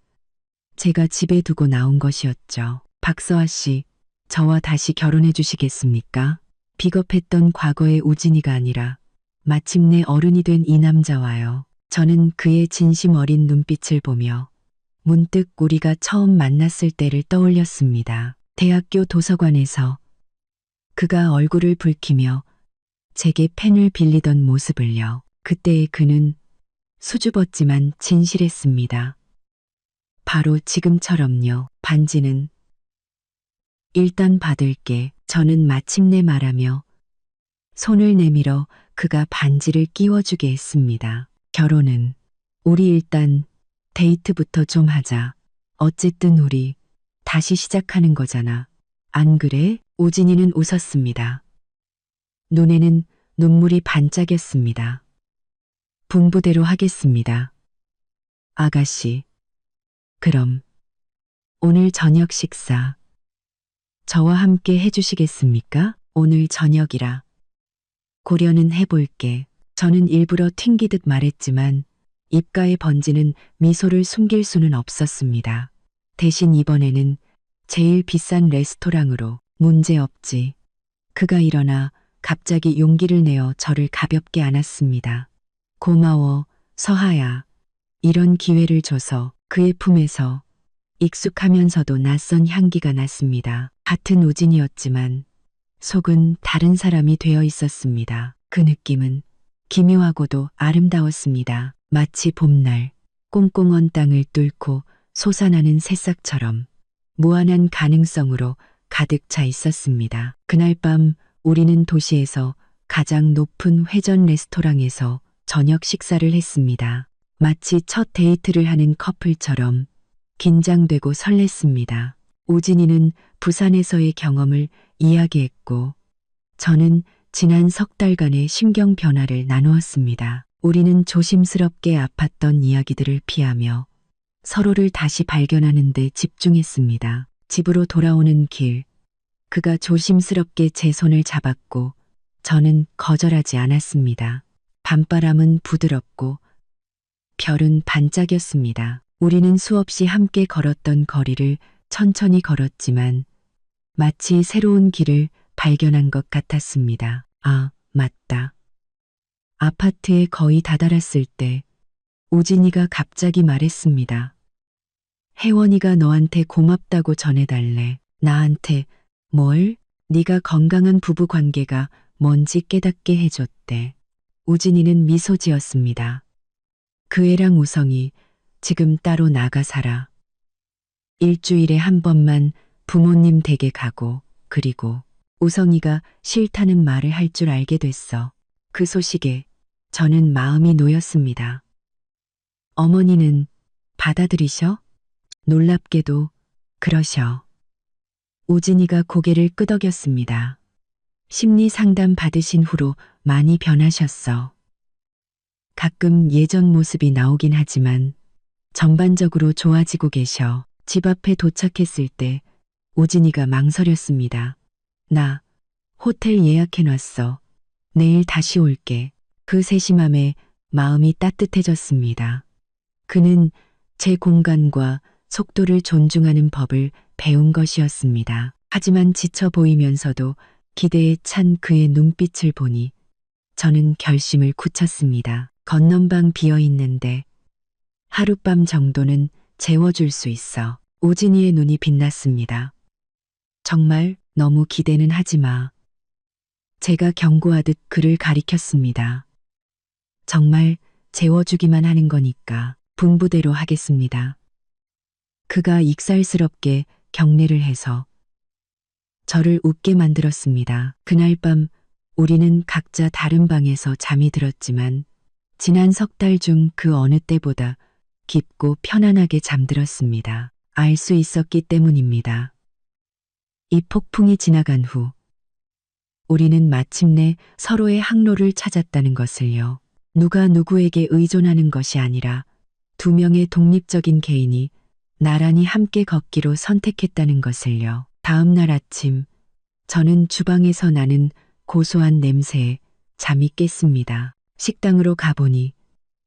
제가 집에 두고 나온 것이었죠. 박서아 씨, 저와 다시 결혼해 주시겠습니까? 비겁했던 과거의 우진이가 아니라 마침내 어른이 된 이 남자와요. 저는 그의 진심 어린 눈빛을 보며 문득 우리가 처음 만났을 때를 떠올렸습니다. 대학교 도서관에서 그가 얼굴을 붉히며 제게 펜을 빌리던 모습을요. 그때의 그는 수줍었지만 진실했습니다. 바로 지금처럼요. 반지는 일단 받을게. 저는 마침내 말하며 손을 내밀어 그가 반지를 끼워주게 했습니다. 결혼은 우리 일단 데이트부터 좀 하자. 어쨌든 우리 다시 시작하는 거잖아. 안 그래? 우진이는 웃었습니다. 눈에는 눈물이 반짝였습니다. 분부대로 하겠습니다. 아가씨. 그럼 오늘 저녁 식사 저와 함께 해주시겠습니까? 오늘 저녁이라. 고려는 해볼게. 저는 일부러 튕기듯 말했지만 입가에 번지는 미소를 숨길 수는 없었습니다. 대신 이번에는 제일 비싼 레스토랑으로. 문제없지. 그가 일어나 갑자기 용기를 내어 저를 가볍게 안았습니다. 고마워, 서하야. 이런 기회를 줘서. 그의 품에서 익숙하면서도 낯선 향기가 났습니다. 같은 우진이었지만 속은 다른 사람이 되어 있었습니다. 그 느낌은 기묘하고도 아름다웠습니다. 마치 봄날 꽁꽁 언 땅을 뚫고 솟아나는 새싹처럼 무한한 가능성으로 가득 차 있었습니다. 그날 밤 우리는 도시에서 가장 높은 회전 레스토랑에서 저녁 식사를 했습니다. 마치 첫 데이트를 하는 커플처럼 긴장되고 설렜습니다. 우진이는 부산에서의 경험을 이야기했고 저는 지난 석 달간의 심경 변화를 나누었습니다. 우리는 조심스럽게 아팠던 이야기들을 피하며 서로를 다시 발견하는 데 집중했습니다. 집으로 돌아오는 길, 그가 조심스럽게 제 손을 잡았고 저는 거절하지 않았습니다. 밤바람은 부드럽고 별은 반짝였습니다. 우리는 수없이 함께 걸었던 거리를 천천히 걸었지만 마치 새로운 길을 발견한 것 같았습니다. 아, 맞다. 아파트에 거의 다다랐을 때 우진이가 갑자기 말했습니다. 혜원이가 너한테 고맙다고 전해달래. 나한테 뭘? 네가 건강한 부부 관계가 뭔지 깨닫게 해줬대. 우진이는 미소 지었습니다. 그 애랑 우성이 지금 따로 나가 살아. 일주일에 한 번만 부모님 댁에 가고 그리고 우성이가 싫다는 말을 할 줄 알게 됐어. 그 소식에 저는 마음이 놓였습니다. 어머니는 받아들이셔? 놀랍게도 그러셔. 우진이가 고개를 끄덕였습니다. 심리 상담 받으신 후로 많이 변하셨어. 가끔 예전 모습이 나오긴 하지만 전반적으로 좋아지고 계셔. 집 앞에 도착했을 때 우진이가 망설였습니다. 나 호텔 예약해놨어. 내일 다시 올게. 그 세심함에 마음이 따뜻해졌습니다. 그는 제 공간과 속도를 존중하는 법을 배운 것이었습니다. 하지만 지쳐 보이면서도 기대에 찬 그의 눈빛을 보니 저는 결심을 굳혔습니다. 건넌방 비어 있는데 하룻밤 정도는 재워줄 수 있어. 우진이의 눈이 빛났습니다. 정말 너무 기대는 하지 마. 제가 경고하듯 그를 가리켰습니다. 정말 재워주기만 하는 거니까 분부대로 하겠습니다. 그가 익살스럽게 경례를 해서 저를 웃게 만들었습니다. 그날 밤 우리는 각자 다른 방에서 잠이 들었지만 지난 석 달 중 그 어느 때보다 깊고 편안하게 잠들었습니다. 알 수 있었기 때문입니다. 이 폭풍이 지나간 후 우리는 마침내 서로의 항로를 찾았다는 것을요. 누가 누구에게 의존하는 것이 아니라 두 명의 독립적인 개인이 나란히 함께 걷기로 선택했다는 것을요. 다음 날 아침 저는 주방에서 나는 고소한 냄새에 잠이 깼습니다. 식당으로 가보니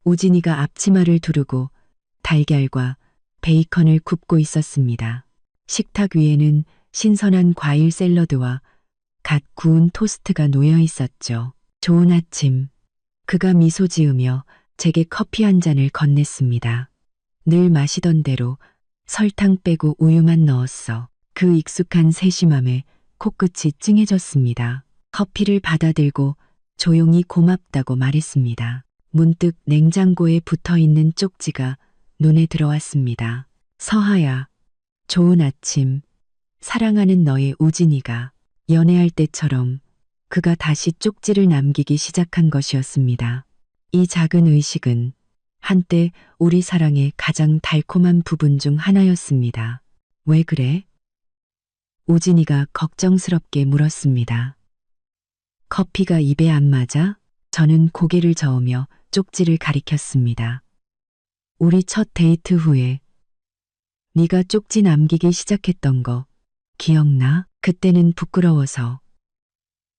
우진이가 앞치마를 두르고 달걀과 베이컨을 굽고 있었습니다. 식탁 위에는 신선한 과일 샐러드와 갓 구운 토스트가 놓여 있었죠. 좋은 아침. 그가 미소 지으며 제게 커피 한 잔을 건넸습니다. 늘 마시던 대로 설탕 빼고 우유만 넣었어. 그 익숙한 세심함에 코끝이 찡해졌습니다. 커피를 받아들고 조용히 고맙다고 말했습니다. 문득 냉장고에 붙어있는 쪽지가 눈에 들어왔습니다. 서하야, 좋은 아침. 사랑하는 너의 우진이가. 연애할 때처럼 그가 다시 쪽지를 남기기 시작한 것이었습니다. 이 작은 의식은 한때 우리 사랑의 가장 달콤한 부분 중 하나였습니다. 왜 그래? 우진이가 걱정스럽게 물었습니다. 커피가 입에 안 맞아? 저는 고개를 저으며 쪽지를 가리켰습니다. 우리 첫 데이트 후에 네가 쪽지 남기기 시작했던 거 기억나? 그때는 부끄러워서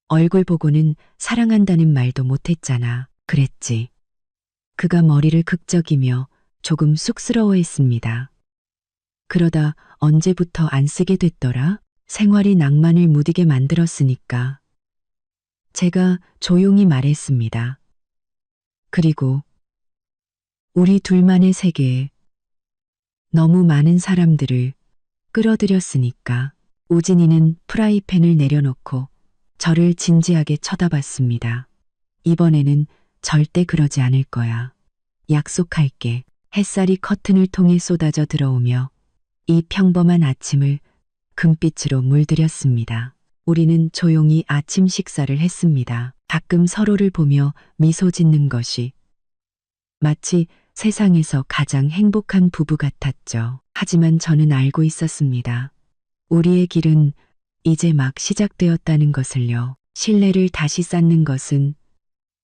얼굴 보고는 사랑한다는 말도 못했잖아. 그랬지. 그가 머리를 극적이며 조금 쑥스러워했습니다. 그러다 언제부터 안 쓰게 됐더라? 생활이 낭만을 무디게 만들었으니까. 제가 조용히 말했습니다. 그리고 우리 둘만의 세계에 너무 많은 사람들을 끌어들였으니까. 우진이는 프라이팬을 내려놓고 저를 진지하게 쳐다봤습니다. 이번에는 절대 그러지 않을 거야. 약속할게. 햇살이 커튼을 통해 쏟아져 들어오며 이 평범한 아침을 금빛으로 물들였습니다. 우리는 조용히 아침 식사를 했습니다. 가끔 서로를 보며 미소 짓는 것이 마치 세상에서 가장 행복한 부부 같았죠. 하지만 저는 알고 있었습니다. 우리의 길은 이제 막 시작되었다는 것을요. 신뢰를 다시 쌓는 것은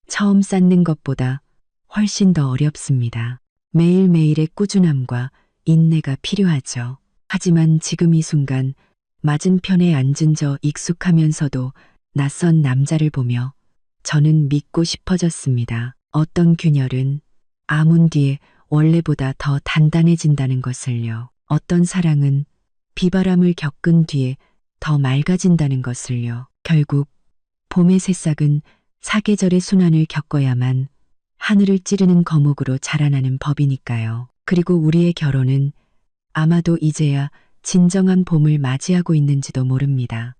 처음 쌓는 것보다 훨씬 더 어렵습니다. 매일매일의 꾸준함과 인내가 필요하죠. 하지만 지금 이 순간 맞은편에 앉은 저 익숙하면서도 낯선 남자를 보며 저는 믿고 싶어졌습니다. 어떤 균열은 아문 뒤에 원래보다 더 단단해진다는 것을요. 어떤 사랑은 비바람을 겪은 뒤에 더 맑아진다는 것을요. 결국 봄의 새싹은 사계절의 순환을 겪어야만 하늘을 찌르는 거목으로 자라나는 법이니까요. 그리고 우리의 결혼은 아마도 이제야 진정한 봄을 맞이하고 있는지도 모릅니다.